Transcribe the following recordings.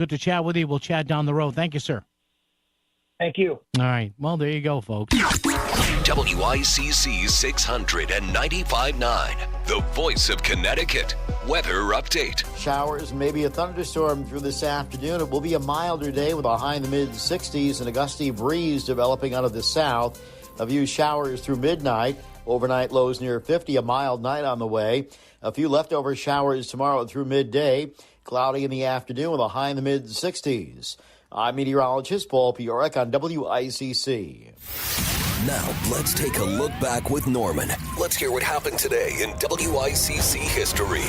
Good to chat with you. We'll chat down the road. Thank you, sir. Thank you. All right. Well, there you go, folks. WICC 695.9, the voice of Connecticut. Weather update. Showers, maybe a thunderstorm through this afternoon. It will be a milder day with a high in the mid-60s and a gusty breeze developing out of the south. A few showers through midnight. Overnight lows near 50, a mild night on the way. A few leftover showers tomorrow through midday. Cloudy in the afternoon with a high in the mid-60s. I'm meteorologist Paul Piorek on WICC. Now, let's take a look back with Norman. Let's hear what happened today in WICC history.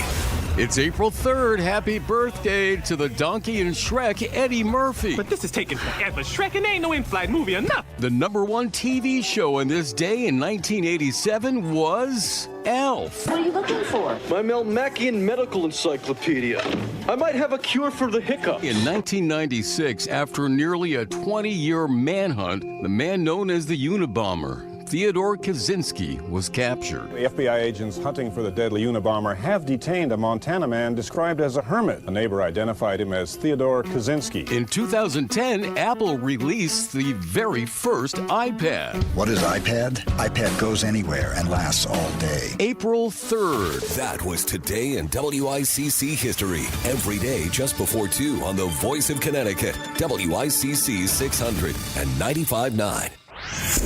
It's April 3rd. Happy birthday to the donkey and Shrek, Eddie Murphy. But this is taking forever. Shrek, and ain't no in-flight movie enough. The #1 TV show on this day in 1987 was Elf. What are you looking for? My Melmacian medical encyclopedia. I might have a cure for the hiccups. In 1996, after nearly a 20-year manhunt, the man known as the Unabomber, Theodore Kaczynski, was captured. The FBI agents hunting for the deadly Unabomber have detained a Montana man described as a hermit. A neighbor identified him as Theodore Kaczynski. In 2010, Apple released the very first iPad. What is iPad? iPad goes anywhere and lasts all day. April 3rd. That was today in WICC history. Every day just before 2 on the voice of Connecticut. WICC 695.9.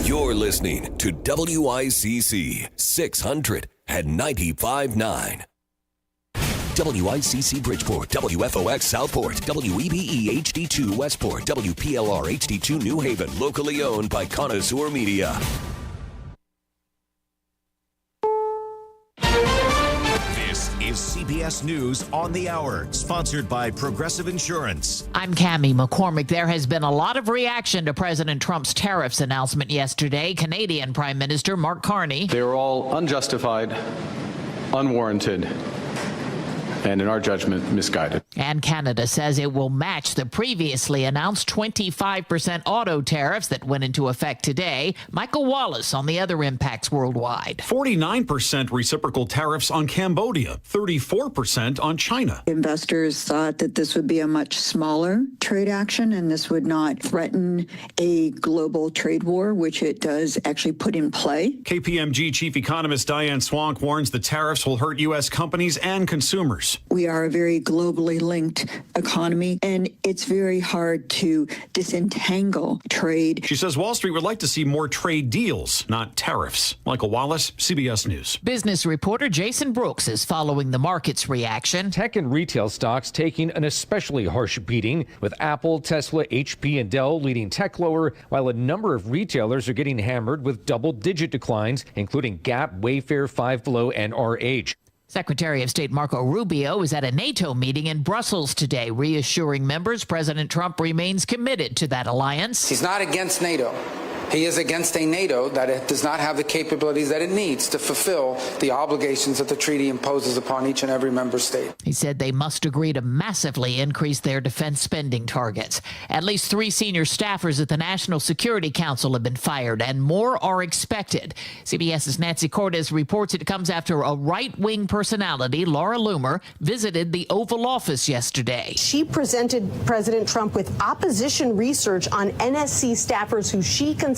You're listening to WICC 695.9. WICC Bridgeport, WFOX Southport, WEBE HD2 Westport, WPLR HD2 New Haven, locally owned by Connoisseur Media. This is CBS News on the Hour, sponsored by Progressive Insurance. I'm Cammie McCormick. There has been a lot of reaction to President Trump's tariffs announcement yesterday. Canadian Prime Minister Mark Carney. They were all unjustified, unwarranted, and in our judgment, misguided. And Canada says it will match the previously announced 25% auto tariffs that went into effect today. Michael Wallace on the other impacts worldwide. 49% reciprocal tariffs on Cambodia, 34% on China. Investors thought that this would be a much smaller trade action and this would not threaten a global trade war, which it does actually put in play. KPMG chief economist Diane Swank warns the tariffs will hurt U.S. companies and consumers. We are a very globally linked economy, and it's very hard to disentangle trade. She says Wall Street would like to see more trade deals, not tariffs. Michael Wallace, CBS News. Business reporter Jason Brooks is following the market's reaction. Tech and retail stocks taking an especially harsh beating, with Apple, Tesla, HP, and Dell leading tech lower, while a number of retailers are getting hammered with double-digit declines, including Gap, Wayfair, Five Below, and RH. Secretary of State Marco Rubio is at a NATO meeting in Brussels today, reassuring members President Trump remains committed to that alliance. He's not against NATO. He is against a NATO that does not have the capabilities that it needs to fulfill the obligations that the treaty imposes upon each and every member state. He said they must agree to massively increase their defense spending targets. At least 3 senior staffers at the National Security Council have been fired, and more are expected. CBS's Nancy Cortez reports it comes after a right-wing personality, Laura Loomer, visited the Oval Office yesterday. She presented President Trump with opposition research on NSC staffers who she considers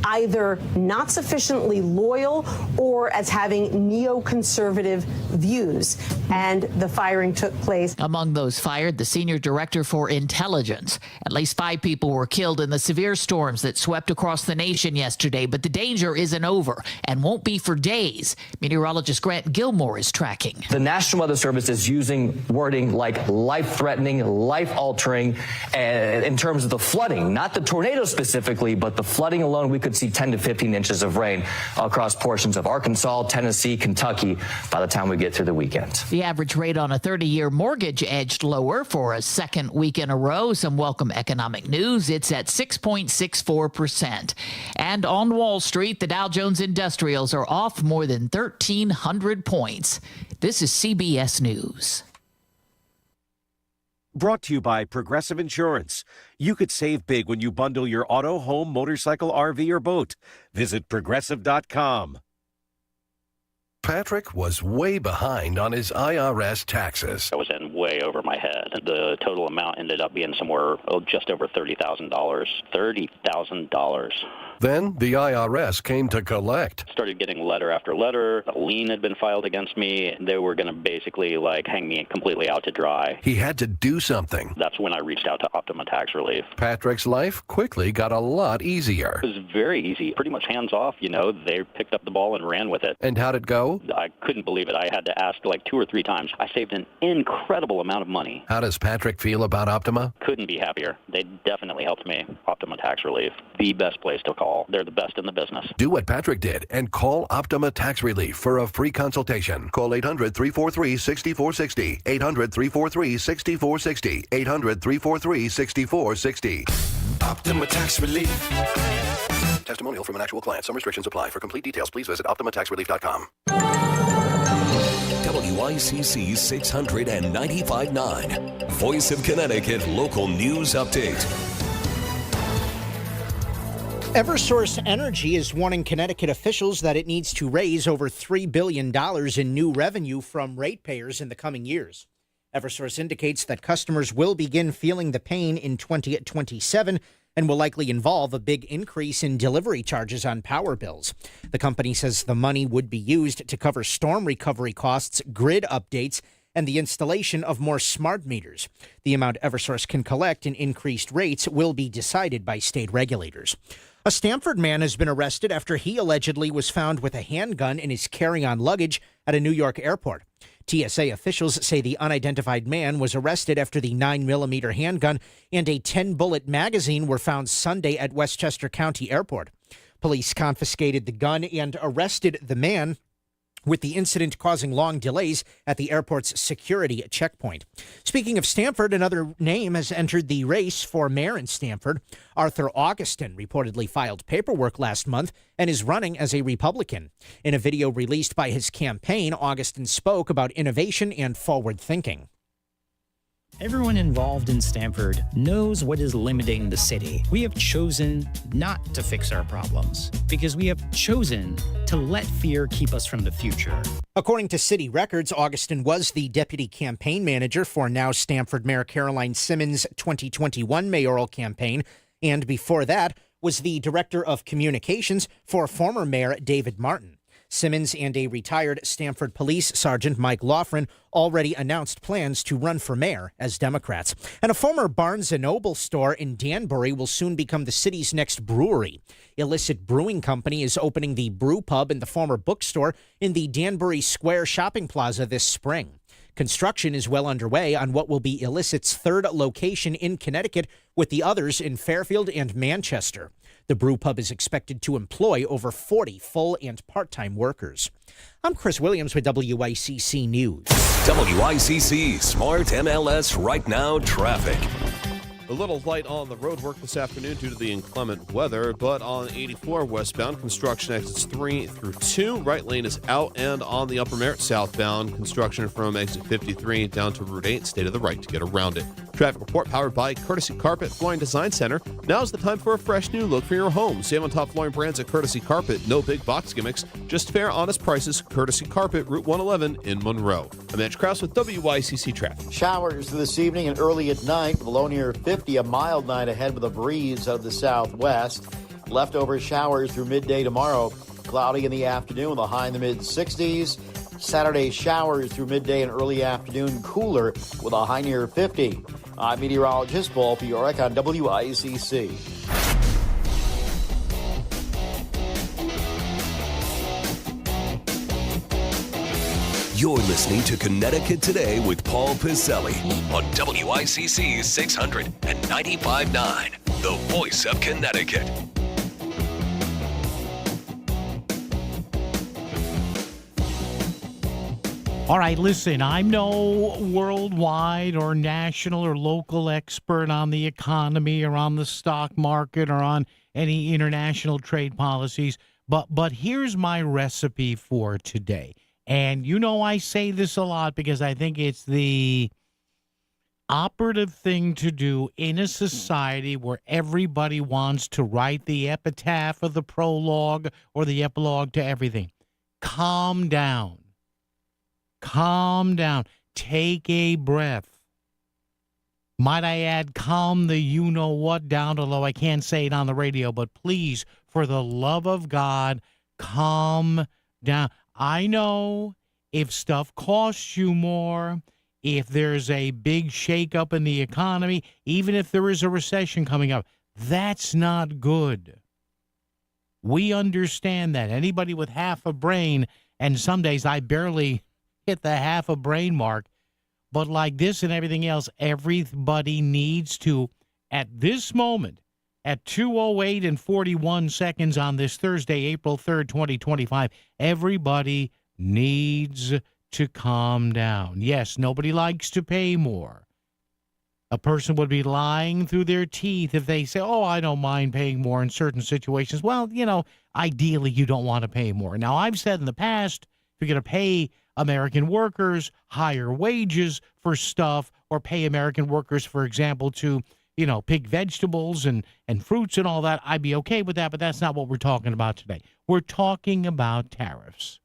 either not sufficiently loyal or as having neoconservative views. And the firing took place. Among those fired, the senior director for intelligence. At least 5 people were killed in the severe storms that swept across the nation yesterday, but the danger isn't over and won't be for days. Meteorologist Grant Gilmore is tracking. The National Weather Service is using wording like life-threatening, life-altering in terms of the flooding, not the tornado specifically, but the flooding alone. We could see 10 to 15 inches of rain across portions of Arkansas, Tennessee, Kentucky by the time we get through the weekend. The average rate on a 30-year mortgage edged lower for a second week in a row. Some welcome economic news. It's at 6.64%. And on Wall Street, the Dow Jones Industrials are off more than 1,300 points. This is CBS News. Brought to you by Progressive Insurance. You could save big when you bundle your auto, home, motorcycle, RV, or boat. Visit Progressive.com. Patrick was way behind on his IRS taxes. I was in way over my head. The total amount ended up being somewhere just over $30,000. $30,000. Then the IRS came to collect. Started getting letter after letter. A lien had been filed against me. They were going to basically hang me completely out to dry. He had to do something. That's when I reached out to Optima Tax Relief. Patrick's life quickly got a lot easier. It was very easy, pretty much hands off. They picked up the ball and ran with it. And how'd it go? I couldn't believe it. I had to ask 2 or 3 times. I saved an incredible amount of money. How does Patrick feel about Optima? Couldn't be happier. They definitely helped me. Optima Tax Relief, the best place to call. They're the best in the business. Do what Patrick did and call Optima Tax Relief for a free consultation. Call 800-343-6460. 800-343-6460. 800-343-6460. Optima Tax Relief. Testimonial from an actual client. Some restrictions apply. For complete details, please visit OptimaTaxRelief.com. WICC 695.9. Voice of Connecticut Local News Update. Eversource Energy is warning Connecticut officials that it needs to raise over $3 billion in new revenue from ratepayers in the coming years. Eversource indicates that customers will begin feeling the pain in 2027 and will likely involve a big increase in delivery charges on power bills. The company says the money would be used to cover storm recovery costs, grid updates, and the installation of more smart meters. The amount Eversource can collect in increased rates will be decided by state regulators. A Stamford man has been arrested after he allegedly was found with a handgun in his carry-on luggage at a New York airport. TSA officials say the unidentified man was arrested after the 9mm handgun and a 10-bullet magazine were found Sunday at Westchester County Airport. Police confiscated the gun and arrested the man, with the incident causing long delays at the airport's security checkpoint. Speaking of Stamford, another name has entered the race for mayor in Stamford. Arthur Augustin reportedly filed paperwork last month and is running as a Republican. In a video released by his campaign, Augustin spoke about innovation and forward thinking. Everyone involved in Stamford knows what is limiting the city. We have chosen not to fix our problems because we have chosen to let fear keep us from the future. According to city records, Augustin was the deputy campaign manager for now Stamford Mayor Caroline Simmons' 2021 mayoral campaign, and before that was the director of communications for former Mayor David Martin. Simmons and a retired Stamford Police Sergeant Mike Loughran already announced plans to run for mayor as Democrats. And a former Barnes & Noble store in Danbury will soon become the city's next brewery. Illicit Brewing Company is opening the brew pub in the former bookstore in the Danbury Square shopping plaza this spring. Construction is well underway on what will be Illicit's third location in Connecticut, with the others in Fairfield and Manchester. The brew pub is expected to employ over 40 full and part-time workers. I'm Chris Williams with WICC News. WICC Smart MLS Right Now Traffic. A little light on the road work this afternoon due to the inclement weather, but on 84 westbound, construction exits 3 through 2. Right lane is out, and on the Upper Merritt southbound, construction from exit 53 down to Route 8. Stay to the right to get around it. Traffic report powered by Courtesy Carpet Flooring Design Center. Now's the time for a fresh new look for your home. Save on top flooring brands at Courtesy Carpet. No big box gimmicks, just fair, honest prices. Courtesy Carpet, Route 111 in Monroe. I'm Mitch Krause with WICC Traffic. Showers this evening and early at night with a low near 50. A mild night ahead with a breeze out of the southwest. Leftover showers through midday tomorrow. Cloudy in the afternoon with a high in the mid-60s. Saturday showers through midday and early afternoon. Cooler with a high near 50. I'm meteorologist Paul Fiorek on WICC. You're listening to Connecticut Today with Paul Piselli on WICC 695.9, the voice of Connecticut. All right, listen, I'm no worldwide or national or local expert on the economy or on the stock market or on any international trade policies, but here's my recipe for today. And you know I say this a lot because I think it's the operative thing to do in a society where everybody wants to write the epitaph or the prologue or the epilogue to everything. Calm down. Calm down. take a breath. Might I add, calm the you-know-what down, although I can't say it on the radio, but please, for the love of God, calm down. I know if stuff costs you more, if there's a big shakeup in the economy, even if there is a recession coming up, that's not good. We understand that. Anybody with half a brain, and some days I barely hit the half a brain mark, but like this and everything else, everybody needs to, at this moment, at 2:08 and 41 seconds on this Thursday, April 3rd, 2025, everybody needs to calm down. Yes, nobody likes to pay more. A person would be lying through their teeth if they say, oh, I don't mind paying more in certain situations. Well, ideally you don't want to pay more. Now, I've said in the past, if you're going to pay American workers higher wages for stuff, or pay American workers, for example, to, pick vegetables and fruits and all that, I'd be okay with that, but that's not what we're talking about today. We're talking about tariffs.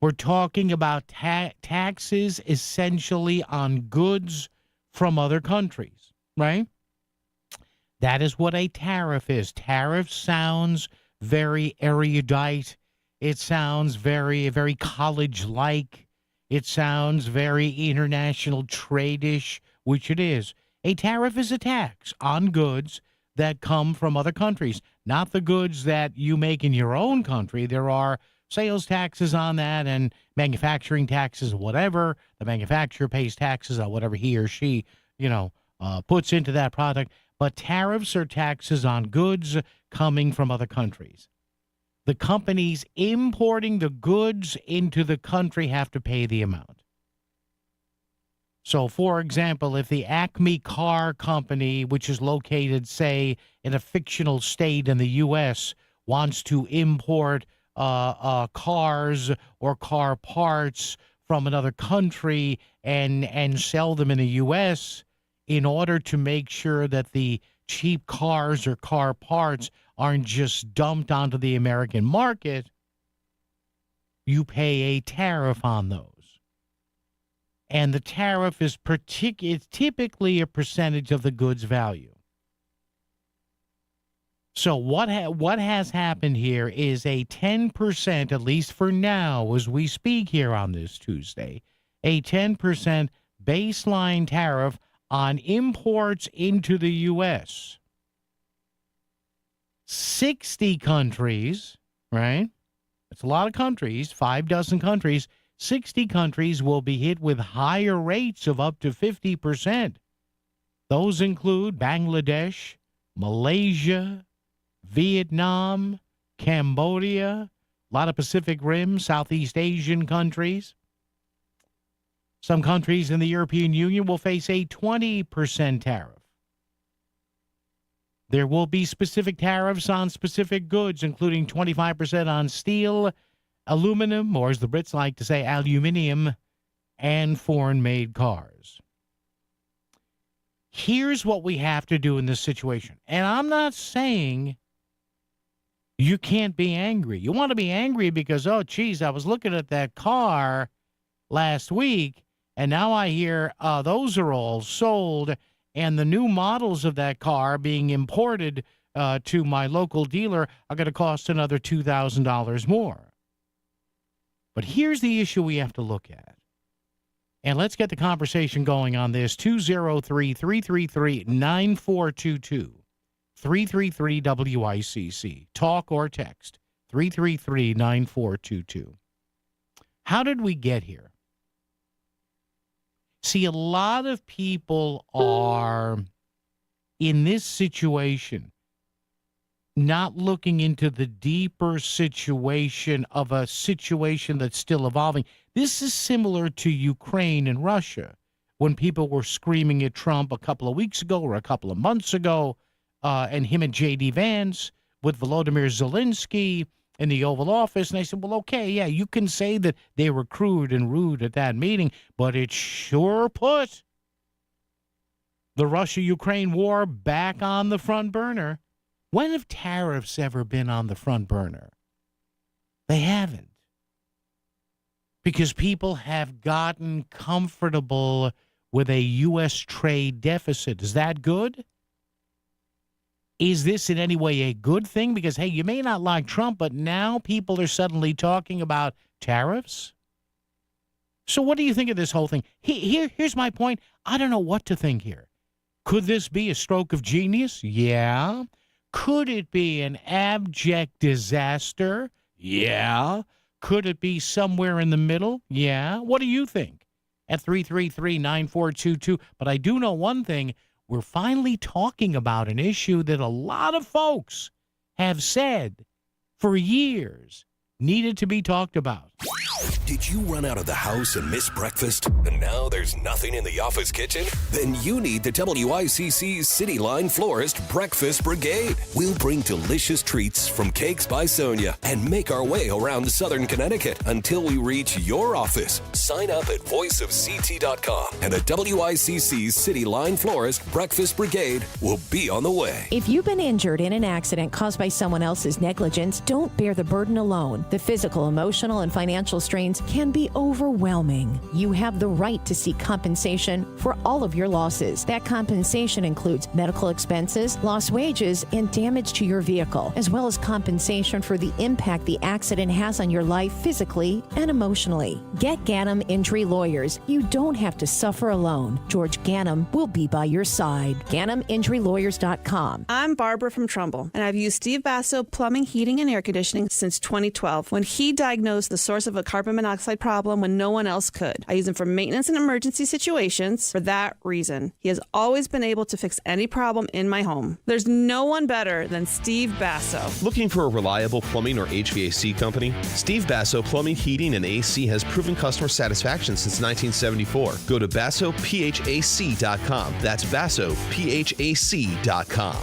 We're talking about taxes essentially on goods from other countries, right? That is what a tariff is. Tariff sounds very erudite. It sounds very, very college-like. It sounds very international trade-ish, which it is. A tariff is a tax on goods that come from other countries, not the goods that you make in your own country. There are sales taxes on that and manufacturing taxes, whatever. The manufacturer pays taxes on whatever he or she, puts into that product. But tariffs are taxes on goods coming from other countries. The companies importing the goods into the country have to pay the amount. So, for example, if the Acme Car Company, which is located, say, in a fictional state in the U.S., wants to import cars or car parts from another country and sell them in the U.S., in order to make sure that the cheap cars or car parts aren't just dumped onto the American market, you pay a tariff on those. And the tariff is it's typically a percentage of the goods value. So what has happened here is a 10%, at least for now as we speak here on this Tuesday, a 10% baseline tariff on imports into the U.S. 60 countries, right? That's a lot of countries, 6 countries. 60 countries will be hit with higher rates of up to 50%. Those include Bangladesh, Malaysia, Vietnam, Cambodia, a lot of Pacific Rim, Southeast Asian countries. Some countries in the European Union will face a 20% tariff. There will be specific tariffs on specific goods, including 25% on steel, aluminum, or as the Brits like to say, aluminium, and foreign-made cars. Here's what we have to do in this situation. And I'm not saying you can't be angry. You want to be angry because, oh, geez, I was looking at that car last week, and now I hear those are all sold, and the new models of that car being imported to my local dealer are going to cost another $2,000 more. But here's the issue we have to look at. And let's get the conversation going on this. 203-333-9422. 333-WICC. Talk or text. 333-9422. How did we get here? See, a lot of people are in this situation not looking into the deeper situation of a situation that's still evolving. This is similar to Ukraine and Russia, when people were screaming at Trump a couple of weeks ago or a couple of months ago, and him and J.D. Vance with Volodymyr Zelensky in the Oval Office. And I said, well, okay, yeah, you can say that they were crude and rude at that meeting, but it sure put the Russia-Ukraine war back on the front burner. When have tariffs ever been on the front burner? They haven't. because people have gotten comfortable with a U.S. trade deficit. Is that good? Is this in any way a good thing? Because, hey, you may not like Trump, but now people are suddenly talking about tariffs. So what do you think of this whole thing? Here's my point. I don't know what to think here. Could this be a stroke of genius? Yeah. Could it be an abject disaster? Yeah. Could it be somewhere in the middle? Yeah. What do you think? At 333-9422. But I do know one thing. We're finally talking about an issue that a lot of folks have said for years needed to be talked about. Did you run out of the house and miss breakfast? And now there's nothing in the office kitchen? Then you need the WICC City Line Florist Breakfast Brigade. We'll bring delicious treats from Cakes by Sonia and make our way around southern Connecticut until we reach your office. Sign up at voiceofct.com and the WICC City Line Florist Breakfast Brigade will be on the way. If you've been injured in an accident caused by someone else's negligence, don't bear the burden alone. The physical, emotional, and financial strains can be overwhelming. You have the right to seek compensation for all of your losses. That compensation includes medical expenses, lost wages, and damage to your vehicle, as well as compensation for the impact the accident has on your life physically and emotionally. Get Ganem Injury Lawyers. You don't have to suffer alone. George Ganem will be by your side. GanemInjuryLawyers.com. I'm Barbara from Trumbull, and I've used Steve Basso Plumbing, Heating, and Air Conditioning since 2012 when he diagnosed the source of a carbon monoxide problem when no one else could. I use him for maintenance and emergency situations for that reason. He has always been able to fix any problem in my home. There's no one better than Steve Basso. Looking for a reliable plumbing or HVAC company? Steve Basso Plumbing, Heating, and AC has proven customer satisfaction since 1974. Go to BassoPHAC.com. That's BassoPHAC.com.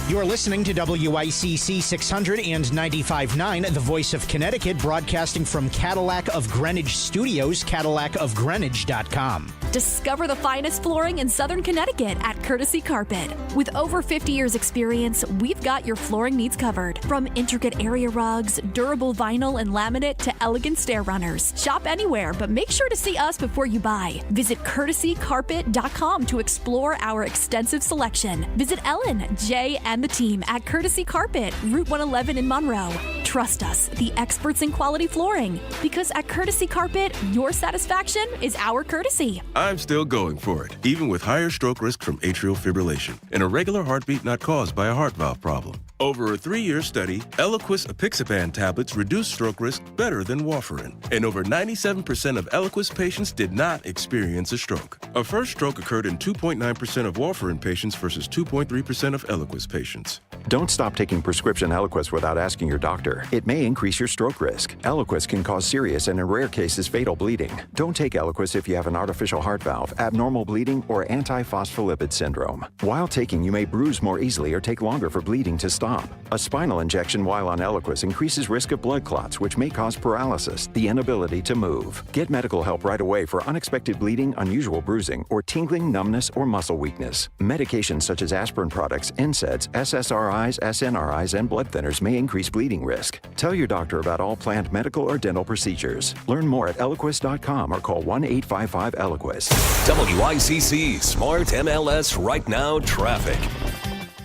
You're listening to WICC 600 and 95.9, the voice of Connecticut, broadcasting from Cadillac of Greenwich Studios, CadillacofGreenwich.com. Discover the finest flooring in Southern Connecticut at Courtesy Carpet. With over 50 years experience, we've got your flooring needs covered. From intricate area rugs, durable vinyl and laminate to elegant stair runners. Shop anywhere, but make sure to see us before you buy. Visit CourtesyCarpet.com to explore our extensive selection. Visit Ellen, Jay, and the team at Courtesy Carpet, Route 111 in Monroe. Trust us, the experts in quality flooring. Because at Courtesy Carpet, your satisfaction is our courtesy. I'm still going for it, even with higher stroke risk from atrial fibrillation, an irregular heartbeat not caused by a heart valve problem. Over a 3-year study, Eliquis apixaban tablets reduce stroke risk better than warfarin, and over 97% of Eliquis patients did not experience a stroke. A first stroke occurred in 2.9% of warfarin patients versus 2.3% of Eliquis patients. Don't stop taking prescription Eliquis without asking your doctor. It may increase your stroke risk. Eliquis can cause serious and in rare cases fatal bleeding. Don't take Eliquis if you have an artificial heart valve, abnormal bleeding, or antiphospholipid syndrome. While taking, you may bruise more easily or take longer for bleeding to stop. A spinal injection while on Eliquis increases risk of blood clots, which may cause paralysis, the inability to move. Get medical help right away for unexpected bleeding, unusual bruising, or tingling, numbness, or muscle weakness. Medications such as aspirin products, NSAIDs, SSRIs, SNRIs, and blood thinners may increase bleeding risk. Tell your doctor about all planned medical or dental procedures. Learn more at Eliquis.com or call 1-855-ELIQUIS. WICC Smart MLS Right Now Traffic.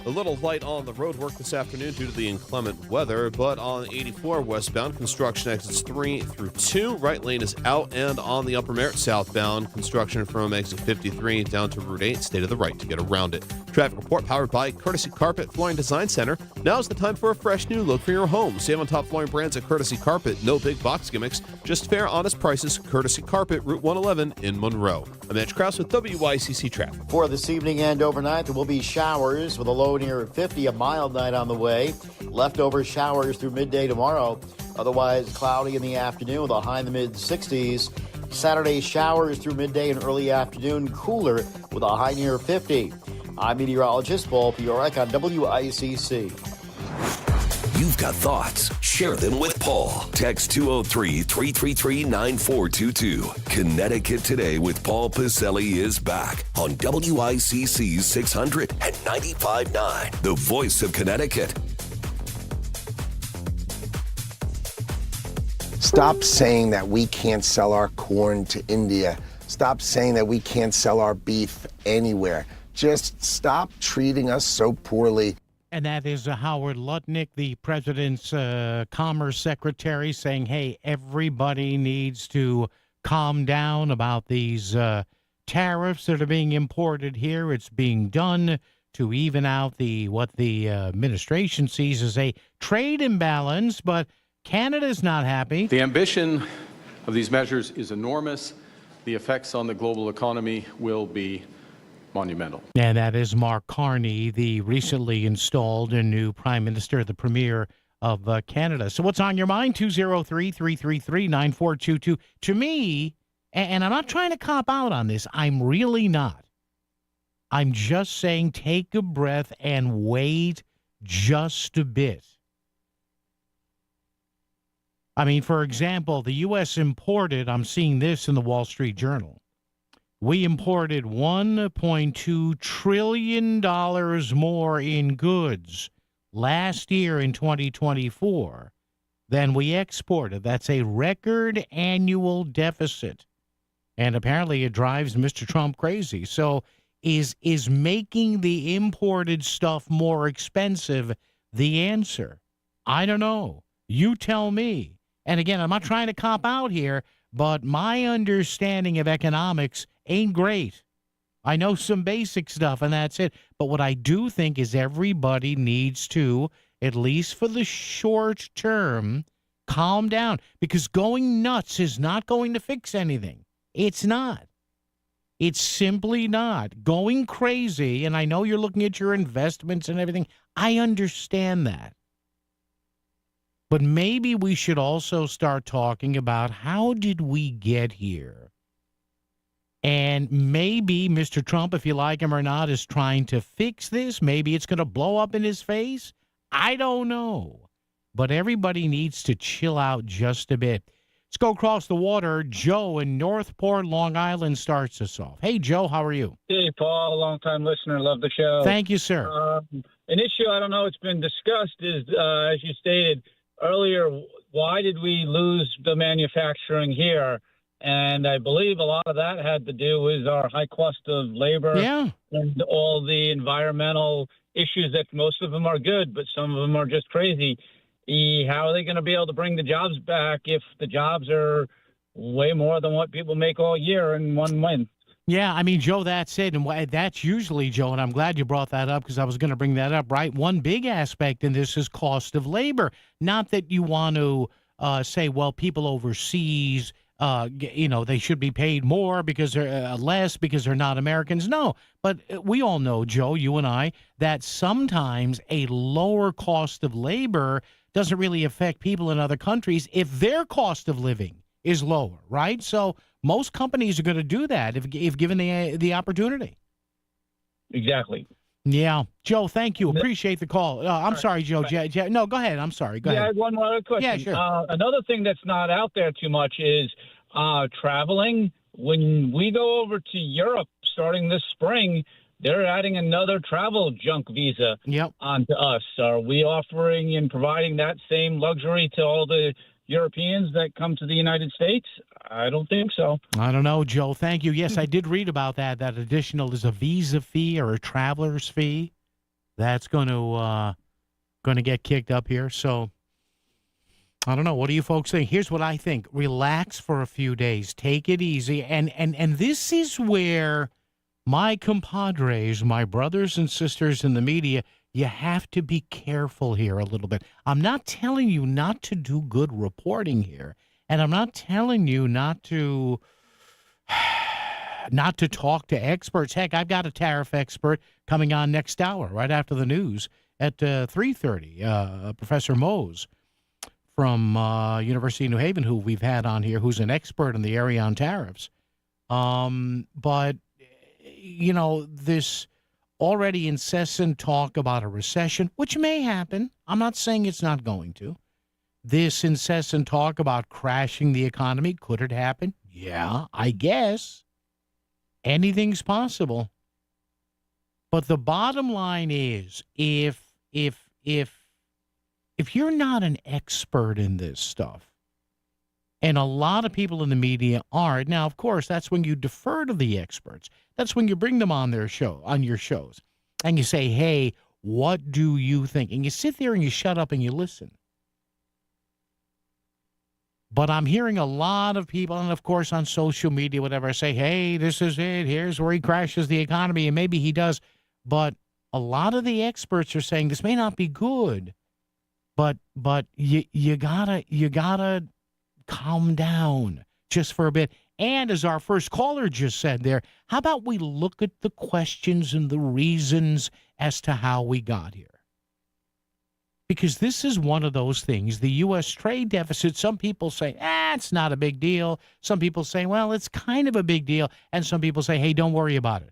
A little light on the road work this afternoon due to the inclement weather, but on 84 westbound, construction exits 3 through 2. Right lane is out, and on the Upper Merritt southbound, construction from exit 53 down to Route 8. Stay to the right to get around it. Traffic report powered by Courtesy Carpet Flooring Design Center. Now's the time for a fresh new look for your home. Save on top flooring brands at Courtesy Carpet. No big box gimmicks, just fair, honest prices. Courtesy Carpet, Route 111 in Monroe. I'm Mitch Krause with WICC Traffic. For this evening and overnight, there will be showers with a low near 50, a mild night on the way. Leftover showers through midday tomorrow. Otherwise, cloudy in the afternoon with a high in the mid-60s. Saturday, showers through midday and early afternoon, cooler with a high near 50. I'm meteorologist Paul Piorek on WICC. You've got thoughts. Share them with Paul. Text 203-333-9422. Connecticut Today with Paul Pacelli is back on WICC 600 and 95.9, the voice of Connecticut. Stop saying that we can't sell our corn to India. Stop saying that we can't sell our beef anywhere. Just stop treating us so poorly. And that is Howard Lutnick, the president's commerce secretary, saying, hey, everybody needs to calm down about these tariffs that are being imported here. It's being done to even out what the administration sees as a trade imbalance, but Canada's not happy. The ambition of these measures is enormous. The effects on the global economy will be monumental. And that is Mark Carney, the recently installed and new Prime Minister, the Premier of Canada. So what's on your mind? 203-333-9422. To me, and I'm not trying to cop out on this, I'm really not. I'm just saying take a breath and wait just a bit. I mean, for example, the U.S. imported, I'm seeing this in the Wall Street Journal, we imported $1.2 trillion more in goods last year in 2024 than we exported. That's a record annual deficit. And apparently it drives Mr. Trump crazy. So is making the imported stuff more expensive the answer? I don't know. You tell me. And again, I'm not trying to cop out here, but my understanding of economics ain't great. I know some basic stuff, and that's it. But what I do think is everybody needs to, at least for the short term, calm down. Because going nuts is not going to fix anything. It's not. It's simply not. Going crazy, and I know you're looking at your investments and everything. I understand that. But maybe we should also start talking about how did we get here? And maybe Mr. Trump, if you like him or not, is trying to fix this. Maybe it's going to blow up in his face. I don't know. But everybody needs to chill out just a bit. Let's go across the water. Joe in Northport, Long Island starts us off. Hey, Joe, how are you? Hey, Paul, long-time listener. Love the show. Thank you, sir. An issue, I don't know, it's been discussed is, as you stated earlier, why did we lose the manufacturing here? And I believe a lot of that had to do with our high cost of labor and all the environmental issues that most of them are good, but some of them are just crazy. How are they going to be able to bring the jobs back if the jobs are way more than what people make all year in 1 month? Yeah, I mean, Joe, that's it. And that's usually, Joe, and I'm glad you brought that up because I was going to bring that up, right? One big aspect in this is cost of labor. Not that you want to say, well, people overseas, they should be paid more because they're less because they're not Americans. No, but we all know, Joe, you and I, that sometimes a lower cost of labor doesn't really affect people in other countries if their cost of living is lower, right? So most companies are going to do that if given the opportunity. Exactly. Yeah. Joe, thank you. Appreciate the call. I'm sorry, Joe. No, go ahead. I'm sorry. Go ahead. I had one more other question. Yeah, sure. Another thing that's not out there too much is traveling. When we go over to Europe starting this spring, they're adding another travel junk visa onto us. Are we offering and providing that same luxury to all the Europeans that come to the United States? I don't think so. I don't know, Joe. Thank you. Yes, I did read about that. That additional is a visa fee or a traveler's fee that's going to get kicked up here. So I don't know. What do you folks think? Here's what I think. Relax for a few days. Take it easy. And this is where my compadres, my brothers and sisters in the media, you have to be careful here a little bit. I'm not telling you not to do good reporting here, and I'm not telling you not to talk to experts. Heck, I've got a tariff expert coming on next hour, right after the news at 3:30. Professor Mose from University of New Haven, who we've had on here, who's an expert in the area on tariffs. But this already incessant talk about a recession, which may happen. I'm not saying it's not going to. This incessant talk about crashing the economy, could it happen? Yeah, I guess. Anything's possible. But the bottom line is, if you're not an expert in this stuff, And a lot of people in the media aren't. Now, of course, that's when you defer to the experts. That's when you bring them on your shows. And you say, hey, what do you think? And you sit there and you shut up and you listen. But I'm hearing a lot of people, and of course on social media, whatever, say, hey, this is it. Here's where he crashes the economy. And maybe he does. But a lot of the experts are saying this may not be good. But you gotta calm down just for a bit. And as our first caller just said there, how about we look at the questions and the reasons as to how we got here? Because this is one of those things, the U.S. trade deficit, some people say, it's not a big deal. Some people say, well, it's kind of a big deal. And some people say, hey, don't worry about it.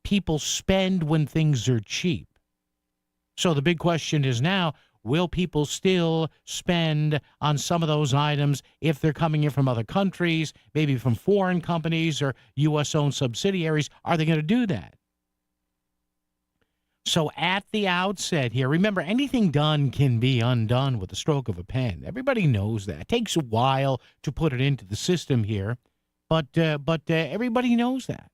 People spend when things are cheap. So the big question is now, will people still spend on some of those items if they're coming in from other countries, maybe from foreign companies or U.S.-owned subsidiaries? Are they going to do that? So at the outset here, remember, anything done can be undone with the stroke of a pen. Everybody knows that. It takes a while to put it into the system here, but everybody knows that.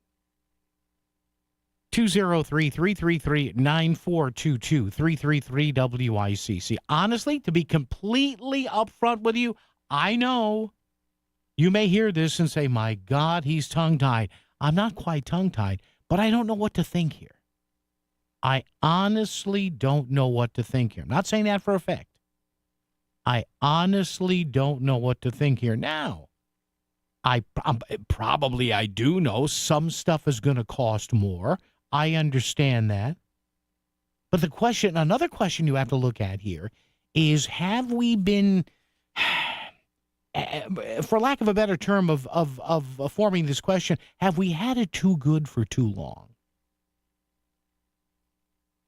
203-333-9422, 333-WICC. Honestly, to be completely upfront with you, I know you may hear this and say, my God, he's tongue-tied. I'm not quite tongue-tied, but I don't know what to think here. I honestly don't know what to think here. I'm not saying that for a fact. I honestly don't know what to think here. Now, I do know some stuff is going to cost more. I understand that. But another question you have to look at here is, have we been, for lack of a better term of forming this question, have we had it too good for too long?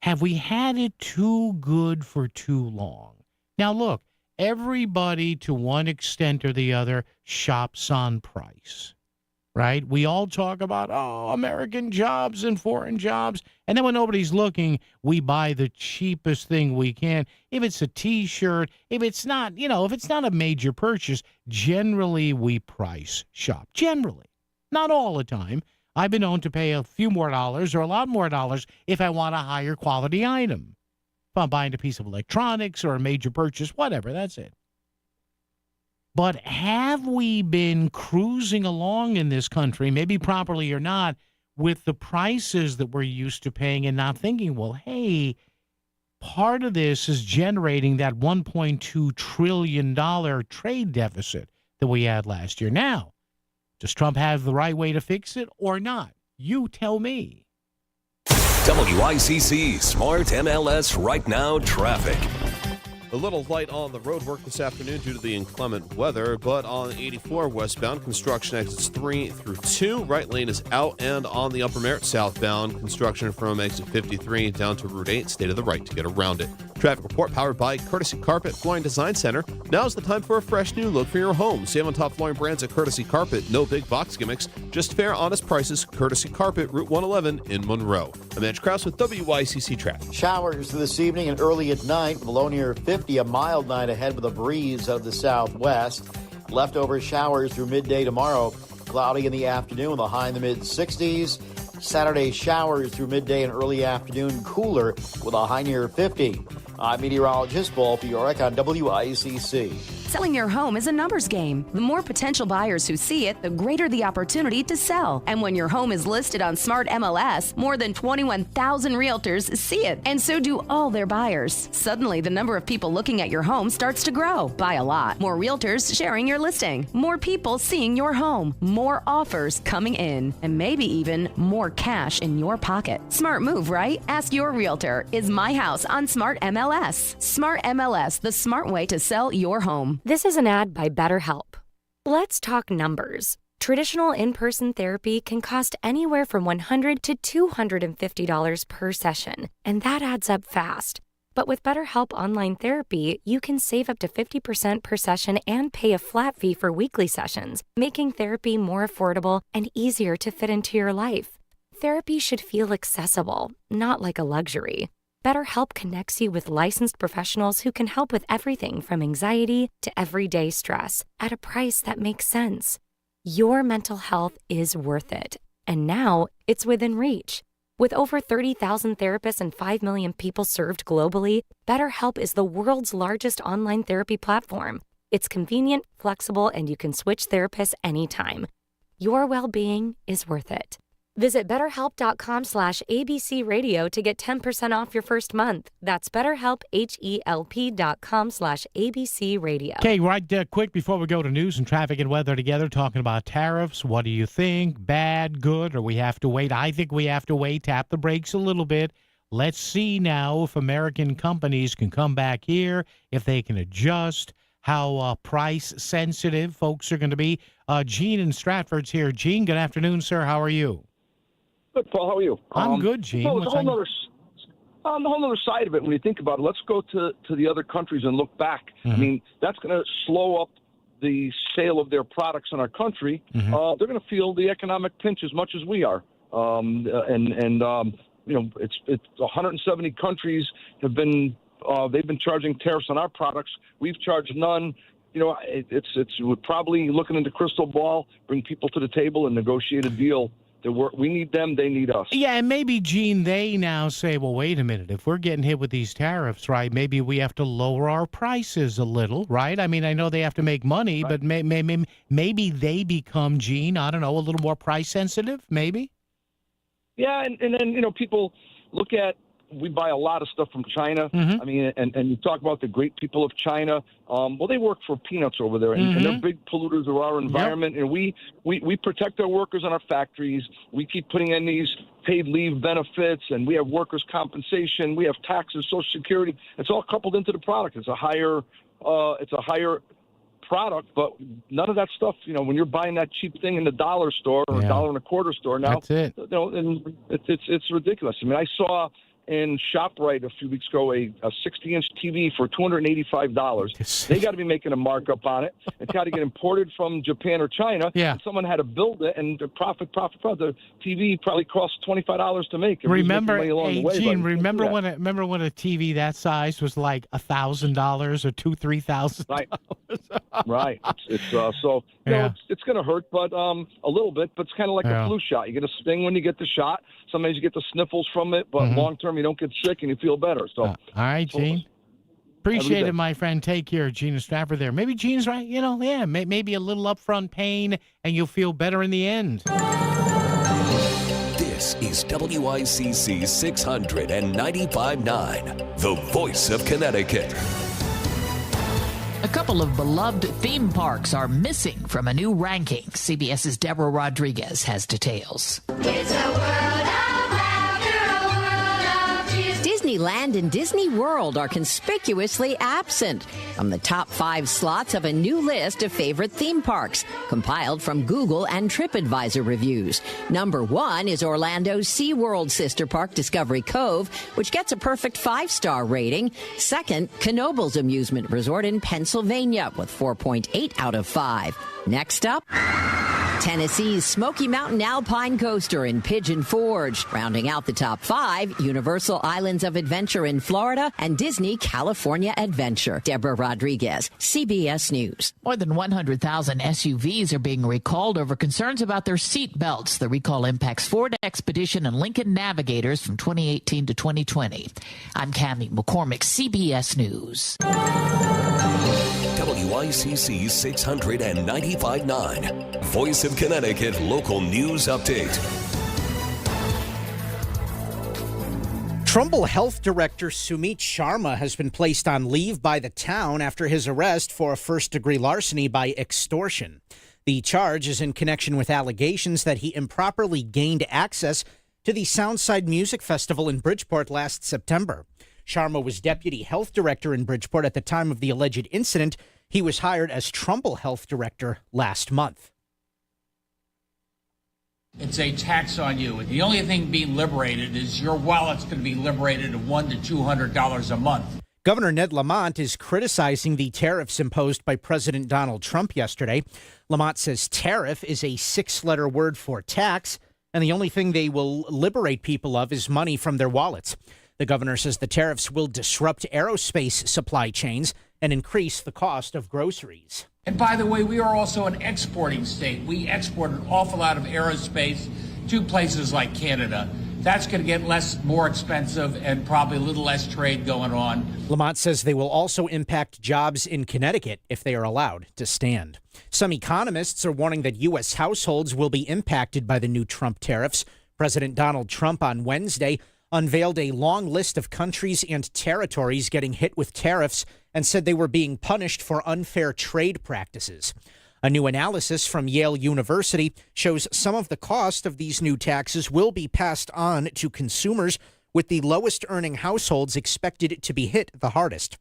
Have we had it too good for too long? Now, look, everybody to one extent or the other shops on price, right? We all talk about, American jobs and foreign jobs. And then when nobody's looking, we buy the cheapest thing we can. If it's a T-shirt, if it's not, if it's not a major purchase, generally we price shop. Generally. Not all the time. I've been known to pay a few more dollars or a lot more dollars if I want a higher quality item. If I'm buying a piece of electronics or a major purchase, whatever, that's it. But have we been cruising along in this country, maybe properly or not, with the prices that we're used to paying and not thinking, well, hey, part of this is generating that $1.2 trillion trade deficit that we had last year. Now, does Trump have the right way to fix it or not? You tell me. WICC Smart MLS Right Now Traffic. A little light on the road work this afternoon due to the inclement weather, but on 84 westbound, construction exits 3 through 2. Right lane is out, and on the Upper Merritt southbound, construction from exit 53 down to Route 8. Stay to the right to get around it. Traffic report powered by Courtesy Carpet Flooring Design Center. Now's the time for a fresh new look for your home. Save on top flooring brands at Courtesy Carpet. No big box gimmicks, just fair, honest prices. Courtesy Carpet, Route 111 in Monroe. I'm Edge Krause with WICC Traffic. Showers this evening and early at night, below near 50. A mild night ahead with a breeze out of the southwest. Leftover showers through midday tomorrow. Cloudy in the afternoon with a high in the mid-60s. Saturday showers through midday and early afternoon. Cooler with a high near 50. I'm meteorologist Paul Fiorek on WICC. Selling your home is a numbers game. The more potential buyers who see it, the greater the opportunity to sell. And when your home is listed on Smart MLS, more than 21,000 realtors see it, and so do all their buyers. Suddenly, the number of people looking at your home starts to grow by a lot. More realtors sharing your listing, more people seeing your home, more offers coming in, and maybe even more cash in your pocket. Smart move, right? Ask your realtor, is my house on Smart MLS? Smart MLS, the smart way to sell your home. This is an ad by BetterHelp. Let's talk numbers. Traditional in-person therapy can cost anywhere from $100 to $250 per session, and that adds up fast. But with BetterHelp Online Therapy, you can save up to 50% per session and pay a flat fee for weekly sessions, making therapy more affordable and easier to fit into your life. Therapy should feel accessible, not like a luxury. BetterHelp connects you with licensed professionals who can help with everything from anxiety to everyday stress at a price that makes sense. Your mental health is worth it, and now it's within reach. With over 30,000 therapists and 5 million people served globally, BetterHelp is the world's largest online therapy platform. It's convenient, flexible, and you can switch therapists anytime. Your well-being is worth it. Visit BetterHelp.com/ABC Radio to get 10% off your first month. That's BetterHelp, HELP.com/ABC Radio. Okay, right quick before we go to news and traffic and weather together, talking about tariffs. What do you think? Bad, good, or we have to wait? I think we have to wait, tap the brakes a little bit. Let's see now if American companies can come back here, if they can adjust, how price sensitive folks are going to be. Gene in Stratford's here. Gene, good afternoon, sir. How are you? Good, Paul. How are you? I'm good, Gene. So there's the whole other side of it when you think about it. Let's go to the other countries and look back. Mm-hmm. I mean, that's going to slow up the sale of their products in our country. Mm-hmm. They're going to feel the economic pinch as much as we are. It's 170 countries have been they've been charging tariffs on our products. We've charged none. We're probably looking into crystal ball, bring people to the table and negotiate a deal. We need them, they need us. Yeah, and maybe, Gene, they now say, well, wait a minute. If we're getting hit with these tariffs, right, maybe we have to lower our prices a little, right? I mean, I know they have to make money, right, but maybe they become, Gene, I don't know, a little more price sensitive, maybe? Yeah, and then, people look at, we buy a lot of stuff from China. Mm-hmm. I mean, and you talk about the great people of China. Well, they work for peanuts over there, and, mm-hmm, and they're big polluters of our environment. Yep. And we protect our workers in our factories. We keep putting in these paid leave benefits, and we have workers' compensation. We have taxes, Social Security. It's all coupled into the product. It's a higher product, but none of that stuff. When you're buying that cheap thing in the dollar store or $1.25 store now, that's it. And it's ridiculous. I mean, I saw in ShopRite a few weeks ago a 60-inch TV for $285. They got to be making a markup on it. It's got to get imported from Japan or China. Yeah. And someone had to build it, and the profit. The TV probably costs $25 to make. Remember, Gene, remember when a TV that size was like $1,000 or $2,000-$3,000? Right. It's it's going to hurt, but a little bit. But it's kind of like a flu shot. You get a sting when you get the shot. Sometimes you get the sniffles from it, but long term you don't get sick and you feel better. So, all right, Gene. Appreciate it, my friend. Take care, Gene Stratford there. Maybe Gene's right. Maybe a little upfront pain and you'll feel better in the end. This is WICC 695.9, the voice of Connecticut. A couple of beloved theme parks are missing from a new ranking. CBS's Deborah Rodriguez has details. It's a world of laughter, a world of tears. Disneyland and Disney World are conspicuously absent from the top 5 slots of a new list of favorite theme parks, compiled from Google and TripAdvisor reviews. Number 1 is Orlando's SeaWorld sister park, Discovery Cove, which gets a perfect 5-star rating. Second, Knoebels Amusement Resort in Pennsylvania with 4.8 out of 5. Next up, Tennessee's Smoky Mountain Alpine Coaster in Pigeon Forge. Rounding out the top 5, Universal Islands of Adventure in Florida and Disney California Adventure. Deborah Rodriguez, CBS News. More than 100,000 SUVs are being recalled over concerns about their seat belts. The recall impacts Ford Expedition and Lincoln Navigators from 2018 to 2020. I'm Cammie McCormick, CBS News. WICC 695.9, Voice of Connecticut Local News Update. Trumbull Health Director Sumit Sharma has been placed on leave by the town after his arrest for a first-degree larceny by extortion. The charge is in connection with allegations that he improperly gained access to the Soundside Music Festival in Bridgeport last September. Sharma was deputy health director in Bridgeport at the time of the alleged incident. He was hired as Trumbull Health Director last month. It's a tax on you. The only thing being liberated is your wallet's going to be liberated of $100 to $200 a month. Governor Ned Lamont is criticizing the tariffs imposed by President Donald Trump yesterday. Lamont says tariff is a 6-letter word for tax, and the only thing they will liberate people of is money from their wallets. The governor says the tariffs will disrupt aerospace supply chains and increase the cost of groceries. And by the way, we are also an exporting state. We export an awful lot of aerospace to places like Canada. That's going to get more expensive and probably a little less trade going on. Lamont says they will also impact jobs in Connecticut if they are allowed to stand. Some economists are warning that U.S. households will be impacted by the new Trump tariffs. President Donald Trump on Wednesday unveiled a long list of countries and territories getting hit with tariffs and said they were being punished for unfair trade practices. A new analysis from Yale University shows some of the cost of these new taxes will be passed on to consumers, with the lowest earning households expected to be hit the hardest.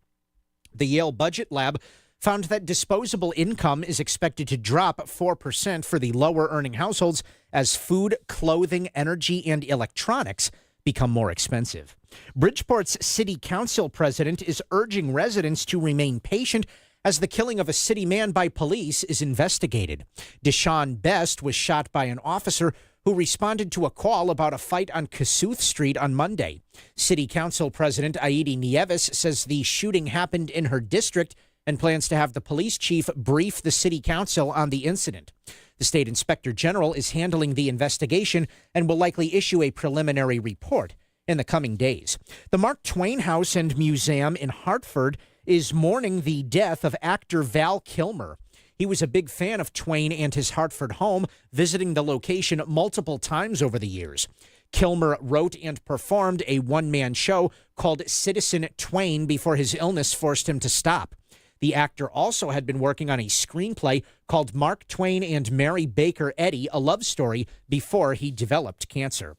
The Yale Budget Lab found that disposable income is expected to drop 4% for the lower earning households as food, clothing, energy, and electronics become more expensive. Bridgeport's city council president is urging residents to remain patient as the killing of a city man by police is investigated. Deshaun Best was shot by an officer who responded to a call about a fight on Kossuth Street on Monday. City Council President Aidi Nieves says the shooting happened in her district and plans to have the police chief brief the city council on the incident. The state inspector general is handling the investigation and will likely issue a preliminary report in the coming days. The Mark Twain House and Museum in Hartford is mourning the death of actor Val Kilmer. He was a big fan of Twain and his Hartford home, visiting the location multiple times over the years. Kilmer wrote and performed a one-man show called Citizen Twain before his illness forced him to stop. The actor also had been working on a screenplay called Mark Twain and Mary Baker Eddy, a love story, before he developed cancer.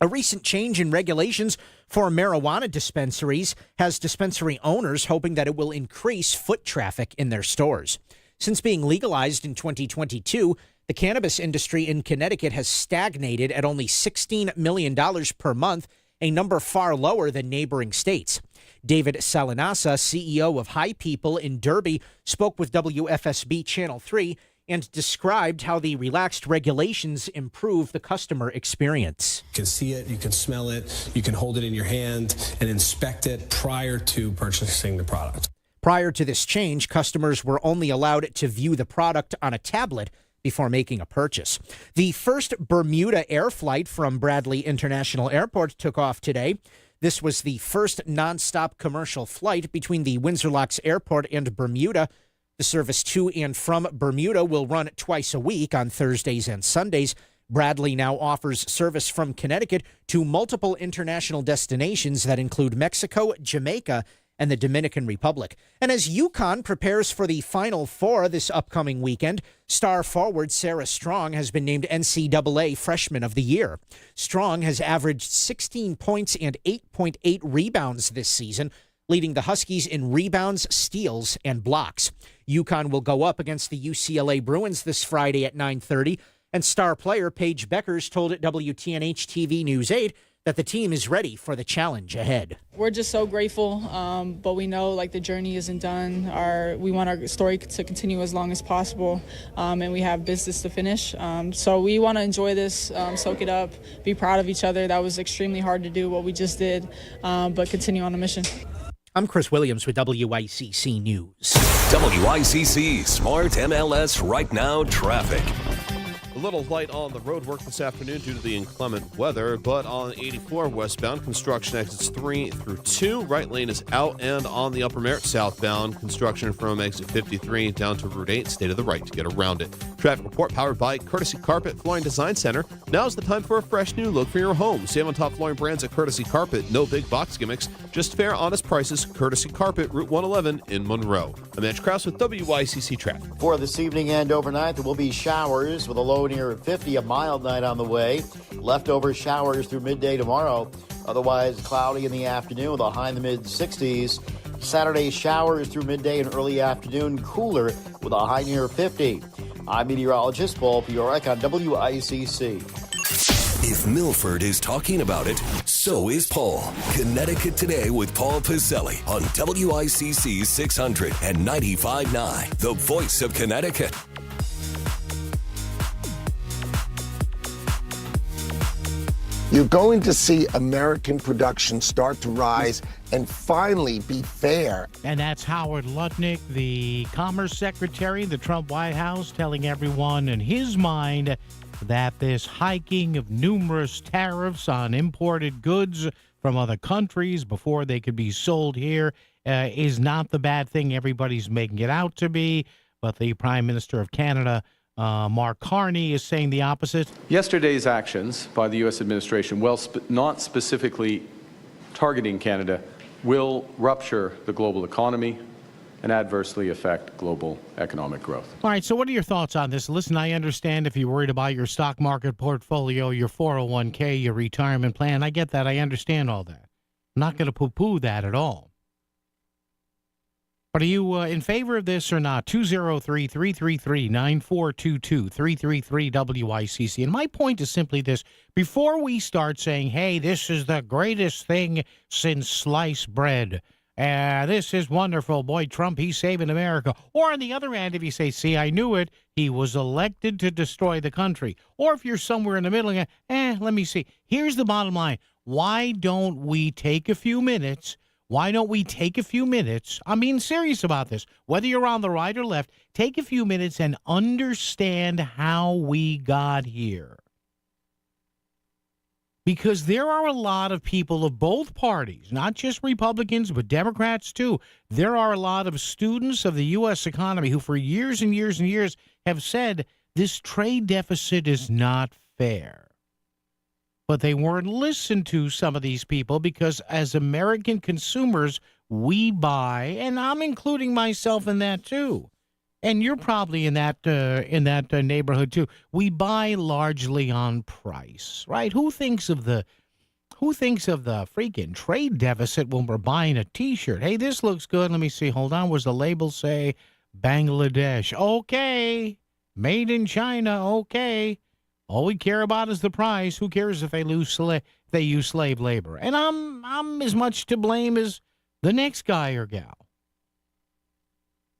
A recent change in regulations for marijuana dispensaries has dispensary owners hoping that it will increase foot traffic in their stores. Since being legalized in 2022, the cannabis industry in Connecticut has stagnated at only $16 million per month, a number far lower than neighboring states. David Salinasa, CEO of High People in Derby, spoke with WFSB Channel 3 and described how the relaxed regulations improve the customer experience. You can see it, you can smell it, you can hold it in your hand and inspect it prior to purchasing the product. Prior to this change, customers were only allowed to view the product on a tablet before making a purchase. The first Bermuda air flight from Bradley International Airport took off today. This was the first nonstop commercial flight between the Windsor Locks Airport and Bermuda. The service to and from Bermuda will run twice a week on Thursdays and Sundays. Bradley now offers service from Connecticut to multiple international destinations that include Mexico, Jamaica, and the Dominican Republic. And as UConn prepares for the Final Four this upcoming weekend, star forward Sarah Strong has been named NCAA Freshman of the Year. Strong has averaged 16 points and 8.8 rebounds this season, leading the Huskies in rebounds, steals, and blocks. UConn will go up against the UCLA Bruins this Friday at 9:30, and star player Paige Beckers told WTNH-TV News 8 that the team is ready for the challenge ahead. We're just so grateful, but we know the journey isn't done. We want our story to continue as long as possible, and we have business to finish. So we want to enjoy this, soak it up, be proud of each other. That was extremely hard to do, what we just did, but continue on the mission. I'm Chris Williams with WICC News. WICC Smart MLS Right Now Traffic. A little light on the road work this afternoon due to the inclement weather, but on 84 westbound, construction exits 3 through 2. Right lane is out, and on the Upper Merritt southbound, construction from exit 53 down to Route 8. Stay to the right to get around it. Traffic report powered by Courtesy Carpet Flooring Design Center. Now's the time for a fresh new look for your home. Save on top flooring brands at Courtesy Carpet. No big box gimmicks, just fair, honest prices. Courtesy Carpet, Route 111 in Monroe. I'm Edge Krause with WICC Traffic. For this evening and overnight, there will be showers with a low near 50, a mild night on the way. Leftover showers through midday tomorrow. Otherwise cloudy in the afternoon with a high in the mid-60s. Saturday showers through midday and early afternoon, cooler with a high near 50. I'm meteorologist Paul Piorek on WICC. If Milford is talking about it, so is Paul. Connecticut Today with Paul Piselli on WICC 600 and 95.9, the voice of Connecticut. You're going to see American production start to rise and finally be fair. And that's Howard Lutnick, the Commerce Secretary, the Trump White House, telling everyone in his mind that this hiking of numerous tariffs on imported goods from other countries before they could be sold here is not the bad thing everybody's making it out to be. But the Prime Minister of Canada, Mark Carney, is saying the opposite. Yesterday's actions by the U.S. administration, while not specifically targeting Canada, will rupture the global economy and adversely affect global economic growth. All right, so what are your thoughts on this? Listen, I understand if you're worried about your stock market portfolio, your 401k, your retirement plan. I get that. I understand all that. I'm not going to poo-poo that at all. But are you in favor of this or not? 203-333-9422, 333-WICC. And my point is simply this. Before we start saying, hey, this is the greatest thing since sliced bread, this is wonderful, boy, Trump, he's saving America. Or on the other hand, if you say, see, I knew it, he was elected to destroy the country. Or if you're somewhere in the middle, let me see. Here's the bottom line. Why don't we take a few minutes? I'm being serious about this. Whether you're on the right or left, take a few minutes and understand how we got here. Because there are a lot of people of both parties, not just Republicans, but Democrats too. There are a lot of students of the U.S. economy who for years and years and years have said this trade deficit is not fair. But they weren't listened to, some of these people, because as American consumers, we buy, and I'm including myself in that too. And you're probably in that neighborhood too. We buy largely on price, right? Who thinks of the freaking trade deficit when we're buying a T-shirt? Hey, this looks good. Let me see. Hold on. Where's the label say? Bangladesh. Okay. Made in China. Okay. All we care about is the price. Who cares if they use slave labor? And I'm as much to blame as the next guy or gal.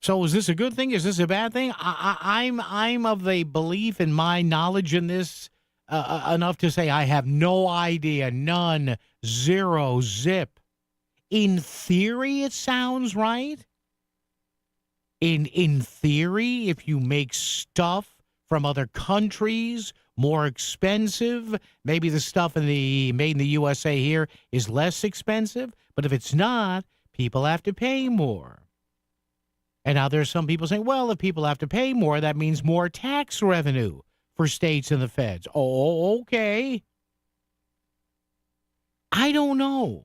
So is this a good thing? Is this a bad thing? I'm of the belief in my knowledge in this enough to say I have no idea, none, zero, zip. In theory, it sounds right. In theory, if you make stuff from other countries more expensive, maybe the stuff made in the USA here is less expensive. But if it's not, people have to pay more. And now there's some people saying, well, if people have to pay more, that means more tax revenue for states and the feds. Oh, okay. I don't know.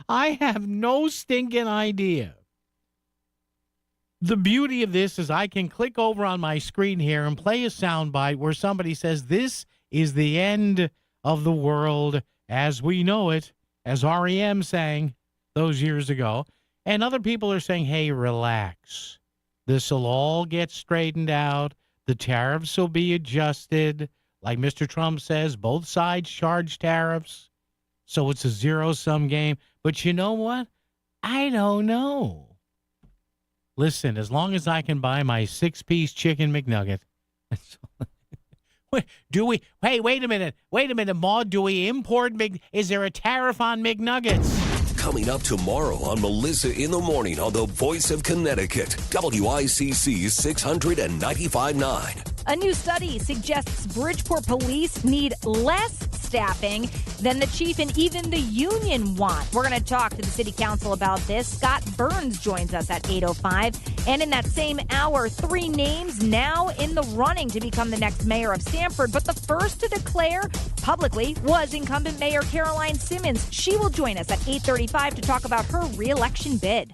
I have no stinking idea. The beauty of this is I can click over on my screen here and play a soundbite where somebody says this is the end of the world as we know it, as R.E.M. sang those years ago. And other people are saying, hey, relax. This will all get straightened out. The tariffs will be adjusted. Like Mr. Trump says, both sides charge tariffs. So it's a zero-sum game. But you know what? I don't know. Listen, as long as I can buy my 6-piece chicken McNugget. Hey, wait a minute, Maud, do we import is there a tariff on McNuggets? Coming up tomorrow on Melissa in the Morning on the Voice of Connecticut, WICC 695.9. A new study suggests Bridgeport police need less staffing than the chief and even the union want. We're going to talk to the city council about this. Scott Burns joins us at 8:05. And in that same hour, 3 names now in the running to become the next mayor of Stamford. But the first to declare publicly was incumbent Mayor Caroline Simmons. She will join us at 8:35 to talk about her re-election bid.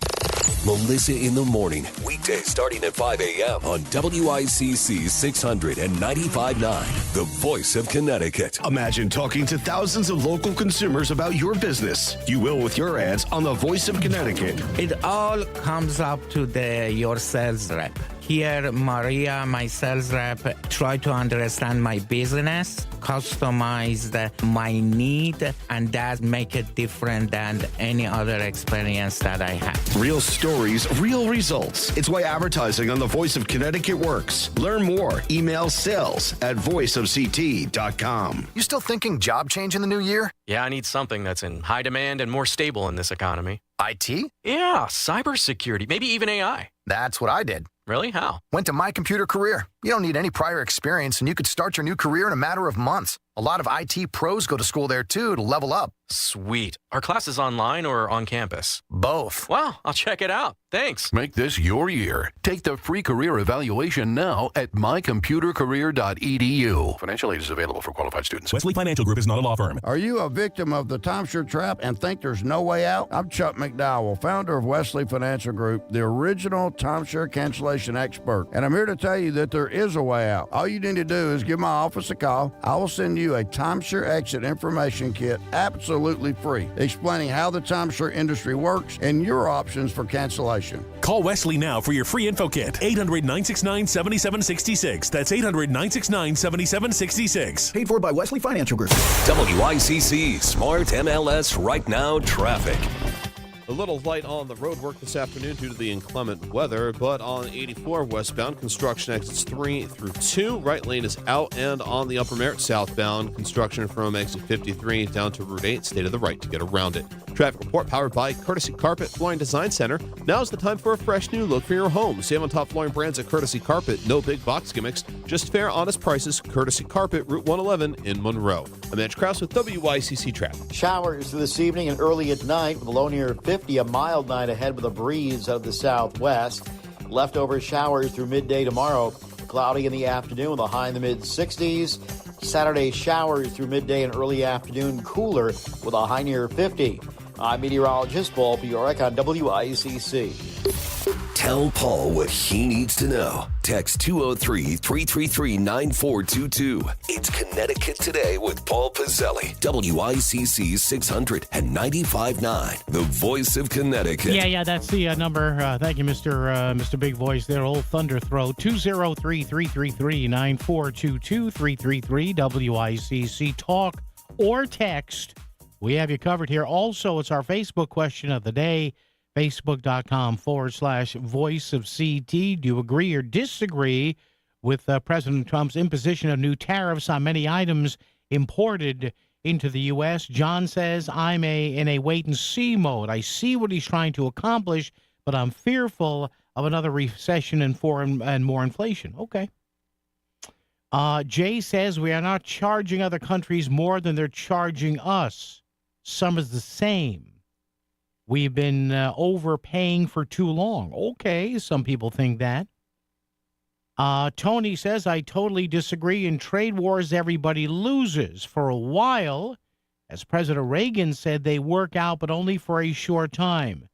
Melissa in the Morning, weekdays starting at 5 a.m. on WICC 695.9, the Voice of Connecticut. Imagine talking to thousands of local consumers about your business. You will with your ads on the Voice of Connecticut. It all comes up to your sales rep. Here, Maria, my sales rep, try to understand my business, customize my need, and that make it different than any other experience that I have. Real stories, real results. It's why advertising on the Voice of Connecticut works. Learn more. Email sales@voiceofct.com. You still thinking job change in the new year? Yeah, I need something that's in high demand and more stable in this economy. IT? Yeah, cybersecurity, maybe even AI. That's what I did. Really? How? Went to My Computer Career. You don't need any prior experience, and you could start your new career in a matter of months. A lot of IT pros go to school there, too, to level up. Sweet. Are classes online or on campus? Both. Wow, I'll check it out. Thanks. Make this your year. Take the free career evaluation now at mycomputercareer.edu. Financial aid is available for qualified students. Wesley Financial Group is not a law firm. Are you a victim of the timeshare trap and think there's no way out? I'm Chuck McDowell, founder of Wesley Financial Group, the original timeshare cancellation expert. And I'm here to tell you that there is a way out. All you need to do is give my office a call. I will send you a timeshare exit information kit absolutely free, explaining how the timeshare industry works and your options for cancellation. Call Wesley now for your free info kit. 800-969-7766. That's 800-969-7766. Paid for by Wesley Financial Group. WICC Smart MLS Right Now Traffic. A little light on the road work this afternoon due to the inclement weather, but on 84 westbound, construction exits 3 through 2. Right lane is out, and on the Upper Merritt southbound, construction from exit 53 down to Route 8. Stay to the right to get around it. Traffic report powered by Courtesy Carpet Flooring Design Center. Now's the time for a fresh new look for your home. Save on top flooring brands at Courtesy Carpet. No big box gimmicks, just fair, honest prices. Courtesy Carpet, Route 111 in Monroe. I'm Edge Krause with WICC Traffic. Showers through this evening and early at night with a low near 50. A mild night ahead with a breeze out of the southwest. Leftover showers through midday tomorrow. Cloudy in the afternoon with a high in the mid-60s. Saturday showers through midday and early afternoon. Cooler with a high near 50. I'm meteorologist Paul Bjork on WICC. Tell Paul what he needs to know. Text 203-333-9422. It's Connecticut Today with Paul Pizzelli. WICC 600 and 95.9. The voice of Connecticut. Yeah, that's the number. Thank you, Mr. Big Voice there. Old Thunder Throat. 203-333-9422. 333-WICC. Talk or text. We have you covered here. Also, it's our Facebook question of the day. Facebook.com/voice of CT. Do you agree or disagree with President Trump's imposition of new tariffs on many items imported into the U.S.? John says, I'm in a wait-and-see mode. I see what he's trying to accomplish, but I'm fearful of another recession and more inflation. Okay. Jay says, we are not charging other countries more than they're charging us. Some is the same. We've been overpaying for too long. Okay, some people think that. Tony says, I totally disagree. In trade wars, everybody loses. For a while, as President Reagan said, they work out, but only for a short time.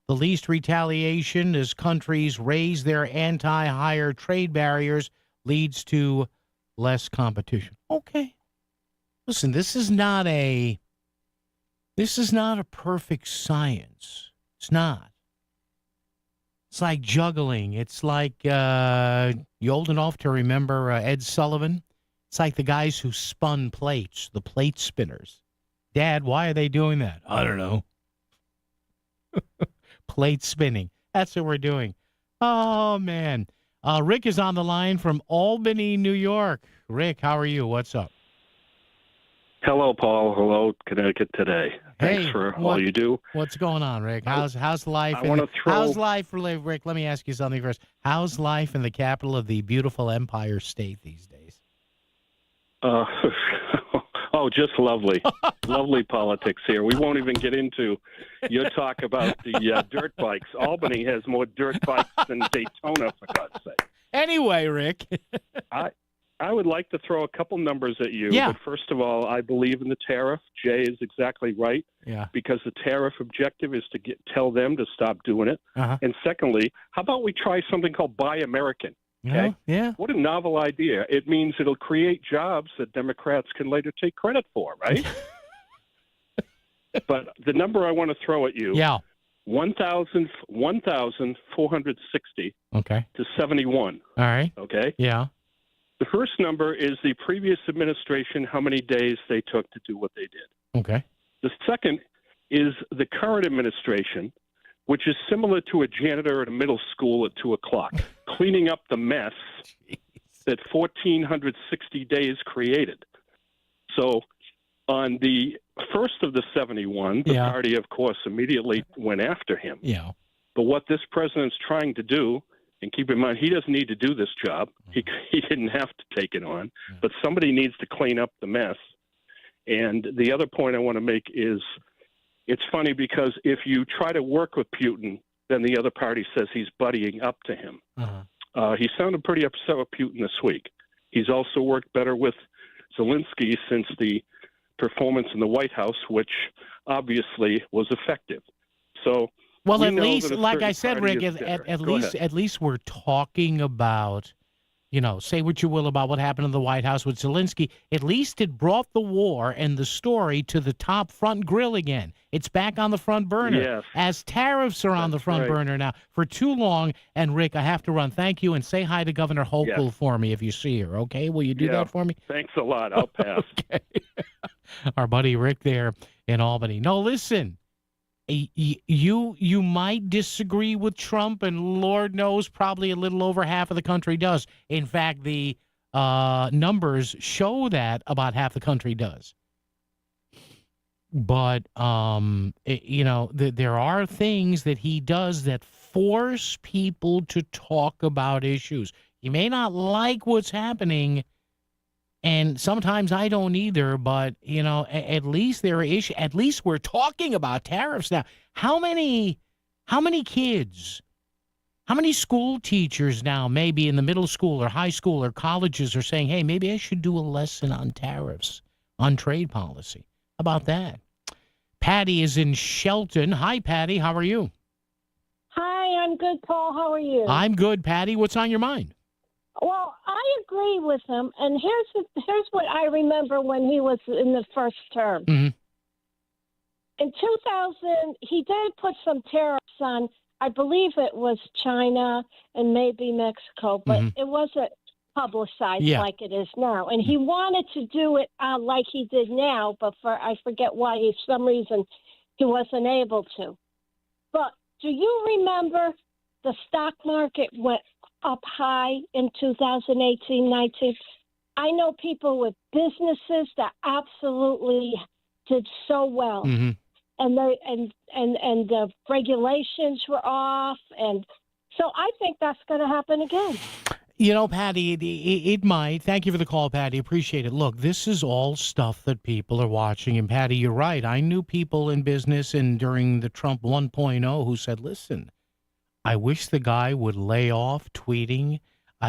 The least retaliation as countries raise their anti-higher trade barriers leads to less competition. Okay. Listen, this is not a perfect science. It's not. It's like juggling. It's like, you old enough to remember Ed Sullivan? It's like the guys who spun plates, the plate spinners. Dad, why are they doing that? I don't know. Plate spinning. That's what we're doing. Oh, man. Rick is on the line from Albany, New York. Rick, how are you? What's up? Hello, Paul. Hello, Connecticut Today. Thanks for all you do. What's going on, Rick? How's life? How's life for Rick? Let me ask you something first. How's life in the capital of the beautiful Empire State these days? Oh, just lovely. Lovely politics here. We won't even get into your talk about the dirt bikes. Albany has more dirt bikes than Daytona, for God's sake. Anyway, Rick. I would like to throw a couple numbers at you. Yeah. But first of all, I believe in the tariff. Jay is exactly right. Yeah. Because the tariff objective is to tell them to stop doing it. Uh-huh. And secondly, how about we try something called Buy American? Okay? Yeah. What a novel idea. It means it'll create jobs that Democrats can later take credit for, right? But the number I want to throw at you, yeah, 1,460 Okay. to 71. All right. Okay? Yeah. The first number is the previous administration, how many days they took to do what they did. Okay. The second is the current administration, which is similar to a janitor at a middle school at 2 o'clock, cleaning up the mess that 1,460 days created. So on the first of the 71, the party, of course, immediately went after him. Yeah. But what this president's trying to do, and keep in mind, he doesn't need to do this job. He didn't have to take it on. But somebody needs to clean up the mess. And the other point I want to make is it's funny because if you try to work with Putin, then the other party says he's buddying up to him. He sounded pretty upset with Putin this week. He's also worked better with Zelensky since the performance in the White House, which obviously was effective. So, well, we at know least, that a like I certain said, party Rick, is at bitter. Go ahead. least we're talking about, you know, say what you will about what happened in the White House with Zelensky. At least it brought the war and the story to the top front grill again. It's back on the front burner. Yes. As tariffs are on the front right. burner now for too long. And Rick, I have to run. Thank you, and say hi to Governor Hochul for me if you see her. Okay, will you do that for me? Thanks a lot. I'll pass. Okay. Our buddy Rick there in Albany. No, listen. You might disagree with Trump, and Lord knows probably a little over half of the country does. In fact, the numbers show that about half the country does. But, there are things that he does that force people to talk about issues. You may not like what's happening, and sometimes I don't either, but, at least there are issues. At least we're talking about tariffs now. How many kids, how many school teachers now, maybe in the middle school or high school or colleges, are saying, hey, maybe I should do a lesson on tariffs, on trade policy? How about that? Patty is in Shelton. Hi, Patty. How are you? Hi, I'm good, Paul. How are you? I'm good, Patty. What's on your mind? Well, I agree with him, and here's what I remember when he was in the first term. Mm-hmm. In 2000, he did put some tariffs on, I believe it was China and maybe Mexico, but it wasn't publicized like it is now. And he wanted to do it like he did now, but I forget why, for some reason, he wasn't able to. But do you remember the stock market went up high in 2018-19? I know people with businesses that absolutely did so well, and the regulations were off, and so I think that's going to happen again. Patty, it might. Thank you for the call, Patty. Appreciate it. Look, this is all stuff that people are watching, and Patty, you're right. I knew people in business and during the Trump 1.0 who said, "Listen, I wish the guy would lay off tweeting.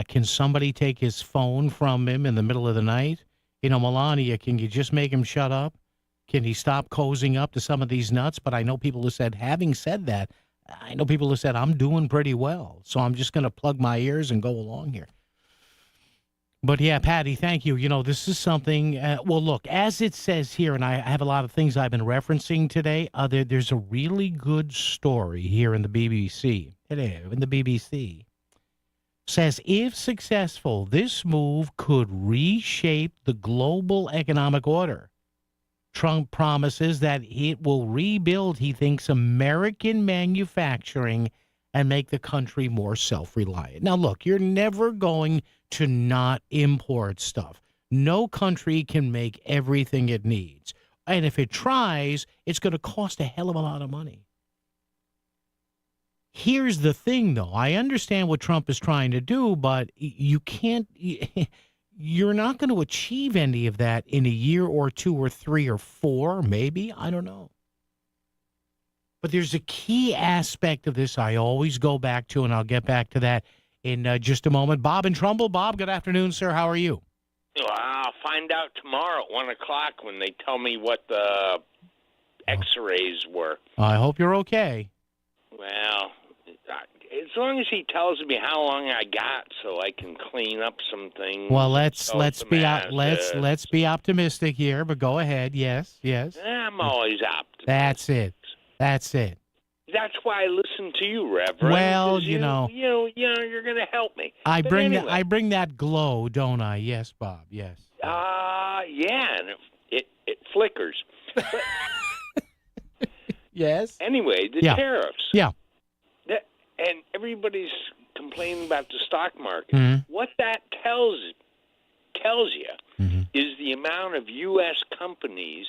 Can somebody take his phone from him in the middle of the night? Melania, can you just make him shut up? Can he stop cozying up to some of these nuts?" But I know people who said, having said that, I'm doing pretty well, so I'm just going to plug my ears and go along here. But yeah, Patty, thank you. This is something, well, look, as it says here, and I have a lot of things I've been referencing today, there's a really good story here in the BBC. Says, if successful, this move could reshape the global economic order. Trump promises that it will rebuild, he thinks, American manufacturing and make the country more self-reliant. Now, look, you're never going to not import stuff. No country can make everything it needs. And if it tries, it's going to cost a hell of a lot of money. Here's the thing, though. I understand what Trump is trying to do, but you can't... You're not going to achieve any of that in a year or two or three or four, maybe. I don't know. But there's a key aspect of this I always go back to, and I'll get back to that in just a moment. Bob in Trumbull. Bob, good afternoon, sir. How are you? Well, I'll find out tomorrow at 1 o'clock when they tell me what the X-rays were. I hope you're okay. Well, as long as he tells me how long I got, so I can clean up some things. Well, let's be optimistic here, but go ahead. Yes. I'm always optimistic. That's it. That's why I listen to you, Reverend. Well, 'cause you're going to help me. I But bring anyway. I bring that glow, don't I? Yes, Bob. Yes. Yeah, and it flickers. But yes. Anyway, the Yeah. tariffs. Yeah. And everybody's complaining about the stock market. Mm-hmm. What that tells you is the amount of U.S. companies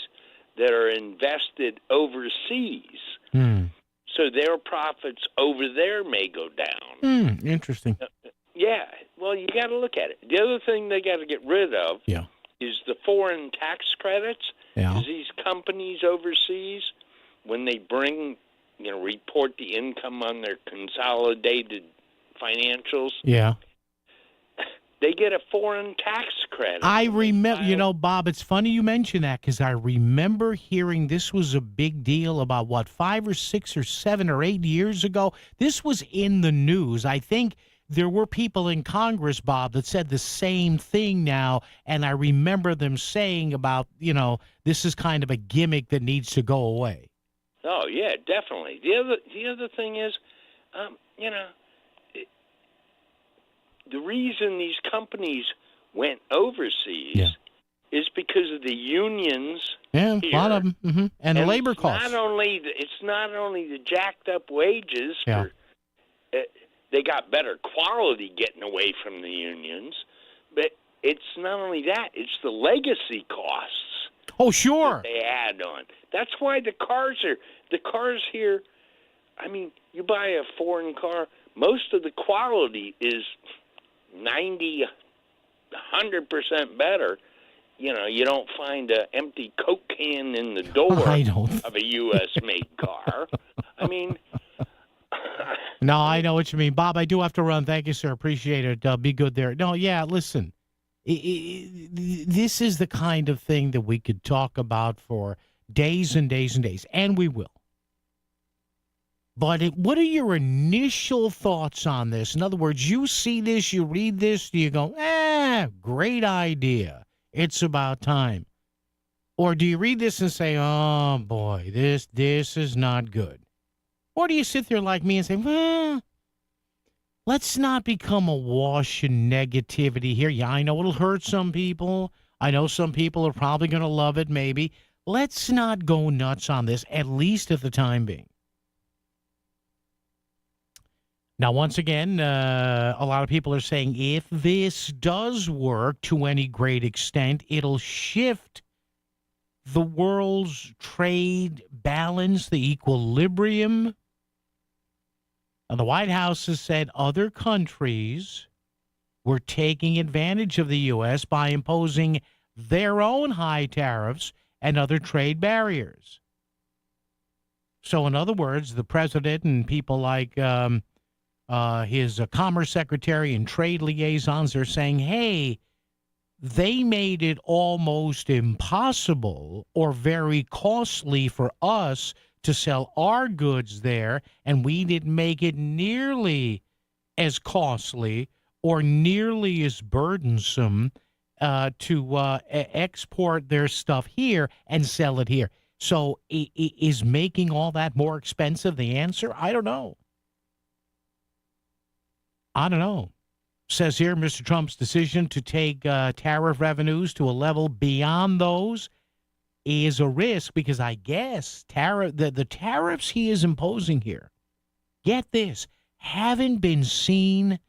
that are invested overseas. Mm. So their profits over there may go down. Interesting. Yeah. Well, you got to look at it. The other thing they got to get rid of is the foreign tax credits. Yeah. 'Cause these companies overseas, when they report the income on their consolidated financials, they get a foreign tax credit. I remember, Bob, it's funny you mention that because I remember hearing this was a big deal about, 5 or 6 or 7 or 8 years ago. This was in the news. I think there were people in Congress, Bob, that said the same thing now, and I remember them saying about, this is kind of a gimmick that needs to go away. Oh, yeah, definitely. The other thing is, the reason these companies went overseas is because of the unions. Yeah, here. a lot of them, and the labor it's costs. It's not only the jacked up wages. Yeah. They got better quality getting away from the unions, but it's not only that; it's the legacy costs. Oh, sure. That they add on. That's why the cars here. I mean, you buy a foreign car, most of the quality is 90, 100% better. You don't find an empty Coke can in the door of a U.S.-made car. I mean... No, I know what you mean. Bob, I do have to run. Thank you, sir. Appreciate it. Be good there. No, yeah, listen. This is the kind of thing that we could talk about for days and days and days, and we will. But what are your initial thoughts on this? In other words, you see this, you read this, do you go, great idea. It's about time. Or do you read this and say, oh, boy, this is not good? Or do you sit there like me and say, well, let's not become awash in negativity here. Yeah, I know it'll hurt some people. I know some people are probably going to love it, maybe. Let's not go nuts on this, at least at the time being. Now, once again, a lot of people are saying if this does work to any great extent, it'll shift the world's trade balance, the equilibrium. Now, the White House has said other countries were taking advantage of the U.S. by imposing their own high tariffs and other trade barriers. So, in other words, the president and people like his Commerce Secretary and trade liaisons are saying, hey, they made it almost impossible or very costly for us to sell our goods there, and we didn't make it nearly as costly or nearly as burdensome to export their stuff here and sell it here. So is making all that more expensive the answer? I don't know. Says here, Mr. Trump's decision to take tariff revenues to a level beyond those is a risk because I guess the tariffs he is imposing here, get this, haven't been seen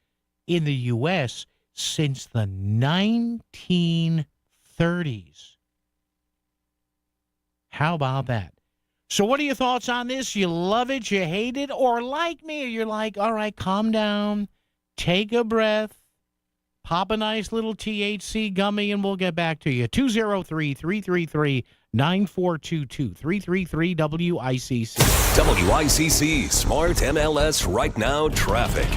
in the U.S. since the 1930s. How about that? So what are your thoughts on this? You love it, you hate it, or like me, you're like, all right, calm down, take a breath, pop a nice little THC gummy, and we'll get back to you. 203-333-9422, 333-WICC. WICC Smart MLS Right Now Traffic.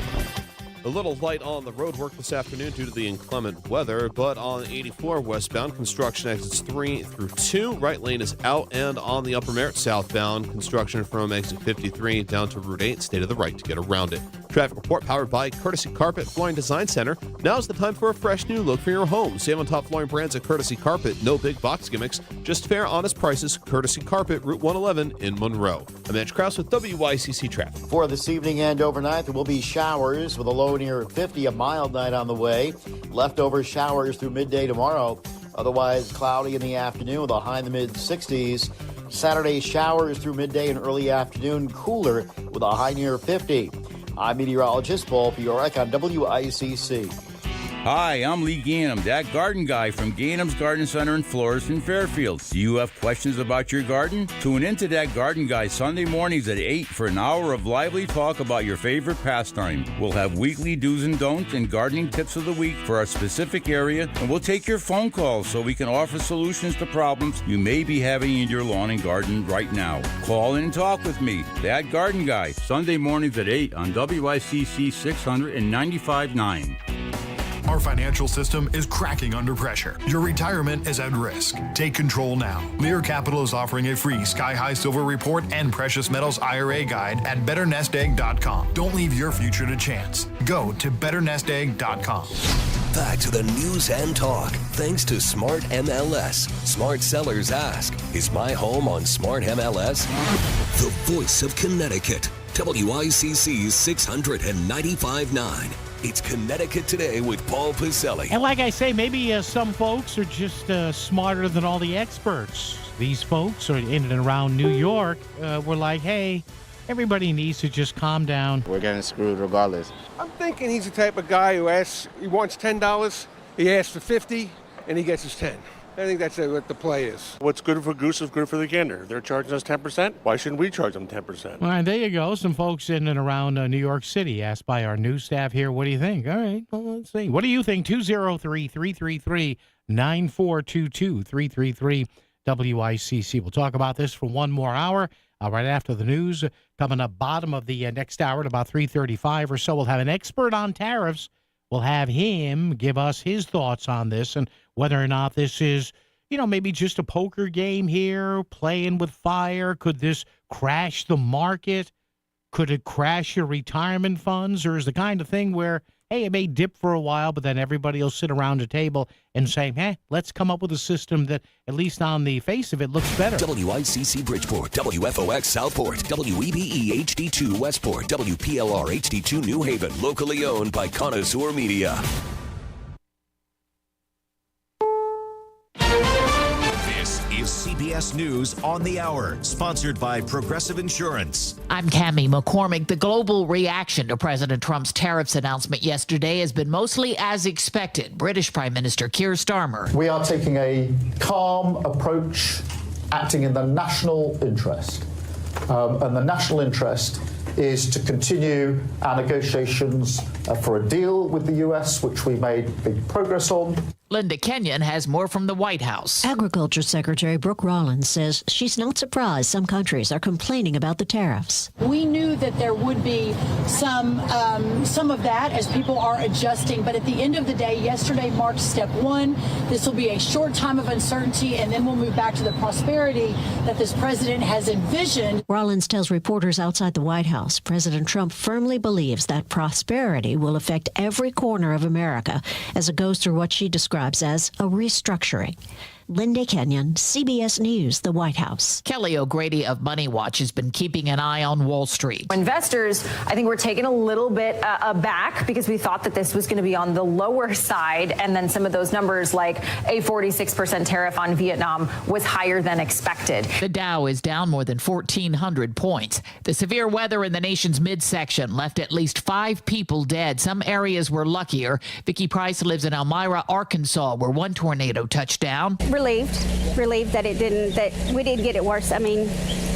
A little light on the road work this afternoon due to the inclement weather, but on 84 westbound, construction exits 3 through 2. Right lane is out, and on the Upper Merritt southbound, construction from exit 53 down to Route 8. Stay to the right to get around it. Traffic report powered by Courtesy Carpet Flooring Design Center. Now's the time for a fresh new look for your home. Save on top flooring brands at Courtesy Carpet. No big box gimmicks. Just fair, honest prices. Courtesy Carpet, Route 111 in Monroe. I'm Mitch Krause with WICC Traffic. For this evening and overnight, there will be showers with a low near 50, a mild night on the way. Leftover showers through midday tomorrow. Otherwise, cloudy in the afternoon with a high in the mid-60s. Saturday, showers through midday and early afternoon, cooler with a high near 50. I'm meteorologist Paul Fiorek on WICC. Hi, I'm Lee Gainham, that garden guy from Gainham's Garden Center and Florist in Fairfield. Do you have questions about your garden? Tune into that garden guy Sunday mornings at 8 for an hour of lively talk about your favorite pastime. We'll have weekly do's and don'ts and gardening tips of the week for our specific area, and we'll take your phone calls so we can offer solutions to problems you may be having in your lawn and garden right now. Call in and talk with me, that garden guy, Sunday mornings at 8 on WICC 600 and 95.9. Our financial system is cracking under pressure. Your retirement is at risk. Take control now. Lear Capital is offering a free Sky High Silver Report and Precious Metals IRA guide at BetterNestEgg.com. Don't leave your future to chance. Go to BetterNestEgg.com. Back to the news and talk. Thanks to Smart MLS. Smart sellers ask, is my home on Smart MLS? The voice of Connecticut. WICC 695.9. It's Connecticut Today with Paul Piselli. And like I say, maybe some folks are just smarter than all the experts. These folks are in and around New York were like, hey, everybody needs to just calm down. We're getting screwed regardless. I'm thinking he's the type of guy who he wants $10, he asks for $50, and he gets his 10. I think that's what the play is. What's good for goose is good for the gander. They're charging us 10%. Why shouldn't we charge them 10%? All right, there you go. Some folks in and around New York City asked by our news staff here, what do you think? All right, well, let's see. What do you think? 203-333-9422, 333-WICC. We'll talk about this for one more hour right after the news. Coming up bottom of the next hour at about 3:35 or so, we'll have an expert on tariffs. We'll have him give us his thoughts on this and whether or not this is, maybe just a poker game here, playing with fire. Could this crash the market? Could it crash your retirement funds? Or is the kind of thing where, hey, it may dip for a while, but then everybody will sit around a table and say, hey, let's come up with a system that, at least on the face of it, looks better. WICC Bridgeport, WFOX Southport, WEBE HD2 Westport, WPLR HD2 New Haven, locally owned by Connoisseur Media. This is CBS News on the Hour, sponsored by Progressive Insurance. I'm Cammie McCormick. The global reaction to President Trump's tariffs announcement yesterday has been mostly as expected. British Prime Minister Keir Starmer. We are taking a calm approach, acting in the national interest. And the national interest is to continue our negotiations for a deal with the U.S., which we made big progress on. Linda Kenyon has more from the White House. Agriculture Secretary Brooke Rollins says she's not surprised some countries are complaining about the tariffs. We knew that there would be some of that as people are adjusting. But at the end of the day, yesterday marked step one. This will be a short time of uncertainty, and then we'll move back to the prosperity that this president has envisioned. Rollins tells reporters outside the White House President Trump firmly believes that prosperity will affect every corner of America as it goes through what she describes as a restructuring. Linda Kenyon, CBS News, the White House. Kelly O'Grady of Money Watch has been keeping an eye on Wall Street. Investors, I think, were taken a little bit aback because we thought that this was going to be on the lower side. And then some of those numbers, like a 46% tariff on Vietnam, was higher than expected. The Dow is down more than 1,400 points. The severe weather in the nation's midsection left at least 5 people dead. Some areas were luckier. Vicki Price lives in Elmira, Arkansas, where one tornado touched down. Relieved that we didn't get it worse. I mean,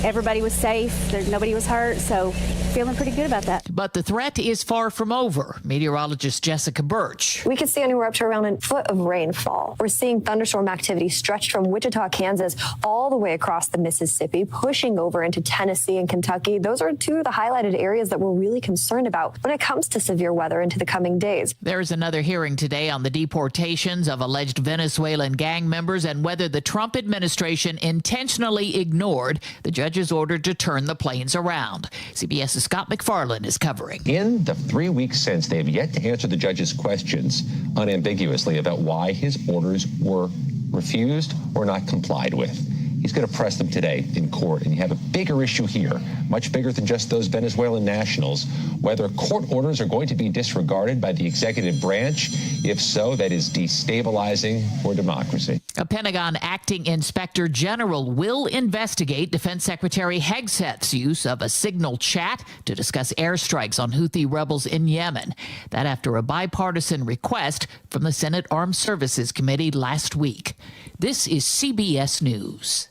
everybody was safe. Nobody was hurt. So feeling pretty good about that. But the threat is far from over. Meteorologist Jessica Birch. We could see anywhere up to around a foot of rainfall. We're seeing thunderstorm activity stretched from Wichita, Kansas, all the way across the Mississippi, pushing over into Tennessee and Kentucky. Those are two of the highlighted areas that we're really concerned about when it comes to severe weather into the coming days. There is another hearing today on the deportations of alleged Venezuelan gang members and and whether the Trump administration intentionally ignored the judge's order to turn the planes around. CBS's Scott McFarland is covering. In the 3 weeks since, they have yet to answer the judge's questions unambiguously about why his orders were refused or not complied with. He's going to press them today in court, and you have a bigger issue here, much bigger than just those Venezuelan nationals, whether court orders are going to be disregarded by the executive branch. If so, that is destabilizing for democracy. A Pentagon acting inspector general will investigate Defense Secretary Hegseth's use of a signal chat to discuss airstrikes on Houthi rebels in Yemen. That after a bipartisan request from the Senate Armed Services Committee last week. This is CBS News.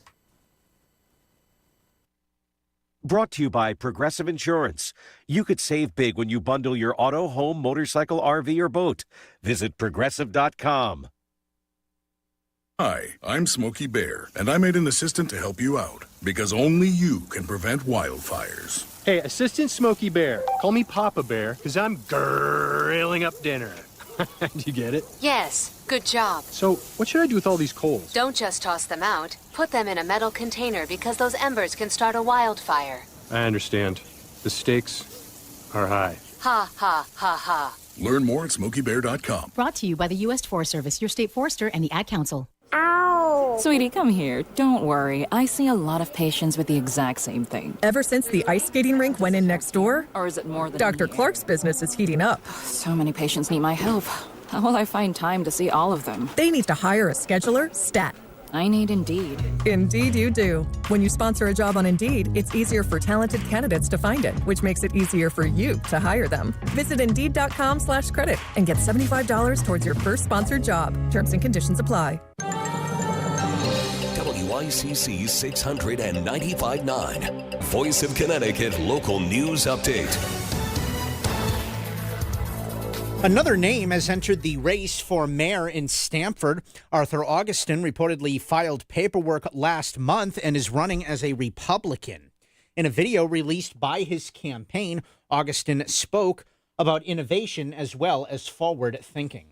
Brought to you by Progressive Insurance. You could save big when you bundle your auto, home, motorcycle, RV, or boat. Visit Progressive.com. Hi, I'm Smokey Bear, and I made an assistant to help you out, because only you can prevent wildfires. Hey, Assistant Smokey Bear, call me Papa Bear, because I'm grilling up dinner. Do you get it? Yes, good job. So, what should I do with all these coals? Don't just toss them out. Put them in a metal container because those embers can start a wildfire. I understand. The stakes are high. Ha, ha, ha, ha. Learn more at SmokeyBear.com. Brought to you by the U.S. Forest Service, your state forester, and the Ad Council. Ow! Sweetie, come here. Don't worry. I see a lot of patients with the exact same thing. Ever since the ice skating rink went in next door? Or is it more than Dr. Clark's business is heating up. So many patients need my help. How will I find time to see all of them? They need to hire a scheduler, stat. I need Indeed. Indeed you do. When you sponsor a job on Indeed, it's easier for talented candidates to find it, which makes it easier for you to hire them. Visit Indeed.com/credit and get $75 towards your first sponsored job. Terms and conditions apply. WICC 695.9. Voice of Connecticut Local News Update. Another name has entered the race for mayor in Stamford. Arthur Augustin reportedly filed paperwork last month and is running as a Republican. In a video released by his campaign, Augustin spoke about innovation as well as forward thinking.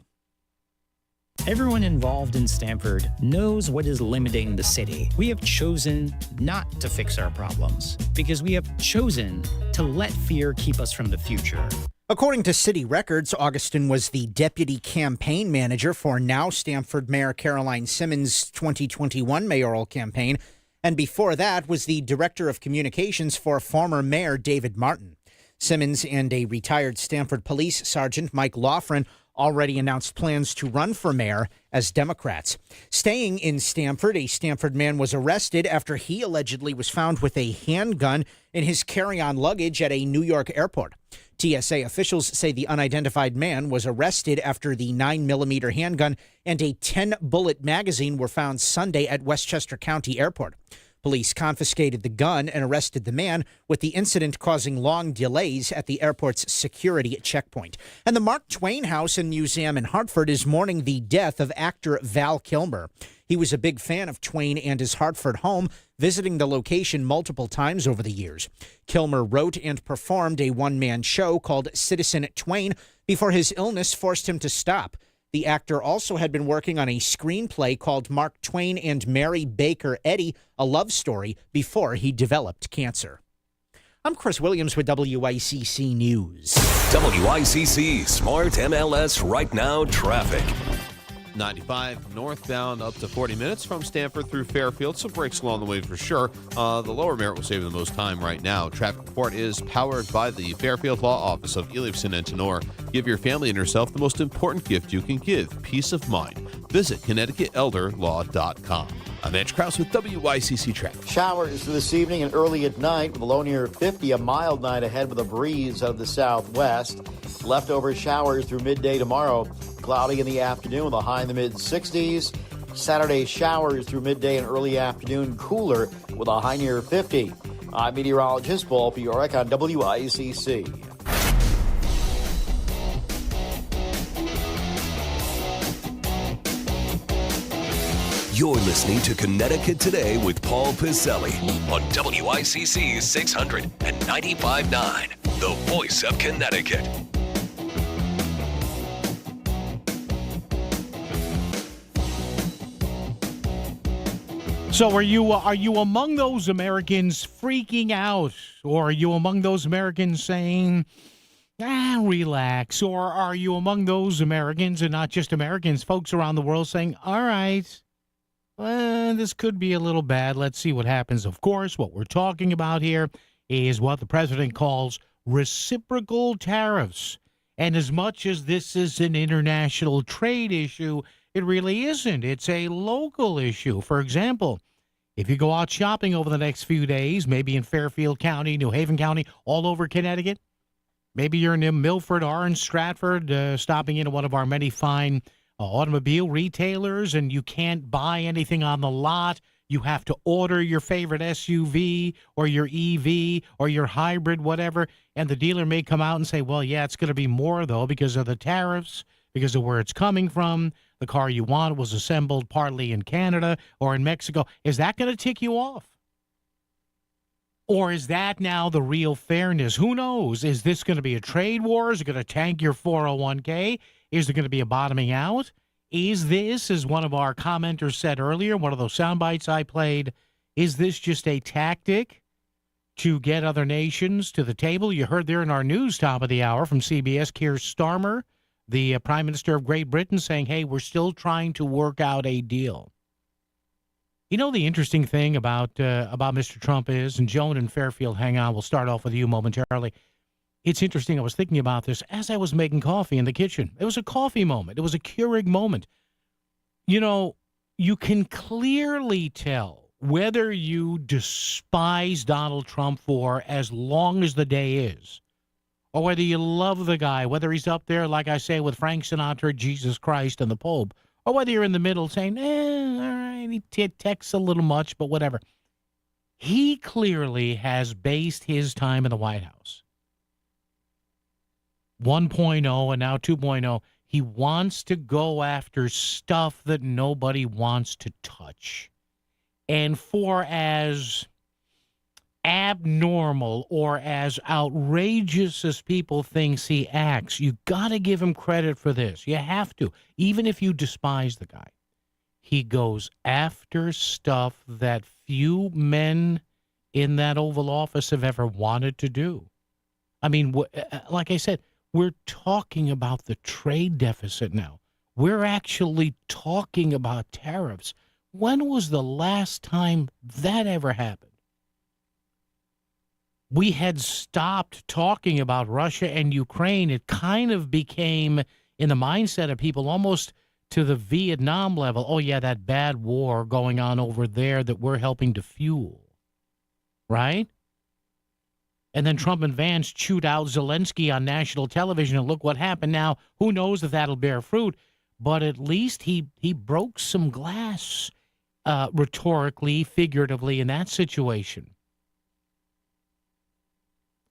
Everyone involved in Stamford knows what is limiting the city. We have chosen not to fix our problems because we have chosen to let fear keep us from the future. According to city records, Augustin was the deputy campaign manager for now Stamford Mayor Caroline Simmons' 2021 mayoral campaign, and before that was the director of communications for former Mayor David Martin. Simmons and a retired Stamford Police Sergeant Mike Loughran already announced plans to run for mayor as Democrats. Staying in Stamford, a Stamford man was arrested after he allegedly was found with a handgun in his carry-on luggage at a New York airport. TSA officials say the unidentified man was arrested after the 9mm handgun and a 10-bullet magazine were found Sunday at Westchester County Airport. Police confiscated the gun and arrested the man, with the incident causing long delays at the airport's security checkpoint. And the Mark Twain House and Museum in Hartford is mourning the death of actor Val Kilmer. He was a big fan of Twain and his Hartford home, visiting the location multiple times over the years. Kilmer wrote and performed a one-man show called Citizen Twain before his illness forced him to stop. The actor also had been working on a screenplay called Mark Twain and Mary Baker Eddy, a love story, before he developed cancer. I'm Chris Williams with WICC News. WICC Smart MLS Right Now Traffic. 95 northbound up to 40 minutes from Stamford through Fairfield. Some breaks along the way for sure. The lower Merritt will save the most time right now. Traffic report is powered by the Fairfield Law Office of Elifson and Tenor. Give your family and yourself the most important gift you can give, peace of mind. Visit ConnecticutElderLaw.com. I'm Edge Krause with WICC Traffic. Showers for this evening and early at night with a low near 50. A mild night ahead with a breeze out of the southwest. Leftover showers through midday tomorrow. Cloudy in the afternoon with a high in the mid-60s. Saturday showers through midday and early afternoon. Cooler with a high near 50. I'm meteorologist Paul Fiorek on WICC. You're listening to Connecticut Today with Paul Piselli on WICC 695.9, the voice of Connecticut. So are you among those Americans freaking out? Or are you among those Americans saying, relax? Or are you among those Americans, and not just Americans, folks around the world saying, all right, this could be a little bad. Let's see what happens. Of course, what we're talking about here is what the president calls reciprocal tariffs. And as much as this is an international trade issue, it really isn't. It's a local issue. For example, if you go out shopping over the next few days, maybe in Fairfield County, New Haven County, all over Connecticut, maybe you're in Milford, Orange, Stratford, stopping into one of our many fine automobile retailers, and you can't buy anything on the lot. You have to order your favorite SUV or your EV or your hybrid, whatever, and the dealer may come out and say, well, yeah, it's going to be more, though, because of the tariffs, because of where it's coming from. The car you want was assembled partly in Canada or in Mexico. Is that going to tick you off? Or is that now the real fairness? Who knows? Is this going to be a trade war? Is it going to tank your 401k? Is there going to be a bottoming out? Is this, as one of our commenters said earlier, one of those sound bites I played, is this just a tactic to get other nations to the table? You heard there in our news top of the hour from CBS, Keir Starmer, the Prime Minister of Great Britain, saying, hey, we're still trying to work out a deal. You know, the interesting thing about Mr. Trump is, and Joan and Fairfield, hang on, we'll start off with you momentarily. It's interesting. I was thinking about this as I was making coffee in the kitchen. It was a coffee moment. It was a Keurig moment. You know, you can clearly tell whether you despise Donald Trump for as long as the day is, or whether you love the guy, whether he's up there, like I say, with Frank Sinatra, Jesus Christ, and the Pope, or whether you're in the middle saying, all right, he texts a little much, but whatever. He clearly has based his time in the White House 1.0 and now 2.0. He wants to go after stuff that nobody wants to touch. And for as abnormal or as outrageous as people think he acts, you got to give him credit for this. You have to, even if you despise the guy. He goes after stuff that few men in that Oval Office have ever wanted to do. I mean, like I said, we're talking about the trade deficit now. We're actually talking about tariffs. When was the last time that ever happened? We had stopped talking about Russia and Ukraine. It kind of became, in the mindset of people, almost to the Vietnam level. Oh, yeah, that bad war going on over there that we're helping to fuel. Right? And then Trump and Vance chewed out Zelensky on national television, and look what happened. Now, who knows if that'll bear fruit, but at least he broke some glass rhetorically, figuratively in that situation.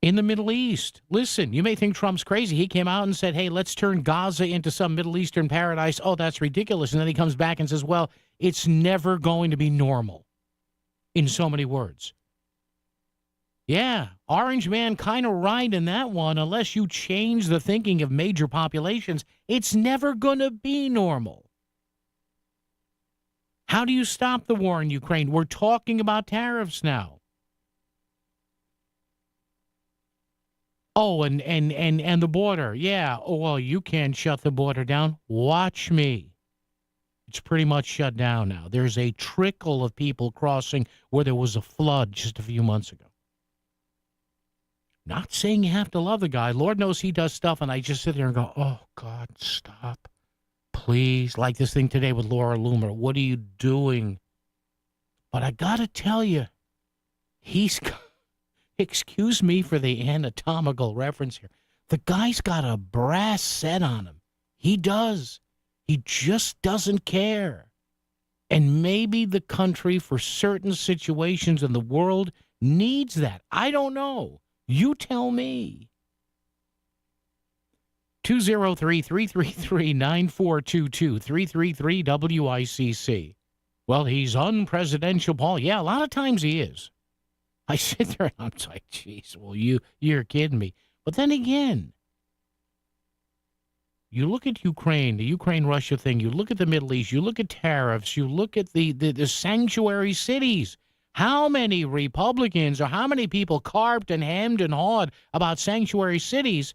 In the Middle East, listen, you may think Trump's crazy. He came out and said, hey, let's turn Gaza into some Middle Eastern paradise. Oh, that's ridiculous. And then he comes back and says, well, it's never going to be normal, in so many words. Yeah, Orange Man kind of right in that one. Unless you change the thinking of major populations, it's never going to be normal. How do you stop the war in Ukraine? We're talking about tariffs now. Oh, and the border. Yeah, oh, well, you can't shut the border down. Watch me. It's pretty much shut down now. There's a trickle of people crossing where there was a flood just a few months ago. Not saying you have to love the guy. Lord knows he does stuff, and I just sit there and go, oh, God, stop. Please. Like this thing today with Laura Loomer. What are you doing? But I got to tell you, excuse me for the anatomical reference here. The guy's got a brass set on him. He does. He just doesn't care. And maybe the country, for certain situations in the world, needs that. I don't know. You tell me. 203-333-9422, 333-WICC. Well, he's unpresidential, Paul. Yeah, a lot of times he is. I sit there and I'm like, geez, well, you're kidding me. But then again, You look at Ukraine, the Ukraine-Russia thing. You look at the Middle East. You look at tariffs. You look at the sanctuary cities. How many Republicans or how many people carped and hemmed and hawed about sanctuary cities?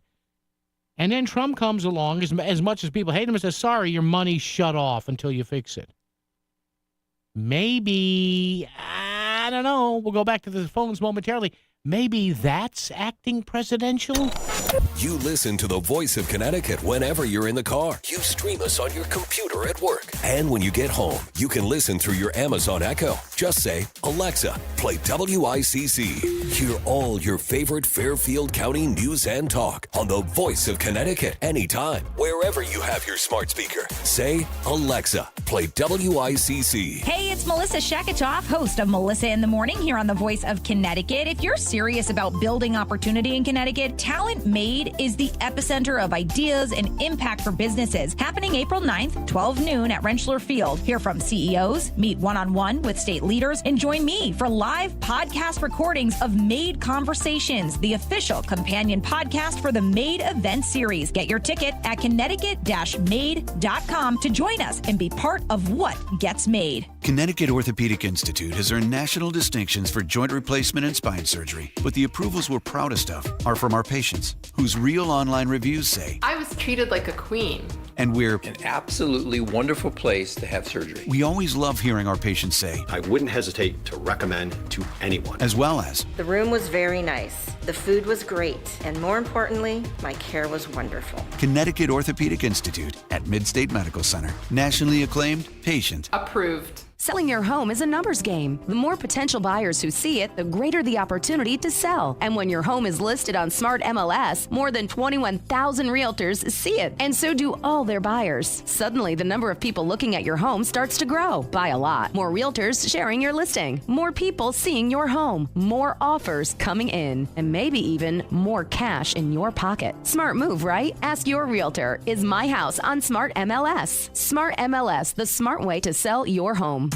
And then Trump comes along, as much as people hate him, and says, sorry, your money's shut off until you fix it. Maybe, I don't know. We'll go back to the phones momentarily. Maybe that's acting presidential? You listen to the voice of Connecticut whenever you're in the car. You stream us on your computer at work. And when you get home, you can listen through your Amazon Echo. Just say, Alexa, play WICC. Hear all your favorite Fairfield County news and talk on the voice of Connecticut anytime, wherever you have your smart speaker. Say, Alexa, play WICC. Hey, it's Melissa Sheketoff, host of Melissa in the Morning here on the voice of Connecticut. If you're serious about building opportunity in Connecticut, Talent Made is the epicenter of ideas and impact for businesses. Happening April 9th, 12 noon at Rentschler Field. Hear from CEOs, meet one-on-one with state leaders, and join me for live podcast recordings of Made Conversations, the official companion podcast for the Made event series. Get your ticket at connecticut-made.com to join us and be part of what gets made. Connecticut Orthopedic Institute has earned national distinctions for joint replacement and spine surgery, but the approvals we're proudest of are from our patients, whose real online reviews say, I was treated like a queen. And we're an absolutely wonderful place to have surgery. We always love hearing our patients say, I wouldn't hesitate to recommend to anyone. As well as, the room was very nice, the food was great, and more importantly, my care was wonderful. Connecticut Orthopedic Institute at Midstate Medical Center. Nationally acclaimed, patient approved. Selling your home is a numbers game. The more potential buyers who see it, the greater the opportunity to sell. And when your home is listed on Smart MLS, more than 21,000 realtors see it, and so do all their buyers. Suddenly, the number of people looking at your home starts to grow by a lot. More realtors sharing your listing, more people seeing your home, more offers coming in, and maybe even more cash in your pocket. Smart move, right? Ask your realtor, is my house on Smart MLS? Smart MLS, the smart way to sell your home.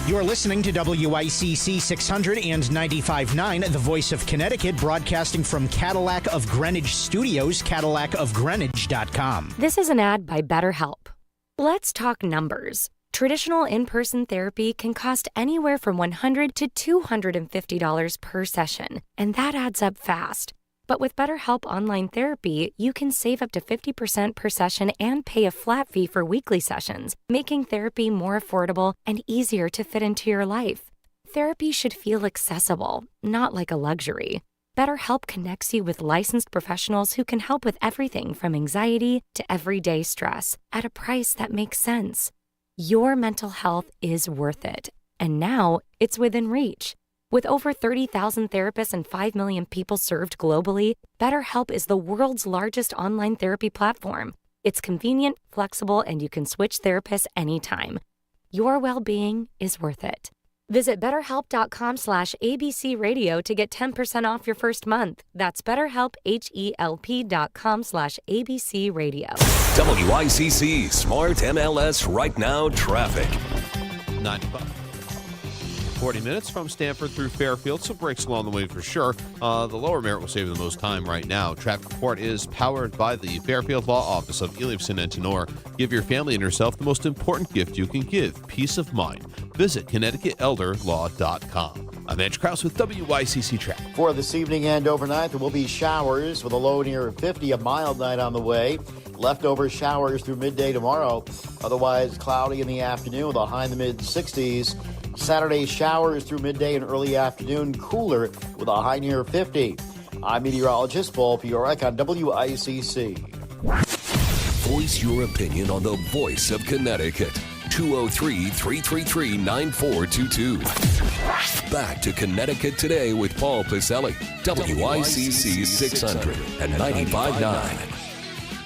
You're listening to WICC 600 and 95.9, the voice of Connecticut, broadcasting from Cadillac of Greenwich Studios, CadillacofGreenwich.com. This is an ad by BetterHelp. Let's talk numbers. Traditional in-person therapy can cost anywhere from $100 to $250 per session, and that adds up fast. But with BetterHelp Online Therapy, you can save up to 50% per session and pay a flat fee for weekly sessions, making therapy more affordable and easier to fit into your life. Therapy should feel accessible, not like a luxury. BetterHelp connects you with licensed professionals who can help with everything from anxiety to everyday stress at a price that makes sense. Your mental health is worth it, and now it's within reach. With over 30,000 therapists and 5 million people served globally, BetterHelp is the world's largest online therapy platform. It's convenient, flexible, and you can switch therapists anytime. Your well-being is worth it. Visit BetterHelp.com/ABC Radio to get 10% off your first month. That's BetterHelp, HELP.com/ABC Radio. WICC Smart MLS Right Now Traffic. 95. 40 minutes from Stamford through Fairfield, some breaks along the way for sure. The Lower Merritt will save the most time right now. Traffic report is powered by the Fairfield Law Office of Eliason and Tenor. Give your family and yourself the most important gift you can give, peace of mind. Visit ConnecticutElderLaw.com. I'm Edge Krause with WICC Traffic. For this evening and overnight, there will be showers with a low near 50, a mild night on the way. Leftover showers through midday tomorrow. Otherwise, cloudy in the afternoon with a high in the mid-60s. Saturday, showers through midday and early afternoon, cooler with a high near 50. I'm meteorologist Paul Piorek on WICC. Voice your opinion on the voice of Connecticut. 203-333-9422. Back to Connecticut Today with Paul Pacelli. WICC 600 and 95.9.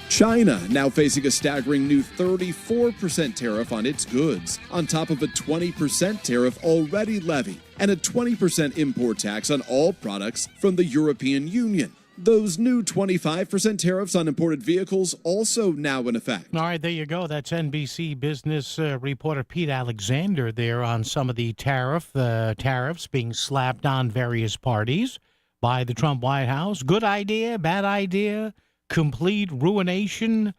China now facing a staggering new 34% tariff on its goods, on top of a 20% tariff already levied, and a 20% import tax on all products from the European Union. Those new 25% tariffs on imported vehicles also now in effect. All right, there you go. That's NBC Business reporter Pete Alexander there on some of the tariffs being slapped on various parties by the Trump White House. Good idea, bad idea, complete ruination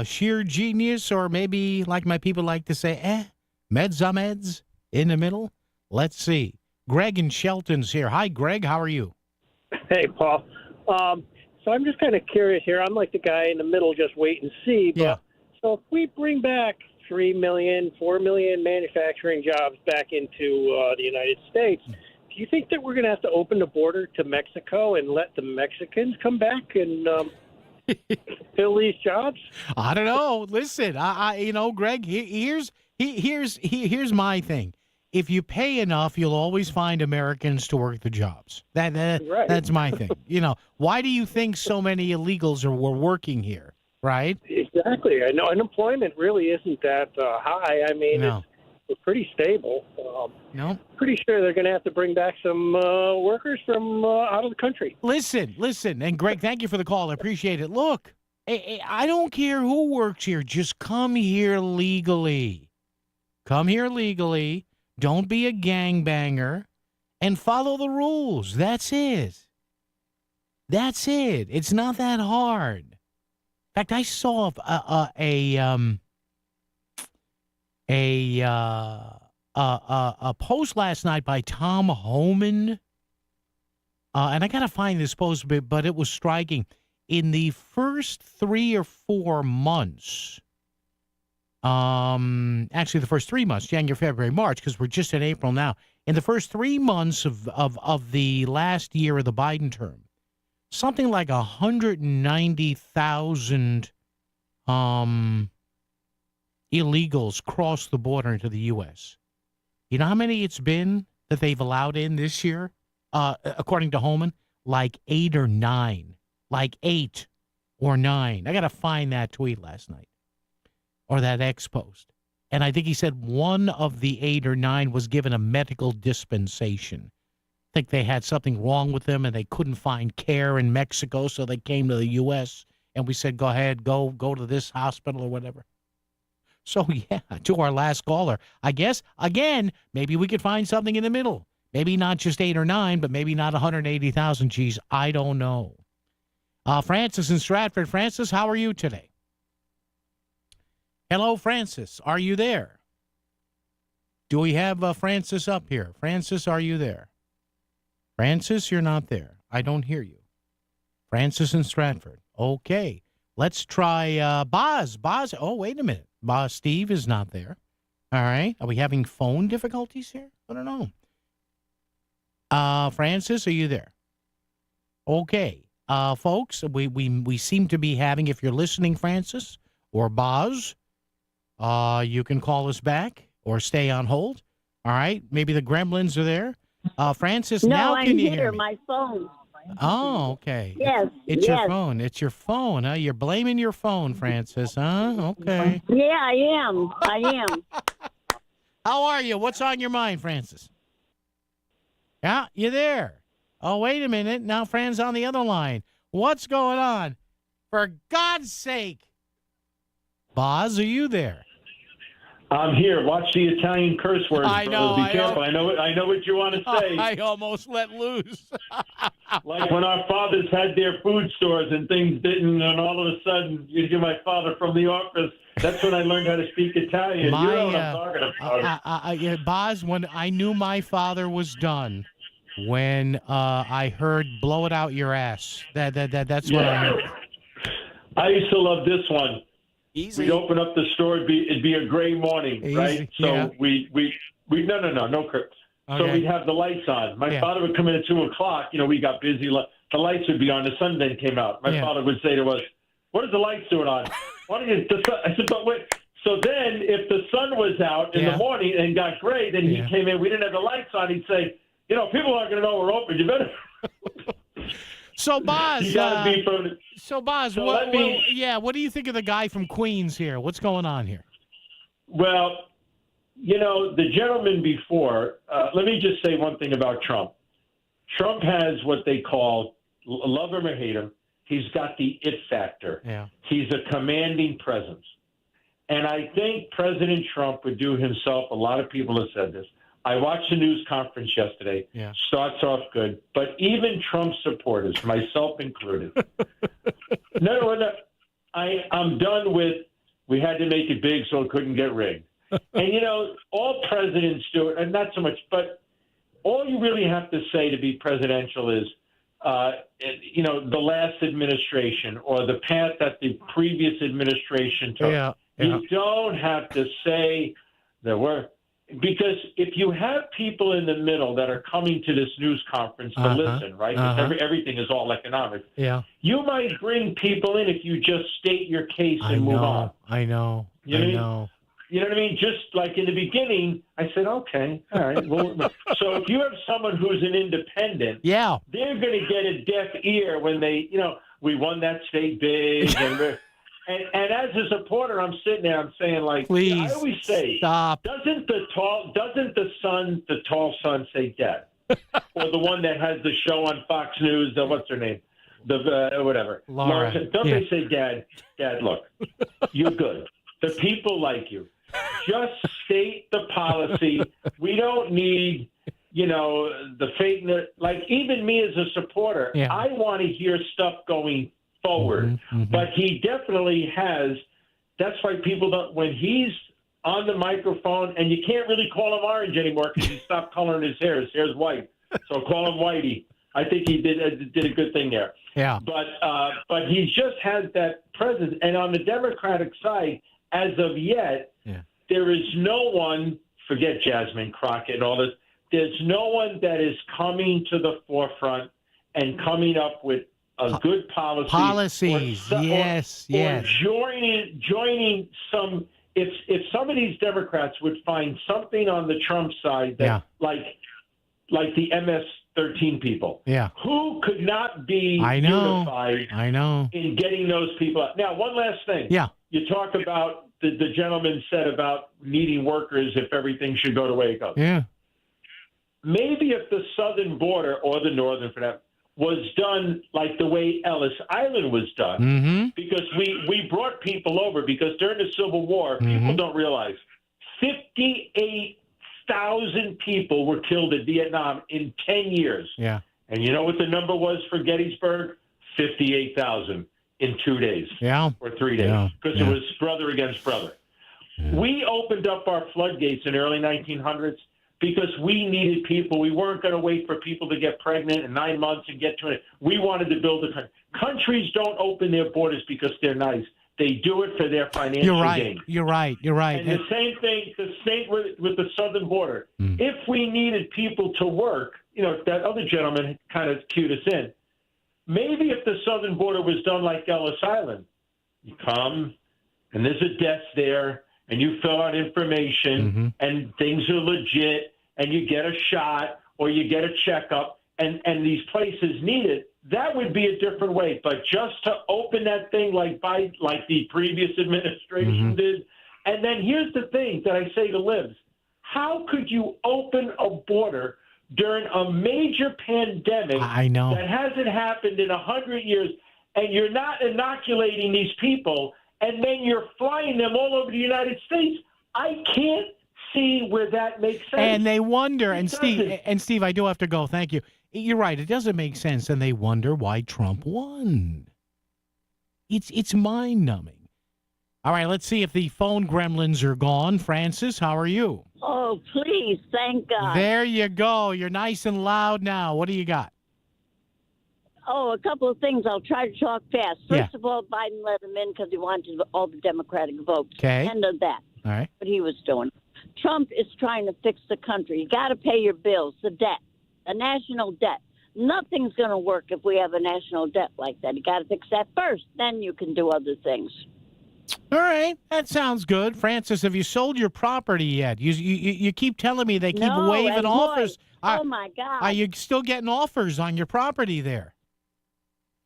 sheer genius, or maybe, like my people like to say, meds are meds in the middle? Let's see. Greg in Shelton's here. Hi, Greg. How are you? Hey, Paul. So I'm just kind of curious here. I'm like the guy in the middle, just wait and see. But, Yeah. So if we bring back 3 million, 4 million manufacturing jobs back into the United States, do you think that we're going to have to open the border to Mexico and let the Mexicans come back and fill these jobs? I don't know. Listen, I Greg, here's my thing. If you pay enough, you'll always find Americans to work the jobs. Right. That's my thing. Why do you think so many illegals were working here, right? Exactly. I know unemployment really isn't that high. I mean, No. it's pretty stable. No. Pretty sure they're going to have to bring back some workers from out of the country. Listen, and Greg, thank you for the call. I appreciate it. Look, I don't care who works here. Just come here legally. Come here legally. Don't be a gangbanger, and follow the rules. That's it. That's it. It's not that hard. In fact, I saw a post last night by Tom Homan, and I gotta find this post, but it was striking. In the first 3 or 4 months. Actually, the first 3 months, January, February, March, because we're just in April now. In the first 3 months of the last year of the Biden term, something like 190,000 illegals crossed the border into the U.S. You know how many it's been that they've allowed in this year? According to Holman, like 8 or 9. Like 8 or 9. I got to find that tweet last night. Or that X post. And I think he said one of the 8 or 9 was given a medical dispensation. I think they had something wrong with them and they couldn't find care in Mexico, so they came to the U.S. and we said, go ahead, go to this hospital or whatever. So, yeah, to our last caller, I guess, again, maybe we could find something in the middle. Maybe not just 8 or 9, but maybe not 180,000. Geez, I don't know. Francis in Stratford. Francis, how are you today? Hello, Francis. Are you there? Do we have Francis up here? Francis, are you there? Francis, you're not there. I don't hear you. Francis in Stratford. Okay. Let's try Boz. Boz. Oh, wait a minute. Boz Steve is not there. All right. Are we having phone difficulties here? I don't know. Francis, are you there? Okay. Folks, we seem to be having, if you're listening, Francis or Boz, you can call us back or stay on hold. All right. Maybe the gremlins are there. Francis, no, now can I'm you here. hear me? My phone. Oh, okay. Yes. It's yes. your phone. It's your phone. Huh? You're blaming your phone, Francis, huh? Okay. Yeah, I am. How are you? What's on your mind, Francis? Yeah, you there? Oh, wait a minute. Now Fran's on the other line. What's going on? For God's sake. Boz, are you there? I'm here. Watch the Italian curse words, I know. brother. Be careful. I know what you want to say. I almost let loose. Like when our fathers had their food stores and things didn't, and all of a sudden you hear my father from the office. That's when I learned how to speak Italian. You know what I'm talking about. Boz, when I knew my father was done, when I heard "blow it out your ass," that's what I heard. I used to love this one. Easy. We'd open up the store. It'd be a gray morning, Easy, right? So yeah. we no curse. So Okay. we'd have the lights on. My father would come in at 2:00. We got busy. The lights would be on. The sun then came out. My father would say to us, "What is the lights doing on?" Why don't you? I said, "But wait." So then, if the sun was out in the morning and got gray, then he came in. We didn't have the lights on. He'd say, people aren't going to know we're open. You better. So, Boz, You gotta be from the- so Boz, So what let me- what do you think of the guy from Queens here? What's going on here? Well, the gentleman before, let me just say one thing about Trump. Trump has what they call, love him or hate him, he's got the it factor. Yeah. He's a commanding presence. And I think President Trump would do himself, a lot of people have said this. I watched the news conference yesterday. Yeah. Starts off good. But even Trump supporters, myself included, no, I'm done with we had to make it big so it couldn't get rigged. And, all presidents do it, and not so much, but all you really have to say to be presidential is, the last administration or the path that the previous administration took. Yeah. You don't have to say there were, because if you have people in the middle that are coming to this news conference to listen, right? 'Cause everything is all economic. Yeah. You might bring people in if you just state your case and move on. I know. You know what I mean? Just like in the beginning, I said, okay, all right. Well, so if you have someone who's an independent, yeah, they're going to get a deaf ear when they, we won that state big. And as a supporter, I'm sitting there, I'm saying, like, please, I always say, stop. Doesn't the tall son say dad? Or the one that has the show on Fox News, what's her name? Whatever. Laura. Don't they say, Dad, look, you're good. The people like you. Just state the policy. We don't need, the fake. Like, even me as a supporter, I want to hear stuff going forward. But he definitely has. That's why people don't, when he's on the microphone, and you can't really call him orange anymore because he stopped coloring his hair. His hair's white. So call him Whitey. I think he did a good thing there. Yeah. But he just has that presence. And on the Democratic side, as of yet, there is no one, forget Jasmine Crockett and all this, there's no one that is coming to the forefront and coming up with a good policy. Policies, yes. Or joining some, if some of these Democrats would find something on the Trump side that, like the MS-13 people. Yeah. Who could not be unified in getting those people out? Now, one last thing. Yeah. You talk about the gentleman said about needing workers if everything should go the way it goes. Yeah. Maybe if the southern border, or the northern for that, was done like the way Ellis Island was done, because we brought people over, because during the Civil War, people don't realize 58,000 people were killed in Vietnam in 10 years. Yeah. And you know what the number was for Gettysburg? 58,000 in 2 days. Yeah. Or 3 days. Because it was brother against brother. We opened up our floodgates in the early 1900s because we needed people. We weren't going to wait for people to get pregnant in 9 months and get to it. We wanted to build a country. Countries don't open their borders because they're nice. They do it for their financial gain. You're right. And the same thing with the southern border. If we needed people to work, that other gentleman kind of cued us in. Maybe if the southern border was done like Ellis Island, you come and there's a desk there and you fill out information and things are legit and you get a shot or you get a checkup and these places need it, that would be a different way. But just to open that thing like the previous administration did. And then here's the thing that I say to libs. How could you open a border during a major pandemic that hasn't happened in 100 years, and you're not inoculating these people, and then you're flying them all over the United States? I can't see where that makes sense. And they wonder, and Steve, I do have to go. Thank you. You're right. It doesn't make sense, and they wonder why Trump won. It's mind-numbing. All right, let's see if the phone gremlins are gone. Francis, how are you? Oh, please, thank God. There you go. You're nice and loud now. What do you got? Oh, a couple of things. I'll try to talk fast. First of all, Biden let him in because he wanted all the Democratic votes. Okay. End of that. All right. What he was doing. Trump is trying to fix the country. You got to pay your bills, the debt, the national debt. Nothing's going to work if we have a national debt like that. You got to fix that first. Then you can do other things. All right, that sounds good. Francis, have you sold your property yet? You keep telling me they keep waiving offers. Oh, my God. Are you still getting offers on your property there?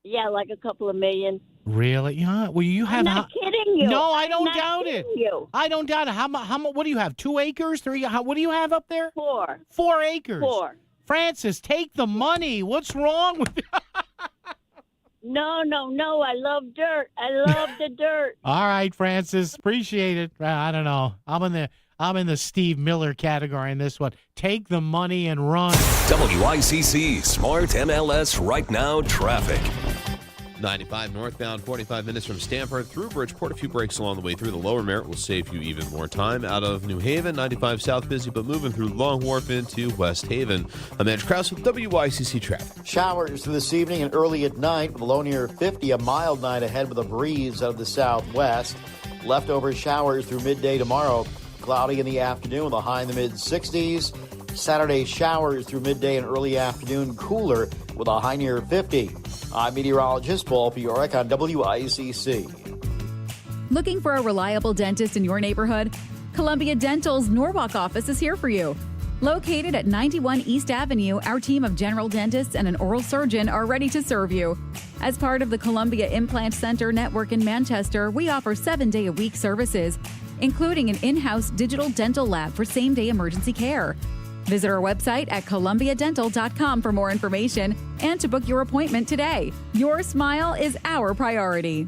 Yeah, like a couple of million. Really? Yeah. Well, you have. I'm not kidding you. No, I don't I'm not doubt it. kidding you. I don't doubt it. How much? What do you have? 2 acres? 3? What do you have up there? 4. 4 acres. 4. Francis, take the money. What's wrong with you? No. I love dirt. I love the dirt. All right, Francis. Appreciate it. I don't know. I'm in the Steve Miller category in this one. Take the money and run. WICC Smart MLS Right Now Traffic. 95 northbound, 45 minutes from Stamford through Bridgeport. A few breaks along the way through. The Lower Merritt will save you even more time. Out of New Haven, 95 south busy, but moving through Long Wharf into West Haven. I'm Andrew Krause with WICC Traffic. Showers this evening and early at night with a low near 50. A mild night ahead with a breeze out of the southwest. Leftover showers through midday tomorrow. Cloudy in the afternoon with a high in the mid-60s. Saturday showers through midday and early afternoon, cooler with a high near 50. I'm meteorologist Paul Fiorek on WICC. Looking for a reliable dentist in your neighborhood? Columbia Dental's Norwalk office is here for you. Located at 91 East Avenue, our team of general dentists and an oral surgeon are ready to serve you. As part of the Columbia Implant Center network in Manchester, we offer 7-day-a-week services, including an in-house digital dental lab for same-day emergency care. Visit our website at columbiadental.com for more information and to book your appointment today. Your smile is our priority.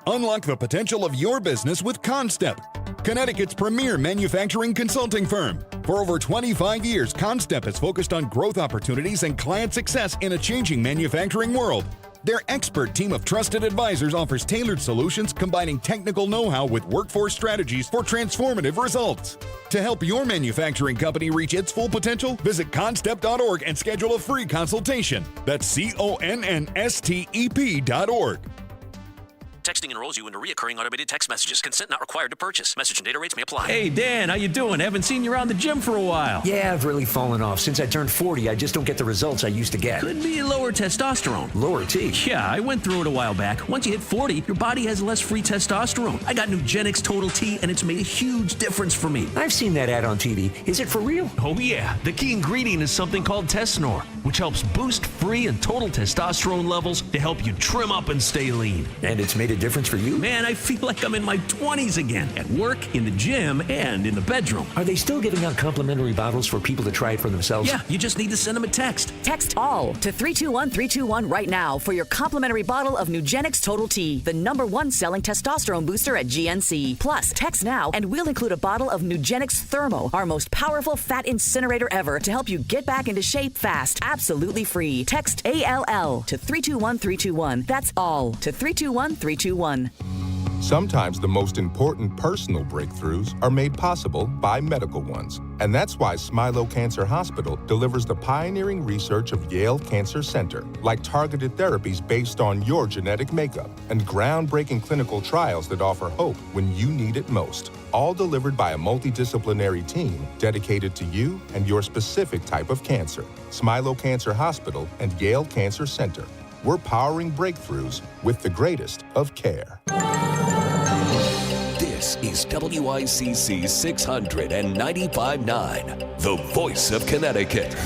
Unlock the potential of your business with Constep, Connecticut's premier manufacturing consulting firm. For over 25 years, Constep has focused on growth opportunities and client success in a changing manufacturing world. Their expert team of trusted advisors offers tailored solutions combining technical know-how with workforce strategies for transformative results. To help your manufacturing company reach its full potential, visit constep.org and schedule a free consultation. That's CONNSTEP.org. Texting enrolls you into recurring automated text messages. Consent not required to purchase. Message and data rates may apply. Hey, Dan, how you doing? Haven't seen you around the gym for a while. Yeah, I've really fallen off. Since I turned 40, I just don't get the results I used to get. Could be lower testosterone. Lower T? Yeah, I went through it a while back. Once you hit 40, your body has less free testosterone. I got Nugenix Total T, and it's made a huge difference for me. I've seen that ad on TV. Is it for real? Oh, yeah. The key ingredient is something called Tesnor, which helps boost free and total testosterone levels to help you trim up and stay lean. And it's made a difference for you? Man, I feel like I'm in my 20s again, at work, in the gym, and in the bedroom. Are they still giving out complimentary bottles for people to try it for themselves? Yeah, you just need to send them a text. Text ALL to 321-321 right now for your complimentary bottle of Nugenix Total T, the #1 selling testosterone booster at GNC. Plus, text now and we'll include a bottle of Nugenix Thermo, our most powerful fat incinerator ever, to help you get back into shape fast, absolutely free. Text ALL to 321-321. That's ALL to 321-321. Sometimes the most important personal breakthroughs are made possible by medical ones. And that's why Smilo Cancer Hospital delivers the pioneering research of Yale Cancer Center, like targeted therapies based on your genetic makeup and groundbreaking clinical trials that offer hope when you need it most. All delivered by a multidisciplinary team dedicated to you and your specific type of cancer. Smilo Cancer Hospital and Yale Cancer Center. We're powering breakthroughs with the greatest of care. This is WICC 695.9, the voice of Connecticut.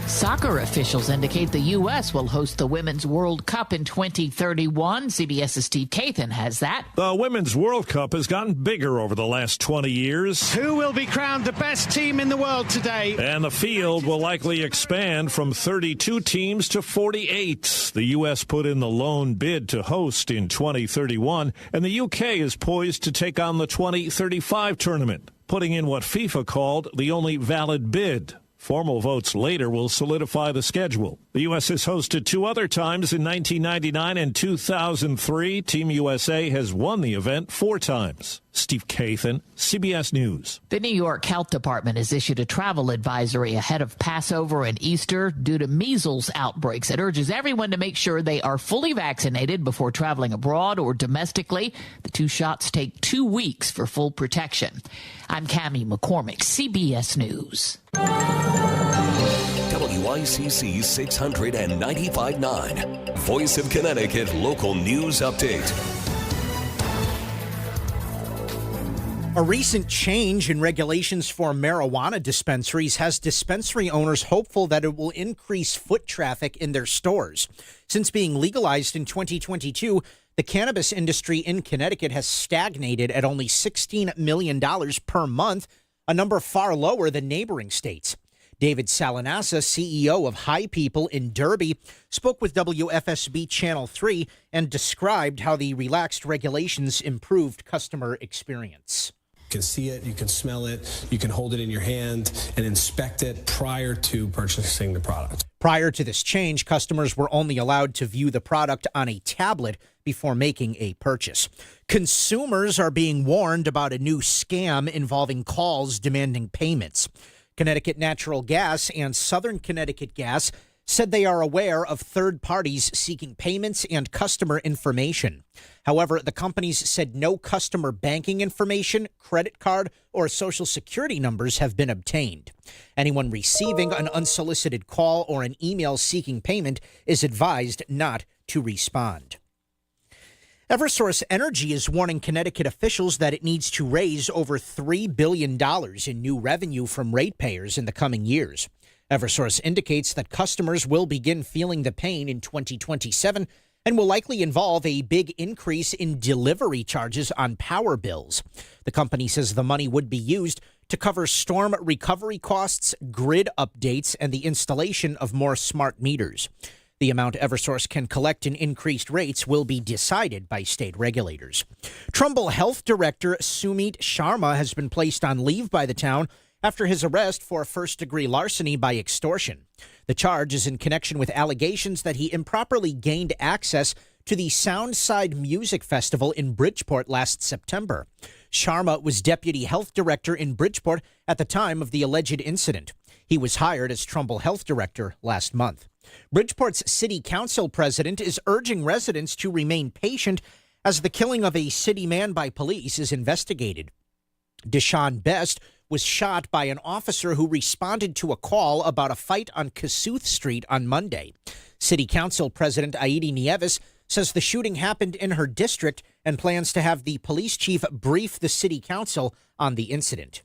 Soccer officials indicate the U.S. will host the Women's World Cup in 2031. CBS's Steve Kathan has that. The Women's World Cup has gotten bigger over the last 20 years. Who will be crowned the best team in the world today? And the field will likely expand from 32 teams to 48. The U.S. put in the lone bid to host in 2031, and the U.K. is poised to take on the 2035 tournament, putting in what FIFA called the only valid bid. Formal votes later will solidify the schedule. The U.S. has hosted two other times in 1999 and 2003. Team USA has won the event 4 times. Steve Kathan, CBS News. The New York Health Department has issued a travel advisory ahead of Passover and Easter due to measles outbreaks. It urges everyone to make sure they are fully vaccinated before traveling abroad or domestically. The 2 shots take 2 weeks for full protection. I'm Cammie McCormick, CBS News. WICC 695.9, Voice of Connecticut Local News Update. A recent change in regulations for marijuana dispensaries has dispensary owners hopeful that it will increase foot traffic in their stores. Since being legalized in 2022, the cannabis industry in Connecticut has stagnated at only $16 million per month, a number far lower than neighboring states. David Salanasa, CEO of High People in Derby, spoke with WFSB Channel 3 and described how the relaxed regulations improved customer experience. You can see it, you can smell it, you can hold it in your hand and inspect it prior to purchasing the product. Prior to this change, customers were only allowed to view the product on a tablet before making a purchase. Consumers are being warned about a new scam involving calls demanding payments. Connecticut Natural Gas and Southern Connecticut Gas said they are aware of third parties seeking payments and customer information. However, the companies said no customer banking information, credit card, or social security numbers have been obtained. Anyone receiving an unsolicited call or an email seeking payment is advised not to respond. Eversource Energy is warning Connecticut officials that it needs to raise over $3 billion in new revenue from ratepayers in the coming years. Eversource indicates that customers will begin feeling the pain in 2027 and will likely involve a big increase in delivery charges on power bills. The company says the money would be used to cover storm recovery costs, grid updates, and the installation of more smart meters. The amount Eversource can collect in increased rates will be decided by state regulators. Trumbull Health Director Sumit Sharma has been placed on leave by the town after his arrest for first-degree larceny by extortion. The charge is in connection with allegations that he improperly gained access to the Soundside Music Festival in Bridgeport last September. Sharma was deputy health director in Bridgeport at the time of the alleged incident. He was hired as Trumbull Health Director last month. Bridgeport's city council president is urging residents to remain patient as the killing of a city man by police is investigated. Deshaun Best was shot by an officer who responded to a call about a fight on Kossuth Street on Monday. City Council President Aidi Nieves says the shooting happened in her district and plans to have the police chief brief the city council on the incident.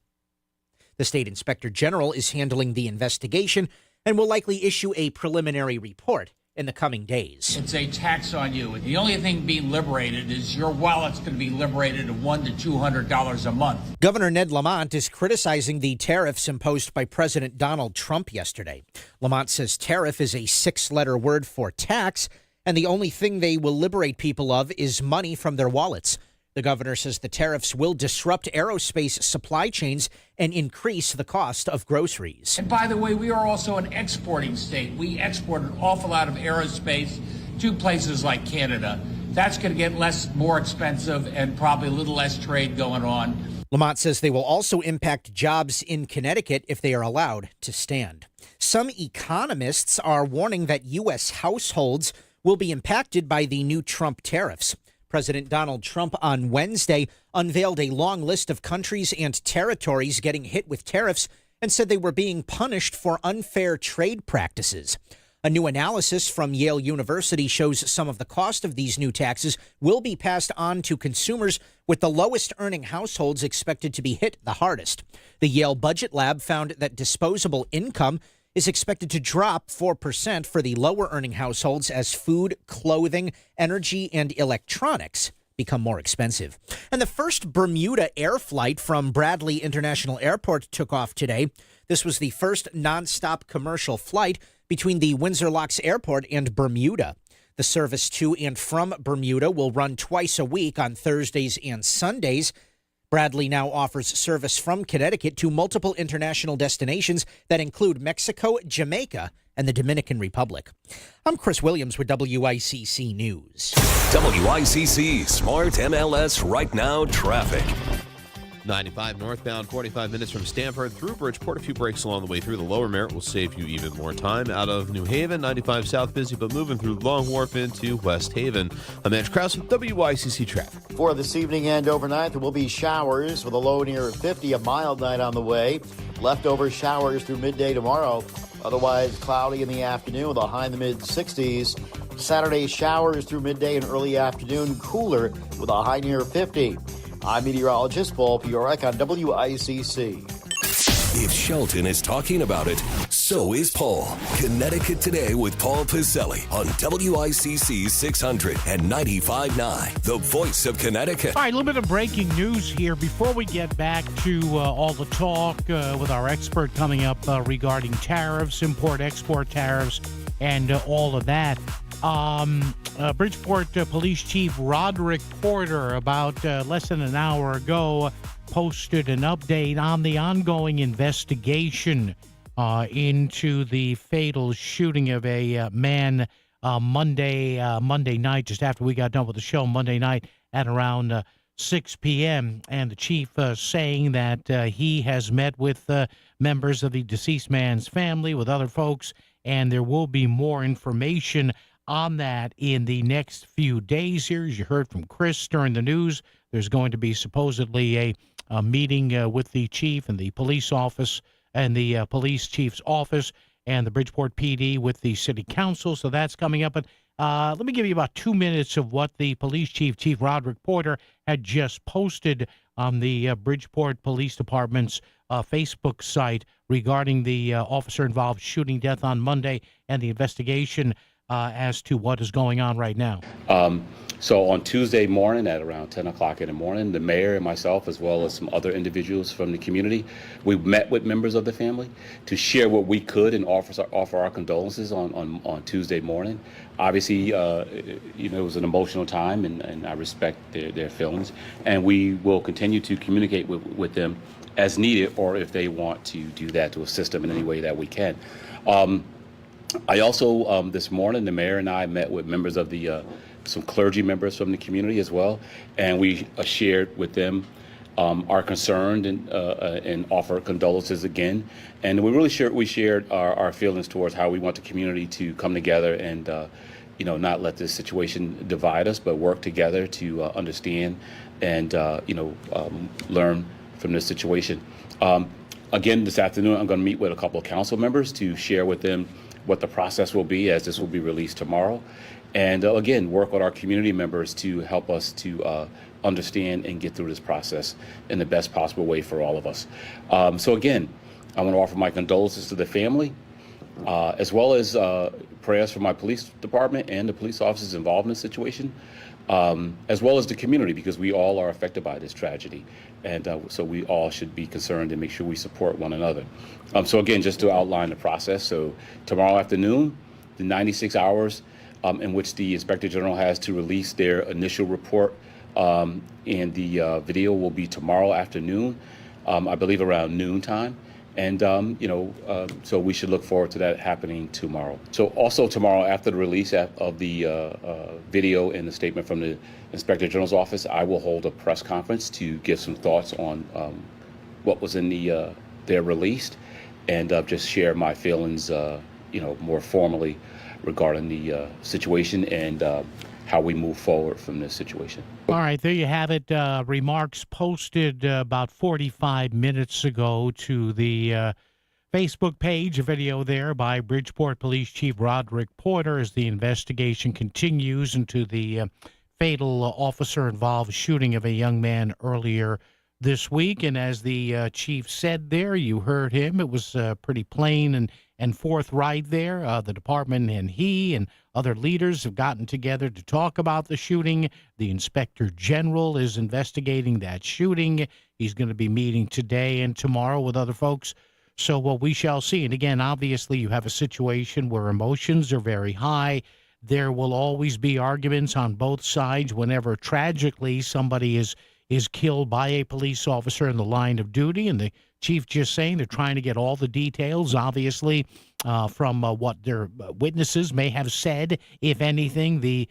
The state inspector general is handling the investigation and will likely issue a preliminary report in the coming days. It's a tax on you. The only thing being liberated is your wallet's going to be liberated of $100 to $200 a month. Governor Ned Lamont is criticizing the tariffs imposed by President Donald Trump yesterday. Lamont says tariff is a 6-letter word for tax, and the only thing they will liberate people of is money from their wallets. The governor says the tariffs will disrupt aerospace supply chains and increase the cost of groceries. And by the way, we are also an exporting state. We export an awful lot of aerospace to places like Canada. That's going to get more expensive and probably a little less trade going on. Lamont says they will also impact jobs in Connecticut if they are allowed to stand. Some economists are warning that U.S. households will be impacted by the new Trump tariffs. President Donald Trump on Wednesday unveiled a long list of countries and territories getting hit with tariffs and said they were being punished for unfair trade practices. A new analysis from Yale University shows some of the cost of these new taxes will be passed on to consumers, with the lowest earning households expected to be hit the hardest. The Yale Budget Lab found that disposable income is expected to drop 4% for the lower earning households as food, clothing, energy, and electronics become more expensive. And the first Bermuda air flight from Bradley International Airport took off today. This was the first nonstop commercial flight between the Windsor Locks Airport and Bermuda. The service to and from Bermuda will run twice a week on Thursdays and Sundays. Bradley now offers service from Connecticut to multiple international destinations that include Mexico, Jamaica, and the Dominican Republic. I'm Chris Williams with WICC News. WICC Smart MLS Right Now Traffic. 95 northbound, 45 minutes from Stamford through Bridgeport. A few breaks along the way through. The Lower Merritt will save you even more time. Out of New Haven, 95 south busy, but moving through Long Wharf into West Haven. I'm Mitch Krause with WICC Traffic. For this evening and overnight, there will be showers with a low near 50, a mild night on the way. Leftover showers through midday tomorrow. Otherwise, cloudy in the afternoon with a high in the mid-60s. Saturday, showers through midday and early afternoon, cooler with a high near 50. I'm meteorologist Paul Piorek on WICC. If Shelton is talking about it, so is Paul. Connecticut Today with Paul Piselli on WICC 600 and 95.9, the voice of Connecticut. All right, a little bit of breaking news here before we get back to all the talk with our expert coming up regarding tariffs, import-export tariffs, and all of that. Bridgeport Police Chief Roderick Porter, about less than an hour ago, posted an update on the ongoing investigation into the fatal shooting of a man Monday night, just after we got done with the show, Monday night at around 6 p.m. And the chief saying that he has met with members of the deceased man's family, with other folks, and there will be more information on that in the next few days here. As you heard from Chris during the news, there's going to be supposedly a meeting with the chief and the police office and the police chief's office and the Bridgeport PD with the city council. So that's coming up. But let me give you about 2 minutes of what the police chief, Chief Roderick Porter, had just posted on the Bridgeport Police Department's Facebook site regarding the officer-involved shooting death on Monday and the investigation as to what is going on right now. So on Tuesday morning at around 10 o'clock in the morning, the mayor and myself, as well as some other individuals from the community, we met with members of the family to share what we could and offer our condolences on Tuesday morning. Obviously, it was an emotional time, and I respect their feelings. And we will continue to communicate with them as needed, or if they want to do that, to assist them in any way that we can. I also, this morning, the mayor and I met with members of the some clergy members from the community as well, and we shared with them our concern and offer condolences again. And we really shared our feelings towards how we want the community to come together and not let this situation divide us, but work together to understand and learn from this situation. Again, this afternoon, I'm going to meet with a couple of council members to share with them what the process will be, as this will be released tomorrow. And again, work with our community members to help us to understand and get through this process in the best possible way for all of us. So again, I want to offer my condolences to the family, as well as prayers for my police department and the police officers involved in this situation, as well as the community, because we all are affected by this tragedy. And so we all should be concerned and make sure we support one another. So again, just to outline the process, so tomorrow afternoon, the 96 hours in which the Inspector General has to release their initial report, and the video will be tomorrow afternoon, I believe around noon time. And, so we should look forward to that happening tomorrow. So also tomorrow, after the release of the video and the statement from the Inspector General's office, I will hold a press conference to give some thoughts on what was in their released, and just share my feelings, more formally regarding the situation and how we move forward from this situation. All right, there you have it. Remarks posted about 45 minutes ago to the Facebook page, a video there by Bridgeport Police Chief Roderick Porter as the investigation continues into the fatal officer-involved shooting of a young man earlier this week. And as the chief said there, you heard him. It was pretty plain and forthright there. The department and he and other leaders have gotten together to talk about the shooting. The Inspector General is investigating that shooting. He's going to be meeting today and tomorrow with other folks. So what we shall see. And again, obviously, you have a situation where emotions are very high. There will always be arguments on both sides whenever tragically somebody is killed by a police officer in the line of duty. And the chief just saying they're trying to get all the details, obviously, from what their witnesses may have said, if anything. The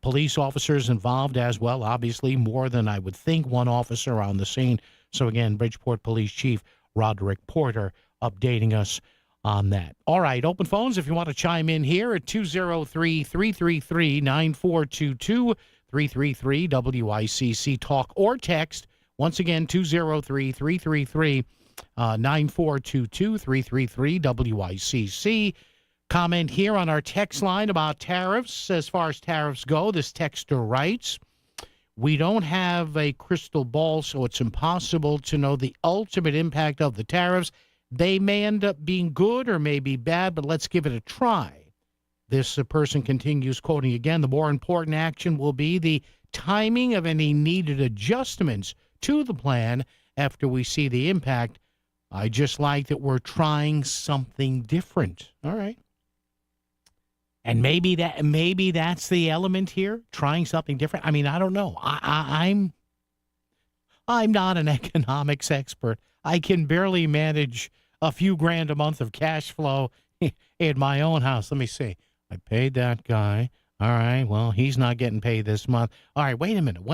police officers involved as well, obviously, more than I would think, one officer on the scene. So again, Bridgeport Police Chief Roderick Porter updating us on that. All right, open phones if you want to chime in here at 203-333-9422, 333-WICC, talk or text. Once again, 203-333-9422, 333-WICC. Comment here on our text line about tariffs. As far as tariffs go, this texter writes, we don't have a crystal ball, so it's impossible to know the ultimate impact of the tariffs. They may end up being good or may be bad, but let's give it a try. This person continues, quoting again, the more important action will be the timing of any needed adjustments to the plan after we see the impact. I just like that we're trying something different. All right. And maybe that's the element here, trying something different. I mean, I don't know. I'm not an economics expert. I can barely manage a few grand a month of cash flow in my own house. Let me see. I paid that guy. All right. Well, he's not getting paid this month. All right. Wait a minute.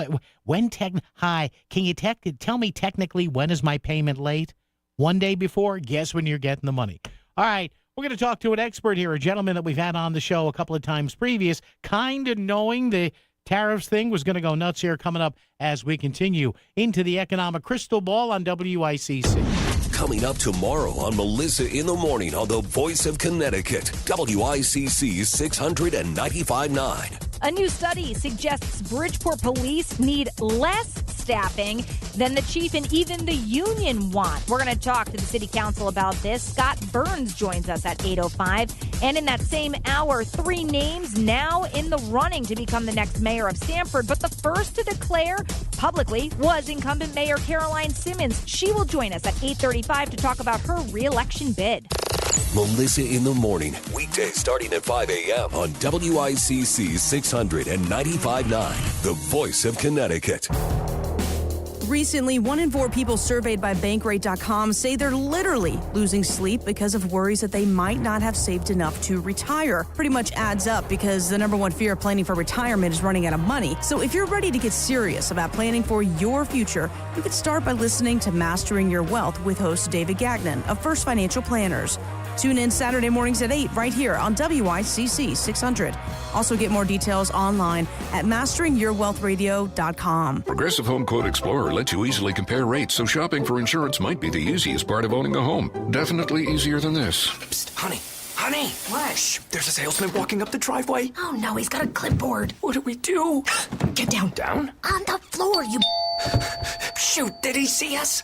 Hi. Can you tell me technically when is my payment late? One day before? Guess when you're getting the money. All right. We're going to talk to an expert here, a gentleman that we've had on the show a couple of times previous, kind of knowing the tariffs thing was going to go nuts here, coming up as we continue into the economic crystal ball on WICC. Coming up tomorrow on Melissa in the Morning on the Voice of Connecticut, WICC 695.9. A new study suggests Bridgeport police need less staffing than the chief and even the union want. We're going to talk to the city council about this. Scott Burns joins us at 8:05. And in that same hour, 3 names now in the running to become the next mayor of Stamford. But the first to declare publicly was incumbent Mayor Caroline Simmons. She will join us at 8:35 to talk about her re-election bid. Melissa in the Morning, weekdays starting at 5 a.m. on WICC 695.9, the Voice of Connecticut. Recently, 1 in 4 people surveyed by Bankrate.com say they're literally losing sleep because of worries that they might not have saved enough to retire. Pretty much adds up because the number one fear of planning for retirement is running out of money. So if you're ready to get serious about planning for your future, you could start by listening to Mastering Your Wealth with host David Gagnon of First Financial Planners. Tune in Saturday mornings at 8 right here on WICC 600. Also get more details online at masteringyourwealthradio.com. Progressive Home Quote Explorer lets you easily compare rates, so shopping for insurance might be the easiest part of owning a home. Definitely easier than this. Psst, honey. Honey! What? Shh, there's a salesman walking up the driveway. Oh no, he's got a clipboard. What do we do? Get down. Down? On the floor, you... Shoot, did he see us?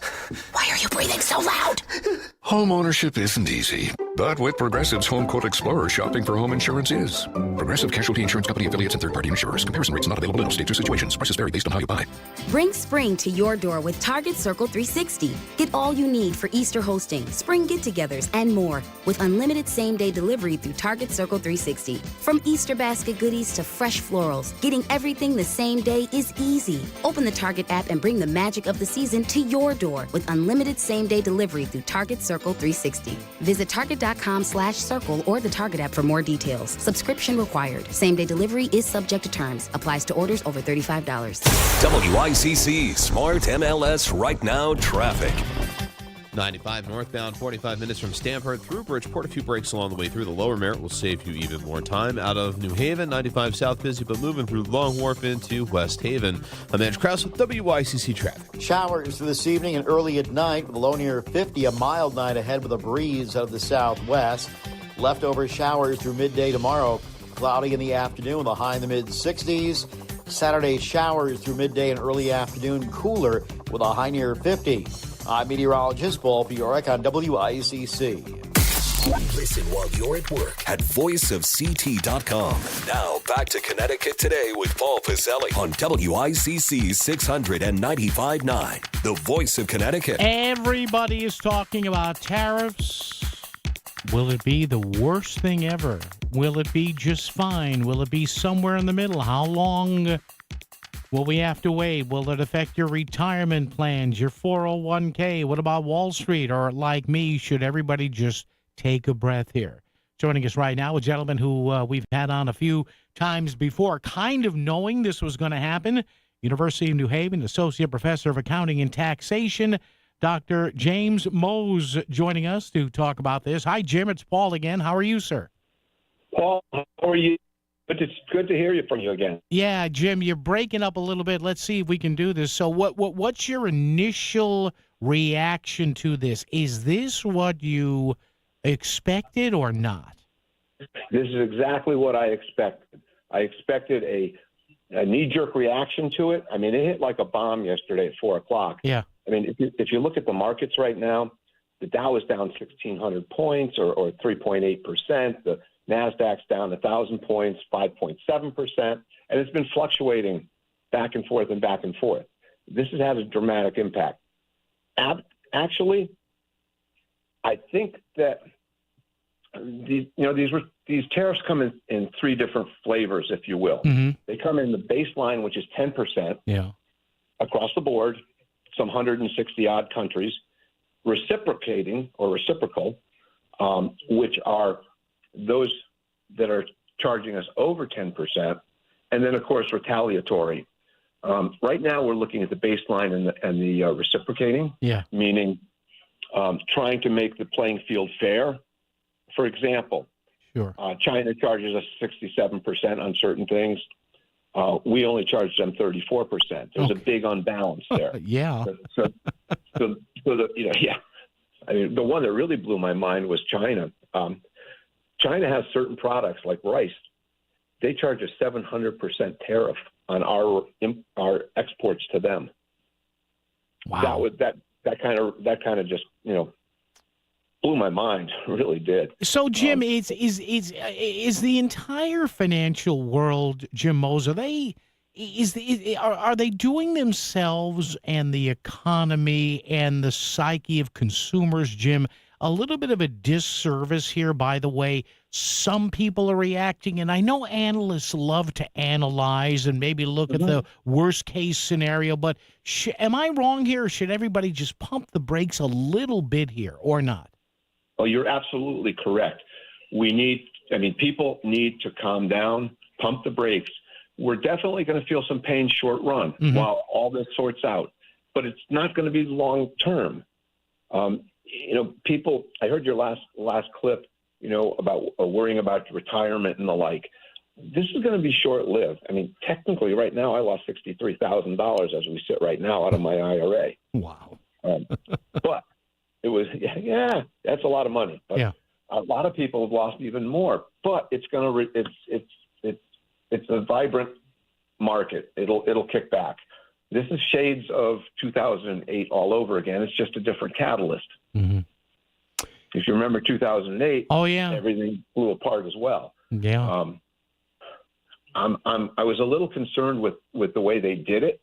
Why are you breathing so loud? Home ownership isn't easy, but with Progressive's Home Quote Explorer, shopping for home insurance is. Progressive Casualty Insurance Company affiliates and third-party insurers. Comparison rates not available in all states or situations. Prices vary based on how you buy. Bring spring to your door with Target Circle 360. Get all you need for Easter hosting, spring get-togethers, and more with unlimited same-day delivery through Target Circle 360. From Easter basket goodies to fresh florals, getting everything the same day is easy. Open the Target app and bring the magic of the season to your door with unlimited same-day delivery through Target Circle 360. Visit target.com/circle or the Target app for more details. Subscription required. Same-day delivery is subject to terms. Applies to orders over $35. WICC Smart MLS Right Now Traffic. 95 northbound, 45 minutes from Stamford through Bridgeport. A few breaks along the way through. The Lower Merritt will save you even more time. Out of New Haven, 95 south busy, but moving through Long Wharf into West Haven. I'm Andrew Krause with WICC Traffic. Showers for this evening and early at night with a low near 50. A mild night ahead with a breeze out of the southwest. Leftover showers through midday tomorrow. Cloudy in the afternoon with a high in the mid-60s. Saturday showers through midday and early afternoon. Cooler with a high near 50. I'm meteorologist Paul Fiorek on WICC. Listen while you're at work at voiceofct.com. Now back to Connecticut Today with Paul Pacelli on WICC 695.9, the Voice of Connecticut. Everybody is talking about tariffs. Will it be the worst thing ever? Will it be just fine? Will it be somewhere in the middle? How long will we have to wait? Will it affect your retirement plans, your 401k? What about Wall Street? Or like me, should everybody just take a breath here? Joining us right now, a gentleman who we've had on a few times before, kind of knowing this was going to happen. University of New Haven, Associate Professor of Accounting and Taxation, Dr. James Mose, joining us to talk about this. Hi, Jim. It's Paul again. How are you, sir? Paul, how are you? It's good to hear from you again. Yeah, Jim, you're breaking up a little bit. Let's see if we can do this. So what's your initial reaction to this? Is this what you expected or not? This is exactly what I expected. I expected a knee-jerk reaction to it. I mean, it hit like a bomb yesterday at 4 o'clock. Yeah. I mean, if you look at the markets right now, the Dow is down 1,600 points or 3.8%. The NASDAQ's down 1,000 points, 5.7%, and it's been fluctuating back and forth and back and forth. This has had a dramatic impact. Actually, I think that these tariffs come in 3 different flavors, if you will. Mm-hmm. They come in the baseline, which is 10%, yeah, across the board, some 160 odd countries, reciprocal, which are those that are charging us over 10%, and then of course retaliatory. Right now, we're looking at the baseline and the reciprocating, meaning trying to make the playing field fair. For example, China charges us 67% on certain things. We only charge them 34%. There's a big unbalance there. So I mean, the one that really blew my mind was China. China has certain products like rice. They charge a 700% tariff on our exports to them. Wow. That kind of just blew my mind. Really did. So, Jim, is the entire financial world, Jim Moser, are they doing themselves and the economy and the psyche of consumers, Jim, a little bit of a disservice here by the way some people are reacting? And I know analysts love to analyze and maybe look at the worst case scenario, but am I wrong here, or should everybody just pump the brakes a little bit here or not? Oh, you're absolutely correct. People need to calm down, pump the brakes. We're definitely going to feel some pain short run while all this sorts out, but it's not going to be long term. People, I heard your last clip, about worrying about retirement and the like. This is going to be short lived. I mean, technically right now I lost $63,000 as we sit right now out of my IRA. Wow. But it was, that's a lot of money. But a lot of people have lost even more, but it's going to, it's a vibrant market. It'll kick back. This is shades of 2008 all over again. It's just a different catalyst. If you remember 2008, everything blew apart as well. I was a little concerned with the way they did it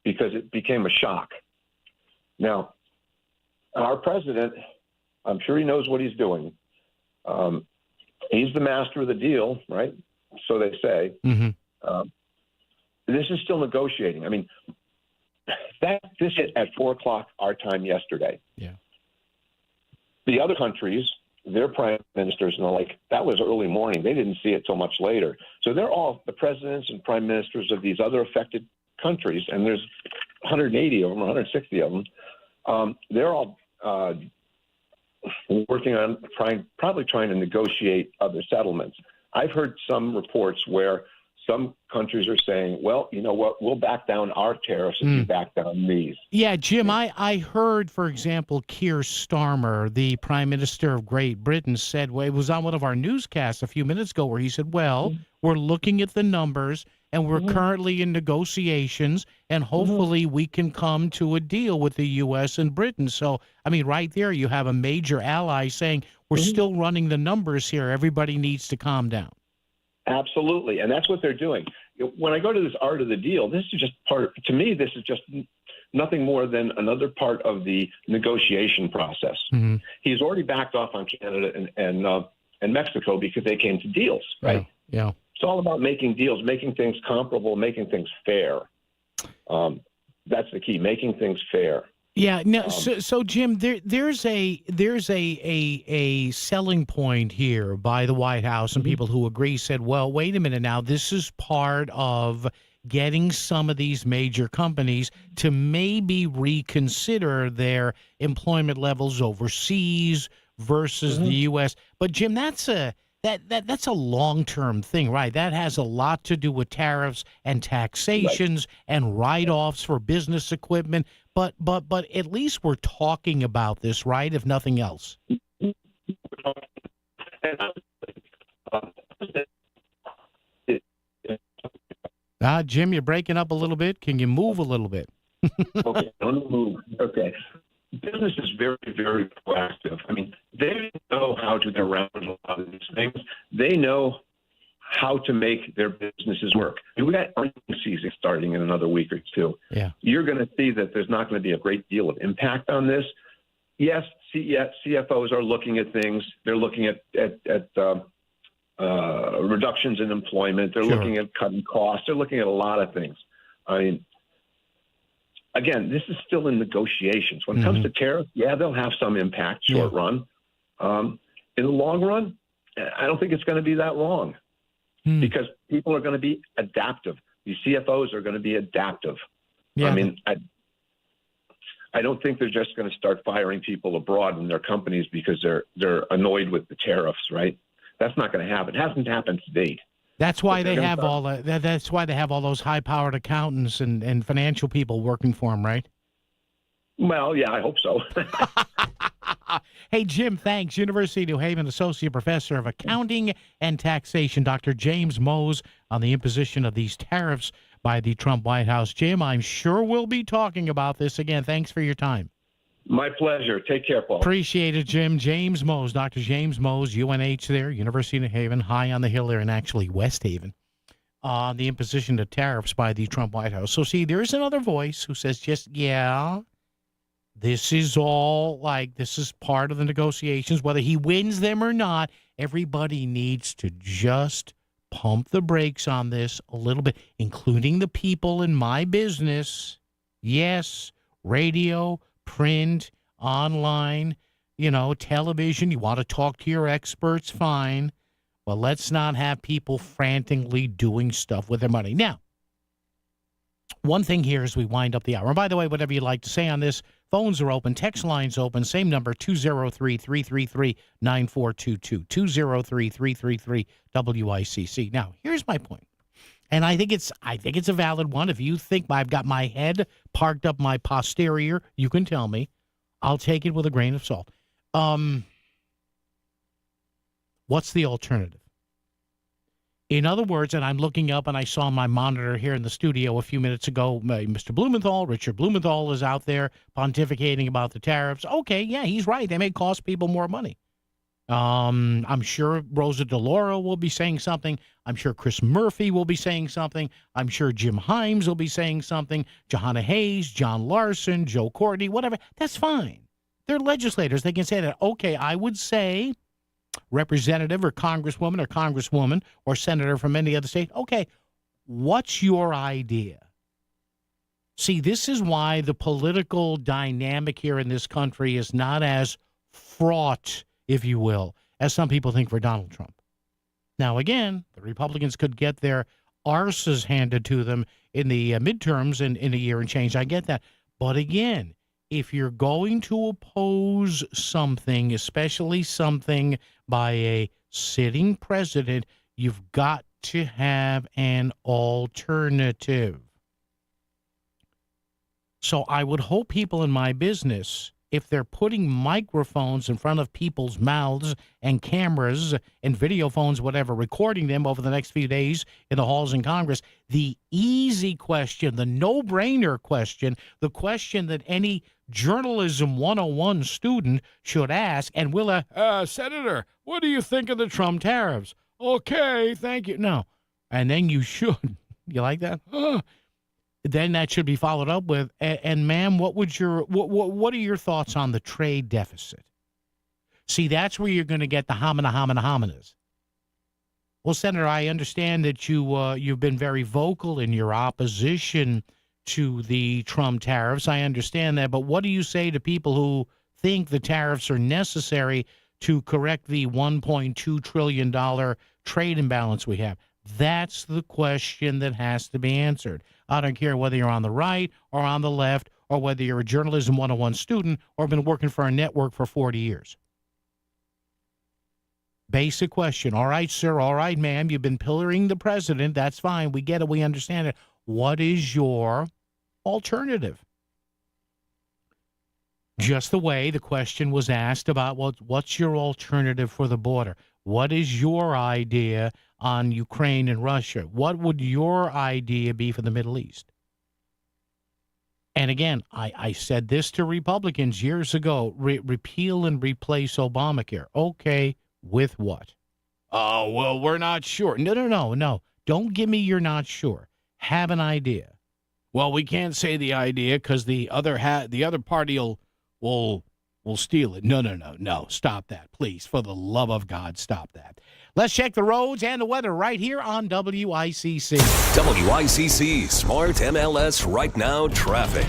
because it became a shock. Now, our president, I'm sure he knows what he's doing. He's the master of the deal, right? So they say. This is still negotiating. I mean, this hit at 4:00 our time yesterday. The other countries, their prime ministers and the like, that was early morning. They didn't see it till much later. So they're all the presidents and prime ministers of these other affected countries, and there's 180 of them, 160 of them. They're all working on probably trying to negotiate other settlements. I've heard some reports where some countries are saying, well, you know what, we'll back down our tariffs if you back down these. Yeah, Jim, I heard, for example, Keir Starmer, the Prime Minister of Great Britain, said, well, it was on one of our newscasts a few minutes ago where he said, well, we're looking at the numbers and we're currently in negotiations and hopefully we can come to a deal with the U.S. and Britain. So, I mean, right there you have a major ally saying we're still running the numbers here. Everybody needs to calm down. Absolutely, and that's what they're doing. When I go to this art of the deal, this is just to me, this is just nothing more than another part of the negotiation process. He's already backed off on Canada and Mexico because they came to deals, right? Yeah. It's all about making deals, making things comparable, making things fair. That's the key, making things fair. Yeah. No. So Jim, there's a selling point here by the White House and people who agree said, well, wait a minute now. This is part of getting some of these major companies to maybe reconsider their employment levels overseas versus the U.S. But Jim, that's a long-term thing, right? That has a lot to do with tariffs and taxations and write-offs for business equipment. But at least we're talking about this, right? If nothing else. Jim, you're breaking up a little bit. Can you move a little bit? Okay, don't move. Okay. Business is very, very proactive. I mean, they know how to get around a lot of these things. They know how to make their businesses work. We got earnings season starting in another week or two. Yeah. You're going to see that there's not going to be a great deal of impact on this. Yes, CFOs are looking at things. They're looking at reductions in employment. They're looking at cutting costs. They're looking at a lot of things. I mean, again, this is still in negotiations. When it comes to tariffs, yeah, they'll have some impact short run. In the long run, I don't think it's going to be that long because people are going to be adaptive. These CFOs are going to be adaptive. Yeah. I mean, I don't think they're just going to start firing people abroad in their companies because they're annoyed with the tariffs, right? That's not going to happen. It hasn't happened to date. That's why they have that's why they have all those high-powered accountants and financial people working for them, right? Well, yeah, I hope so. Hey, Jim, thanks. University of New Haven Associate Professor of Accounting and Taxation, Dr. James Mose, on the imposition of these tariffs by the Trump White House. Jim, I'm sure we'll be talking about this again. Thanks for your time. My pleasure. Take care, Paul. Appreciate it, Jim. James Mose, Dr. James Mose, UNH there, University of New Haven, high on the hill there, and actually West Haven, on the imposition of tariffs by the Trump White House. So, see, there's another voice who says this is all this is part of the negotiations. Whether he wins them or not, everybody needs to just pump the brakes on this a little bit, including the people in my business. Yes, radio, print, online, television. You want to talk to your experts, fine. But let's not have people frantically doing stuff with their money. Now, one thing here as we wind up the hour. And by the way, whatever you'd like to say on this, phones are open, text lines open, same number, 203-333-9422, 203-333-WICC. Now, here's my point. And I think it's a valid one. If you think I've got my head parked up my posterior, you can tell me. I'll take it with a grain of salt. What's the alternative? In other words, and I'm looking up and I saw my monitor here in the studio a few minutes ago, Mr. Blumenthal, Richard Blumenthal is out there pontificating about the tariffs. Okay, yeah, he's right. They may cost people more money. I'm sure Rosa DeLauro will be saying something. I'm sure Chris Murphy will be saying something. I'm sure Jim Himes will be saying something. Johanna Hayes, John Larson, Joe Courtney, whatever. That's fine. They're legislators. They can say that. Okay, I would say representative or congresswoman or senator from any other state. Okay, what's your idea? See, this is why the political dynamic here in this country is not as fraught, if you will, as some people think for Donald Trump. Now, again, the Republicans could get their arses handed to them in the midterms in a year and change. I get that. But again, if you're going to oppose something, especially something by a sitting president, you've got to have an alternative. So I would hope people in my business, if they're putting microphones in front of people's mouths and cameras and video phones, whatever, recording them over the next few days in the halls in Congress, the easy question, the no-brainer question, the question that any Journalism 101 student should ask, and will Senator, what do you think of the Trump tariffs? Okay, thank you. No. And then you should. You like that? Then that should be followed up with, and ma'am, what are your thoughts on the trade deficit? See, that's where you're going to get the hominas. Well, Senator, I understand that you've been very vocal in your opposition to the Trump tariffs. I understand that, but what do you say to people who think the tariffs are necessary to correct the $1.2 trillion trade imbalance we have? That's the question that has to be answered. I don't care whether you're on the right or on the left, or whether you're a Journalism 101 student or been working for a network for 40 years. Basic question. All right, sir. All right, ma'am. You've been pillaring the president. That's fine. We get it. We understand it. What is your alternative? Just the way the question was asked about what's your alternative for the border? What is your idea on Ukraine and Russia? What would your idea be for the Middle East? And again, I said this to Republicans years ago, repeal and replace Obamacare. Okay, with what? Oh, well, we're not sure. No. Don't give me you're not sure. Have an idea. Well, we can't say the idea because the other party will steal it. No. Stop that, please. For the love of God, stop that. Let's check the roads and the weather right here on WICC. WICC Smart MLS Right Now Traffic.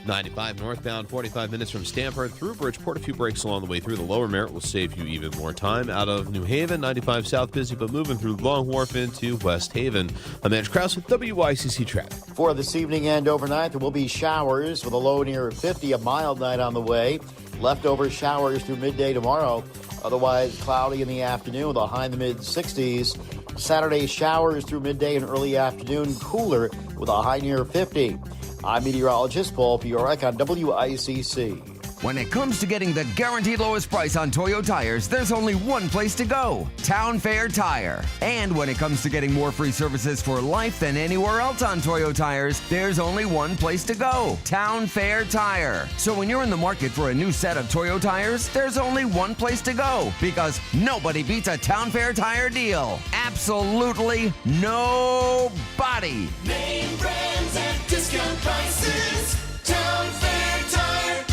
95 northbound, 45 minutes from Stamford through Bridgeport. A few breaks along the way through. The lower Merritt will save you even more time. Out of New Haven, 95 south busy, but moving through Long Wharf into West Haven. I'm Mitch Krause with WICC Traffic. For this evening and overnight, there will be showers with a low near 50, a mild night on the way. Leftover showers through midday tomorrow. Otherwise, cloudy in the afternoon with a high in the mid-60s. Saturday, showers through midday and early afternoon, cooler with a high near 50. I'm meteorologist Paul Fiorek on WICC. When it comes to getting the guaranteed lowest price on Toyo tires, there's only one place to go, Town Fair Tire. And when it comes to getting more free services for life than anywhere else on Toyo tires, there's only one place to go, Town Fair Tire. So when you're in the market for a new set of Toyo tires, there's only one place to go, because nobody beats a Town Fair Tire deal. Absolutely nobody. Name brands at discount prices, Town Fair Tire.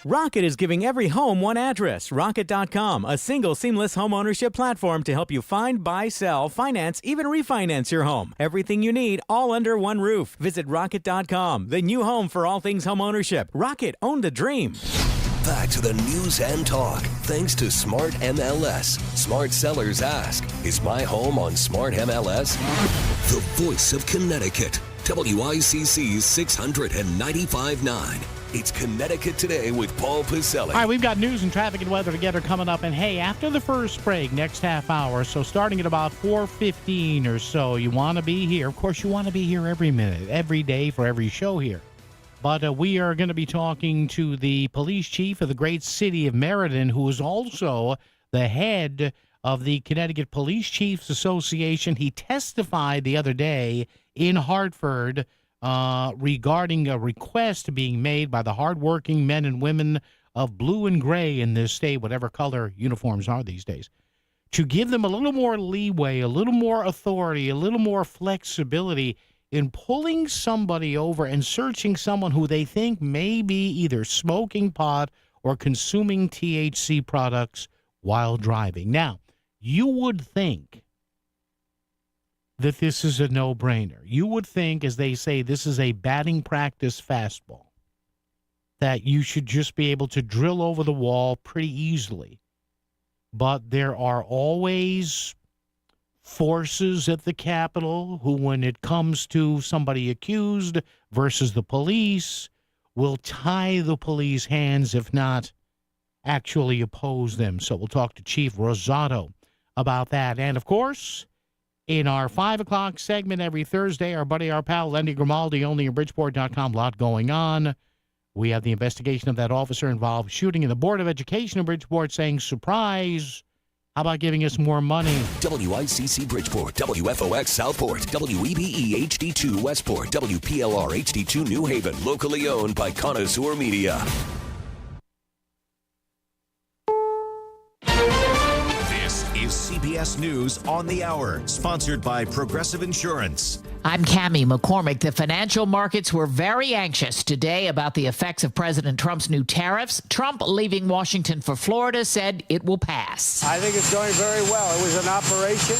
Rocket is giving every home one address. Rocket.com, a single seamless home ownership platform to help you find, buy, sell, finance, even refinance your home. Everything you need, all under one roof. Visit Rocket.com, the new home for all things home ownership. Rocket, own the dream. Back to the news and talk, thanks to Smart MLS. Smart sellers ask, is my home on Smart MLS? The voice of Connecticut, WICC 695.9. It's Connecticut Today with Paul Pacelli. All right, we've got news and traffic and weather together coming up. And, hey, after the first break, next half hour, so starting at about 4:15 or so, you want to be here. Of course, you want to be here every minute, every day for every show here. But we are going to be talking to the police chief of the great city of Meriden, who is also the head of the Connecticut Police Chiefs Association. He testified the other day in Hartford regarding a request being made by the hardworking men and women of blue and gray in this state, whatever color uniforms are these days, to give them a little more leeway, a little more authority, a little more flexibility in pulling somebody over and searching someone who they think may be either smoking pot or consuming THC products while driving. Now, you would think that this is a no-brainer. You would think, as they say, this is a batting practice fastball, that you should just be able to drill over the wall pretty easily. But there are always forces at the Capitol who, when it comes to somebody accused versus the police, will tie the police hands, if not actually oppose them. So we'll talk to Chief Rosato about that. And, of course, in our 5 o'clock segment every Thursday, our buddy, our pal, Lenny Grimaldi, only at Bridgeport.com, lot going on. We have the investigation of that officer involved shooting in the Board of Education in Bridgeport saying, surprise, how about giving us more money? WICC Bridgeport, WFOX Southport, WEBE HD2 Westport, WPLR HD2 New Haven, locally owned by Connoisseur Media. This is CBS News on the Hour, sponsored by Progressive Insurance. I'm Cammie McCormick. The financial markets were very anxious today about the effects of President Trump's new tariffs. Trump, leaving Washington for Florida, said it will pass. I think it's going very well. It was an operation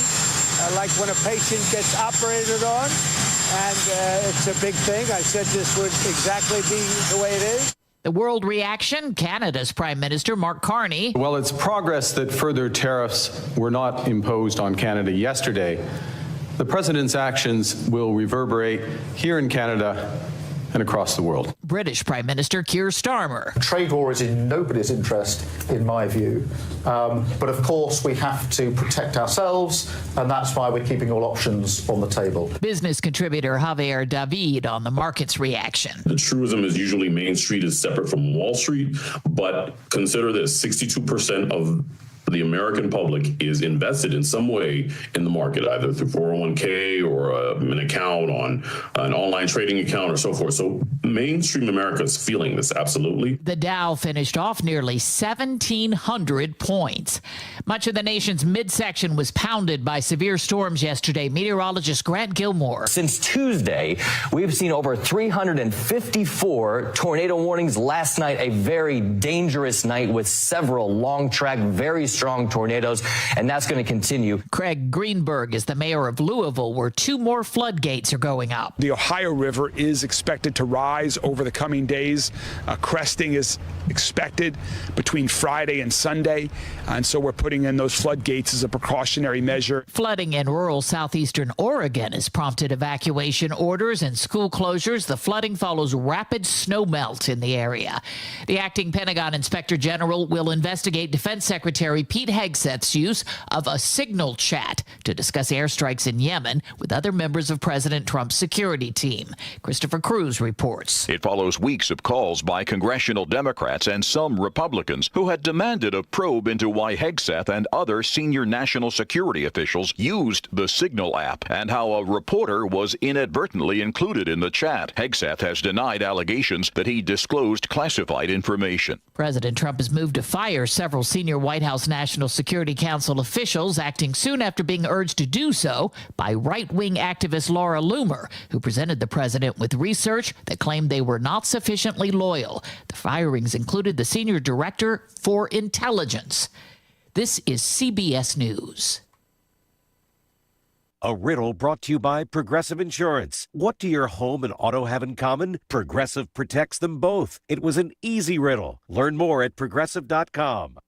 like when a patient gets operated on, and it's a big thing. I said this would exactly be the way it is. The world reaction, Canada's Prime Minister Mark Carney. Well, it's progress that further tariffs were not imposed on Canada yesterday. The president's actions will reverberate here in Canada and across the world. British Prime Minister Keir Starmer. Trade war is in nobody's interest, in my view. But of course, we have to protect ourselves, and that's why we're keeping all options on the table. Business contributor Javier David on the market's reaction. The truism is usually Main Street is separate from Wall Street, but consider this, 62% of the American public is invested in some way in the market, either through 401k or an account on an online trading account or so forth. So mainstream America is feeling this, absolutely. The Dow finished off nearly 1,700 points. Much of the nation's midsection was pounded by severe storms yesterday. Meteorologist Grant Gilmore. Since Tuesday, we've seen over 354 tornado warnings. Last night, a very dangerous night with several long track, very strong tornadoes, and that's going to continue. Craig Greenberg is the mayor of Louisville, where 2 more floodgates are going up. The Ohio River is expected to rise over the coming days. Cresting is expected between Friday and Sunday, and so we're putting in those floodgates as a precautionary measure. Flooding in rural southeastern Oregon has prompted evacuation orders and school closures. The flooding follows rapid snow melt in the area. The acting Pentagon Inspector General will investigate Defense Secretary Pete Hegseth's use of a signal chat to discuss airstrikes in Yemen with other members of President Trump's security team. Christopher Cruz reports. It follows weeks of calls by congressional Democrats and some Republicans who had demanded a probe into why Hegseth and other senior national security officials used the Signal app and how a reporter was inadvertently included in the chat. Hegseth has denied allegations that he disclosed classified information. President Trump has moved to fire several senior White House National Security Council officials, acting soon after being urged to do so by right-wing activist Laura Loomer, who presented the president with research that claimed they were not sufficiently loyal. The firings included the senior director for intelligence. This is CBS News. A riddle brought to you by Progressive Insurance. What do your home and auto have in common? Progressive protects them both. It was an easy riddle. Learn more at Progressive.com.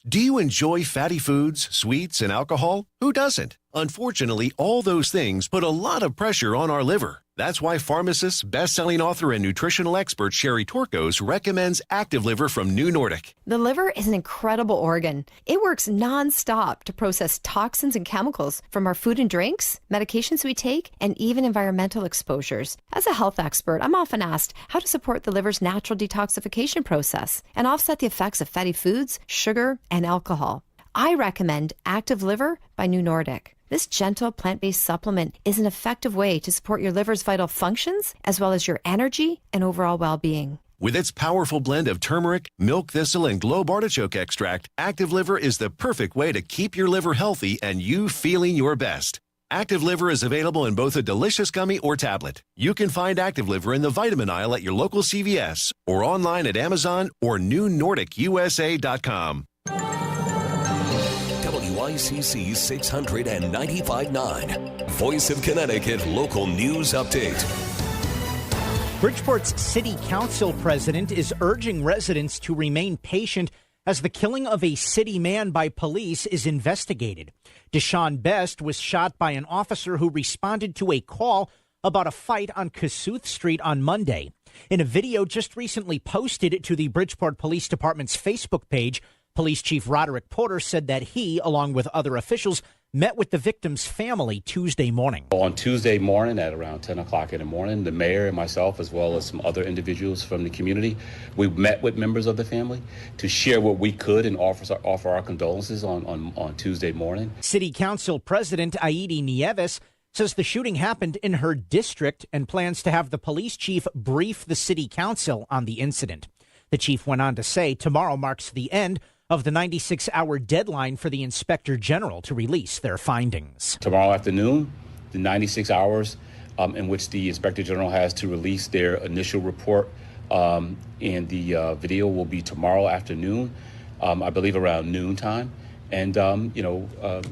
Do you enjoy fatty foods, sweets, and alcohol? Who doesn't? Unfortunately, all those things put a lot of pressure on our liver. That's why pharmacist, best-selling author, and nutritional expert Sherry Torkos recommends Active Liver from New Nordic. The liver is an incredible organ. It works nonstop to process toxins and chemicals from our food and drinks, medications we take, and even environmental exposures. As a health expert, I'm often asked how to support the liver's natural detoxification process and offset the effects of fatty foods, sugar, and alcohol. I recommend Active Liver by New Nordic. This gentle plant-based supplement is an effective way to support your liver's vital functions as well as your energy and overall well-being. With its powerful blend of turmeric, milk thistle, and globe artichoke extract, Active Liver is the perfect way to keep your liver healthy and you feeling your best. Active Liver is available in both a delicious gummy or tablet. You can find Active Liver in the vitamin aisle at your local CVS or online at Amazon or newnordicusa.com. WICC 695.9, Voice of Connecticut Local News Update. Bridgeport's City Council president is urging residents to remain patient as the killing of a city man by police is investigated. Deshaun Best was shot by an officer who responded to a call about a fight on Kossuth Street on Monday. In a video just recently posted to the Bridgeport Police Department's Facebook page, Police Chief Roderick Porter said that he, along with other officials, met with the victim's family Tuesday morning. On Tuesday morning at around 10 o'clock in the morning, the mayor and myself, as well as some other individuals from the community, we met with members of the family to share what we could and offer our condolences on Tuesday morning. City Council President Aidi Nieves says the shooting happened in her district and plans to have the police chief brief the city council on the incident. The chief went on to say tomorrow marks the end of the 96-hour deadline for the Inspector General to release their findings. Tomorrow afternoon, the 96 hours in which the Inspector General has to release their initial report and the video will be tomorrow afternoon, I believe around noontime. And,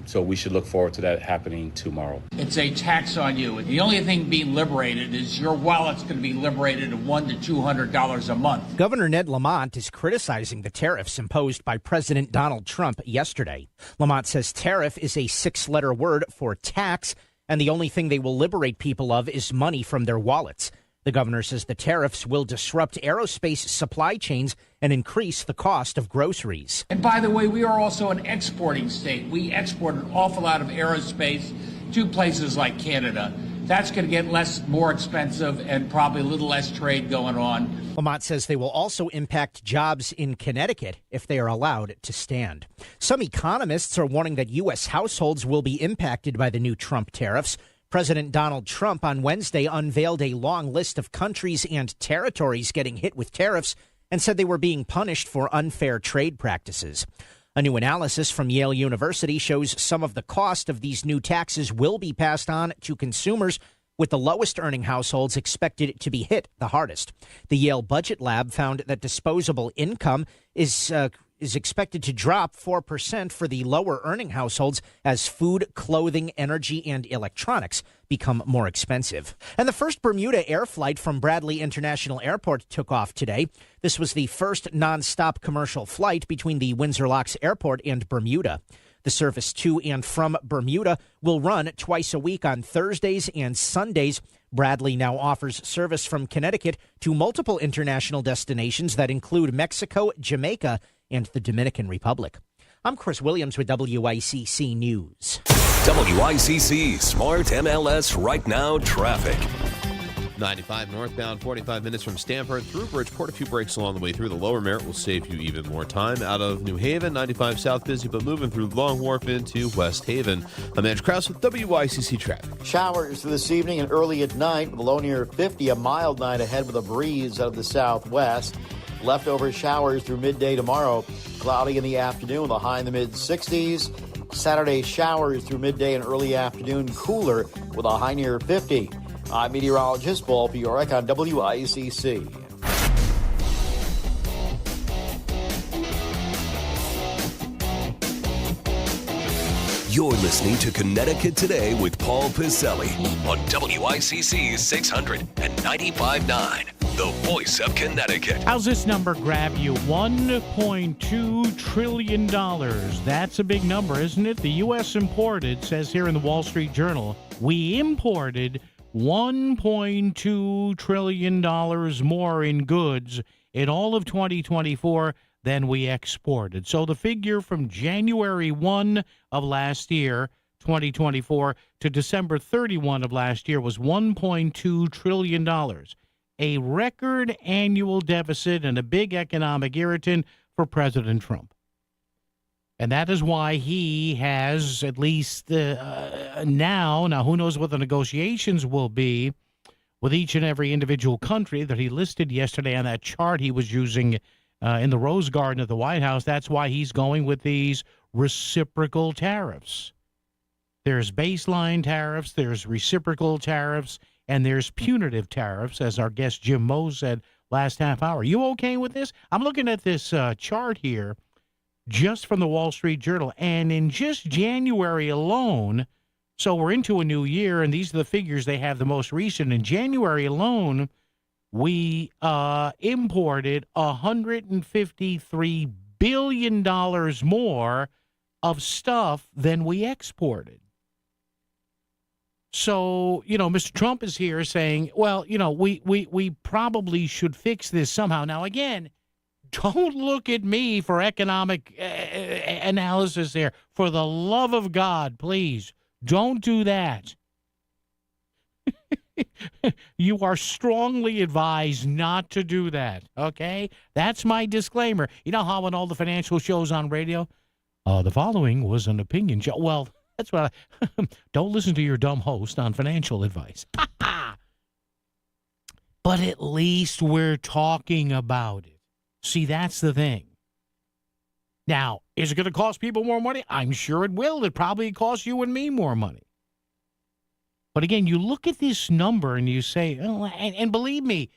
so we should look forward to that happening tomorrow. It's a tax on you. The only thing being liberated is your wallet's going to be liberated of $100 to $200 a month. Governor Ned Lamont is criticizing the tariffs imposed by President Donald Trump yesterday. Lamont says tariff is a 6-letter word for tax, and the only thing they will liberate people of is money from their wallets. The governor says the tariffs will disrupt aerospace supply chains and increase the cost of groceries. And by the way, we are also an exporting state. We export an awful lot of aerospace to places like Canada. That's going to get more expensive and probably a little less trade going on. Lamont says they will also impact jobs in Connecticut if they are allowed to stand. Some economists are warning that U.S. households will be impacted by the new Trump tariffs. President Donald Trump on Wednesday unveiled a long list of countries and territories getting hit with tariffs and said they were being punished for unfair trade practices. A new analysis from Yale University shows some of the cost of these new taxes will be passed on to consumers, with the lowest earning households expected to be hit the hardest. The Yale Budget Lab found that disposable income is is expected to drop 4% for the lower earning households as food, clothing, energy, and electronics become more expensive. And the first Bermuda air flight from Bradley International Airport took off today. This was the first nonstop commercial flight between the Windsor Locks Airport and Bermuda. The service to and from Bermuda will run twice a week on Thursdays and Sundays. Bradley now offers service from Connecticut to multiple international destinations that include Mexico, Jamaica, and the Dominican Republic. I'm Chris Williams with WICC News. WICC Smart MLS Right Now Traffic. 95 northbound, 45 minutes from Stamford through Bridgeport. A few breaks along the way through. The Lower Merritt will save you even more time. Out of New Haven, 95 south busy, but moving through Long Wharf into West Haven. I'm Andrew Krause with WICC Traffic. Showers for this evening and early at night with a low near 50. A mild night ahead with a breeze out of the southwest. Leftover showers through midday tomorrow. Cloudy in the afternoon with a high in the mid-60s. Saturday showers through midday and early afternoon. Cooler with a high near 50. I'm meteorologist Paul Fiorek on WICC. You're listening to Connecticut Today with Paul Piselli on WICC 600 and 95.9, the voice of Connecticut. How's this number grab you? $1.2 trillion. That's a big number, isn't it? The U.S. imported, says here in the Wall Street Journal, we imported $1.2 trillion more in goods in all of 2024 than we exported. So the figure from January 1 of last year, 2024, to December 31 of last year was $1.2 trillion. A record annual deficit and a big economic irritant for President Trump. And that is why he has, at least now, who knows what the negotiations will be with each and every individual country that he listed yesterday on that chart he was using in the Rose Garden at the White House. That's why he's going with these reciprocal tariffs. There's baseline tariffs, there's reciprocal tariffs, and there's punitive tariffs, as our guest Jim Moe said last half hour. You okay with this? I'm looking at this chart here, just from the Wall Street Journal, and in just January alone, so we're into a new year, and these are the figures they have the most recent. In January alone, we imported $153 billion more of stuff than we exported. So, Mr. Trump is here saying, well, we probably should fix this somehow. Now, again, don't look at me for economic analysis there. For the love of God, please, don't do that. You are strongly advised not to do that, okay? That's my disclaimer. You know how on all the financial shows on radio, the following was an opinion show. Well, that's what don't listen to your dumb host on financial advice. But at least we're talking about it. See, that's the thing. Now, is it going to cost people more money? I'm sure it will. It probably costs you and me more money. But again, you look at this number and you say, oh, and believe me,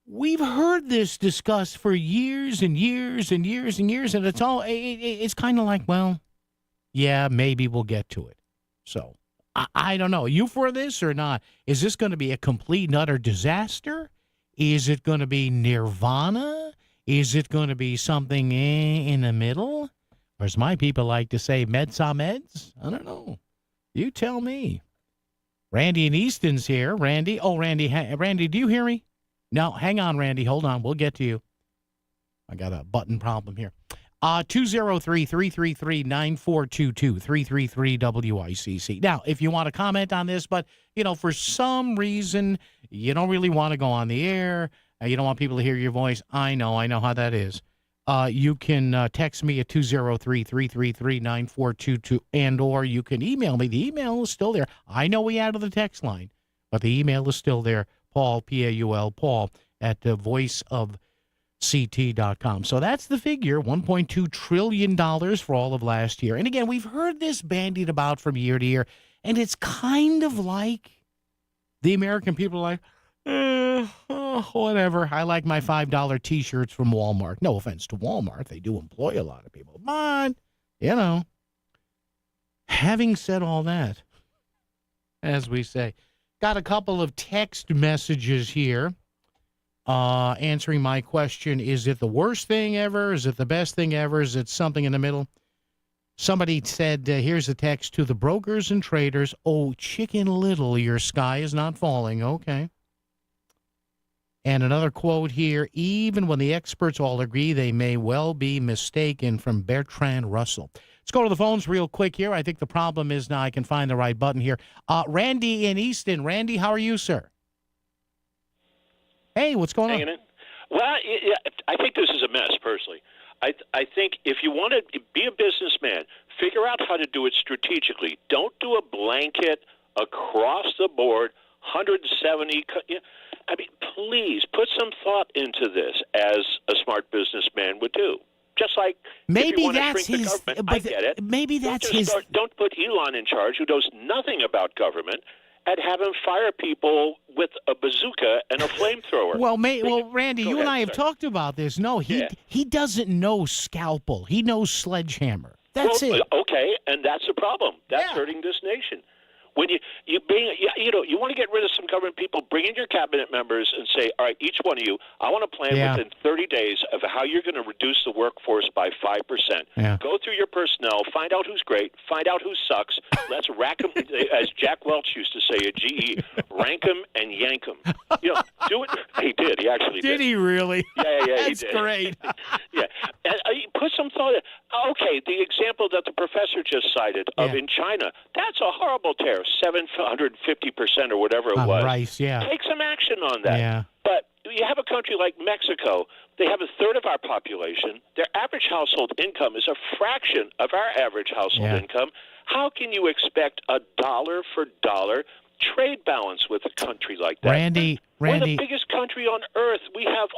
we've heard this discussed for years and years and years and years, and it's kind of like, well, yeah, maybe we'll get to it. So, I don't know. Are you for this or not? Is this going to be a complete and utter disaster? Is it going to be nirvana? Is it going to be something in the middle? Or as my people like to say, meds are meds? I don't know. You tell me. Randy in Easton's here. Randy. Oh, Randy, do you hear me? No, hang on, Randy. Hold on. We'll get to you. I got a button problem here. 203-333-9422, 333-WICC. Now, if you want to comment on this, but, for some reason, you don't really want to go on the air, you don't want people to hear your voice, I know how that is. You can text me at 203-333-9422, and or you can email me. The email is still there. I know we added the text line, but the email is still there, Paul, P-A-U-L, Paul, at voiceofct.com. So that's the figure, $1.2 trillion for all of last year. And again, we've heard this bandied about from year to year, and it's kind of like the American people are like, Whatever. I like my $5 T-shirts from Walmart. No offense to Walmart. They do employ a lot of people. But, having said all that, as we say, got a couple of text messages here answering my question, is it the worst thing ever? Is it the best thing ever? Is it something in the middle? Somebody said, here's a text to the brokers and traders. Oh, Chicken Little, your sky is not falling. Okay. And another quote here, even when the experts all agree, they may well be mistaken, from Bertrand Russell. Let's go to the phones real quick here. I think the problem is now I can find the right button here. Randy in Easton. Randy, how are you, sir? Hey, what's going on? Well, I think this is a mess, personally. I think if you want to be a businessman, figure out how to do it strategically. Don't do a blanket across the board, 170. I mean, please put some thought into this, as a smart businessman would do. Just like maybe if you want that's to shrink his. the government, I get it. Maybe that's his. Don't put Elon in charge, who knows nothing about government, and have him fire people with a bazooka and a flamethrower. Well, Randy, you and I have talked about this. No, he doesn't know scalpel. He knows sledgehammer. That's it. Okay, and that's the problem. That's hurting this nation. When you want to get rid of some government people, bring in your cabinet members and say, all right, each one of you, I want to plan within 30 days of how you're going to reduce the workforce by 5%. Yeah. Go through your personnel, find out who's great, find out who sucks. Let's rack them, as Jack Welch used to say at GE, rank them and yank them. Do it. He did. He actually did. Did he really? Yeah, That's he did. great. Yeah. And, put some thought in. Okay, the example that the professor just cited of in China, that's a horrible tariff, 750% or whatever it was. Rice, yeah. Take some action on that. Yeah. But you have a country like Mexico, they have a third of our population. Their average household income is a fraction of our average household income. How can you expect a dollar for dollar trade balance with a country like that? Randy, we're the biggest country on earth. We have,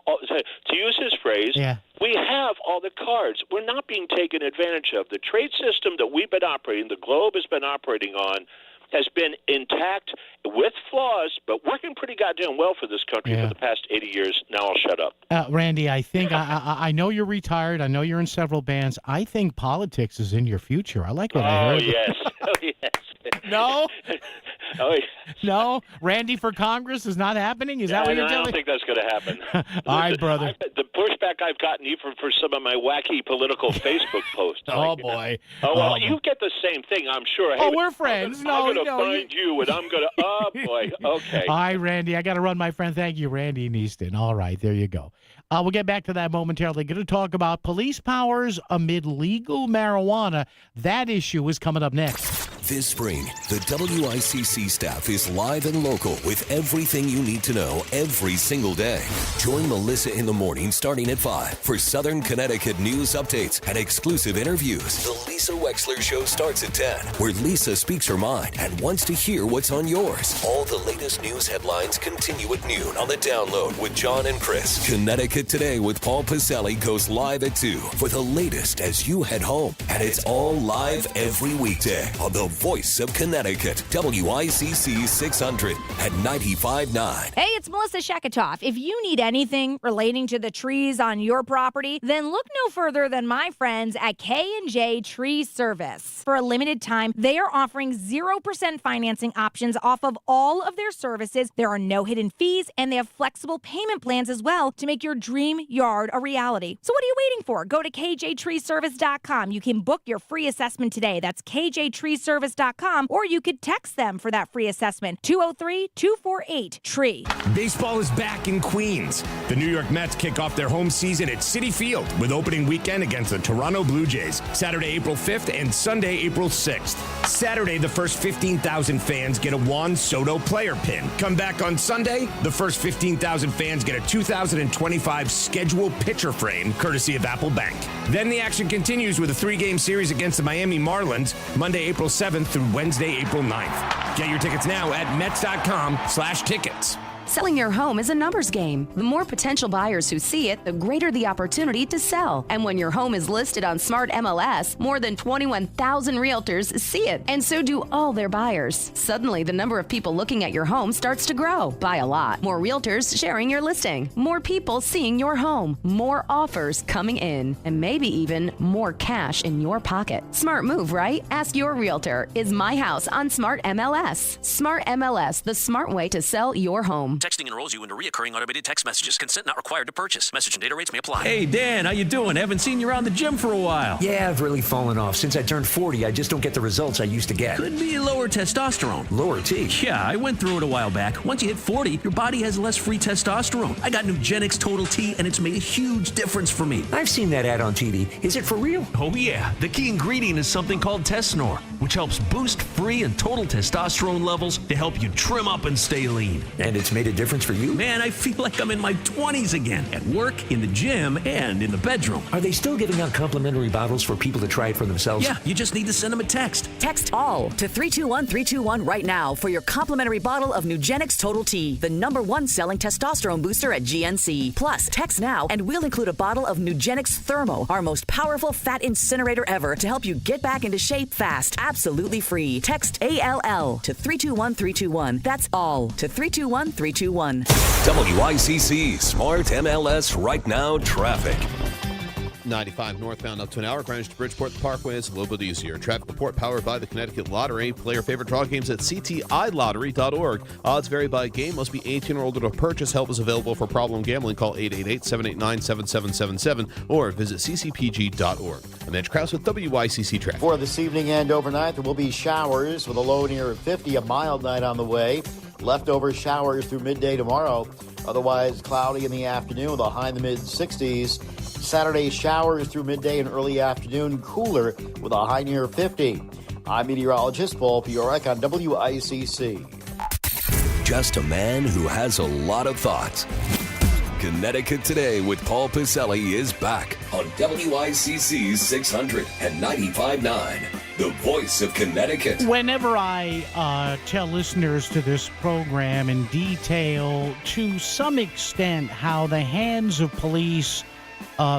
to use his phrase, we have all the cards. We're not being taken advantage of. The trade system that we've been operating, the globe has been operating on, has been intact with flaws, but working pretty goddamn well for this country for the past 80 years. Now I'll shut up. Randy, I think I know you're retired. I know you're in several bands. I think politics is in your future. I like what I heard. Yes. Oh, yes. No? Oh, yes. No? Randy for Congress is not happening? Is that what you're telling me? I don't think that's going to happen. All right, brother. The pushback I've gotten even for some of my wacky political Facebook posts. Oh, boy. Oh, well, you get the same thing, I'm sure. Hey, we're friends. I'm going to find you, and I'm going to, oh, boy, okay. All right, Randy, I got to run, my friend. Thank you, Randy in Easton. All right, there you go. We'll get back to that momentarily. Going to talk about police powers amid legal marijuana. That issue is coming up next. This spring, the WICC staff is live and local with everything you need to know every single day. Join Melissa in the morning starting at 5 for Southern Connecticut news updates and exclusive interviews. The Lisa Wexler Show starts at 10, where Lisa speaks her mind and wants to hear what's on yours. All the latest news headlines continue at noon on the Download with John and Chris. Connecticut Today with Paul Pacelli goes live at 2 for the latest as you head home. And it's all live every weekday on the Voice of Connecticut, WICC 600 at 95.9. Hey, it's Melissa Sheketoff. If you need anything relating to the trees on your property, then look no further than my friends at K&J Tree Service. For a limited time, they are offering 0% financing options off of all of their services. There are no hidden fees, and they have flexible payment plans as well to make your dream yard a reality. So what are you waiting for? Go to kjtreeservice.com. You can book your free assessment today. That's kjtreeservice.com, or you could text them for that free assessment. 203-248-TREE. Baseball is back in Queens. The New York Mets kick off their home season at Citi Field with opening weekend against the Toronto Blue Jays, Saturday, April 5th and Sunday, April 6th. Saturday, the first 15,000 fans get a Juan Soto player pin. Come back on Sunday, the first 15,000 fans get a 2025 schedule pitcher frame, courtesy of Apple Bank. Then the action continues with a 3-game series against the Miami Marlins, Monday, April 7th through Wednesday, April 9th. Get your tickets now at Mets.com/tickets. Selling your home is a numbers game. The more potential buyers who see it, the greater the opportunity to sell. And when your home is listed on Smart MLS, more than 21,000 realtors see it, and so do all their buyers. Suddenly, the number of people looking at your home starts to grow by a lot. More realtors sharing your listing, more people seeing your home, more offers coming in, and maybe even more cash in your pocket. Smart move, right? Ask your realtor. Is my house on Smart MLS? Smart MLS, the smart way to sell your home. Texting enrolls you into recurring automated text messages. Consent not required to purchase. Message and data rates may apply. Hey, Dan, how you doing? Haven't seen you around the gym for a while. Yeah, I've really fallen off. Since I turned 40, I just don't get the results I used to get. Could be lower testosterone. Lower T? Yeah, I went through it a while back. Once you hit 40, your body has less free testosterone. I got Nugenix Total T, and it's made a huge difference for me. I've seen that ad on TV. Is it for real? Oh, yeah. The key ingredient is something called Tesnor, which helps boost free and total testosterone levels to help you trim up and stay lean. And it's made a difference for you? Man, I feel like I'm in my 20s again, at work, in the gym, and in the bedroom. Are they still giving out complimentary bottles for people to try it for themselves? Yeah, you just need to send them a text. Text ALL to 321-321 right now for your complimentary bottle of Nugenix Total T, the #1 selling testosterone booster at GNC. Plus, text now and we'll include a bottle of Nugenix Thermo, our most powerful fat incinerator ever, to help you get back into shape fast. Absolutely free. Text ALL to 321-321. That's ALL to 321-321. WICC Smart MLS Right Now Traffic. 95 northbound up to an hour. Greenwich to Bridgeport. The Parkway is a little bit easier. Traffic report powered by the Connecticut Lottery. Play your favorite draw games at ctilottery.org. Odds vary by game. Must be 18 or older to purchase. Help is available for problem gambling. Call 888-789-7777 or visit ccpg.org. I'm Edge Krause with WICC Traffic. For this evening and overnight, there will be showers with a low near 50, a mild night on the way. Leftover showers through midday tomorrow. Otherwise, cloudy in the afternoon with a high in the mid-60s. Saturday, showers through midday and early afternoon, cooler with a high near 50. I'm meteorologist Paul Piorek on WICC. Just a man who has a lot of thoughts. Connecticut Today with Paul Piselli is back on WICC 600 and 95.9, the voice of Connecticut. Whenever I tell listeners to this program in detail, to some extent, how the hands of police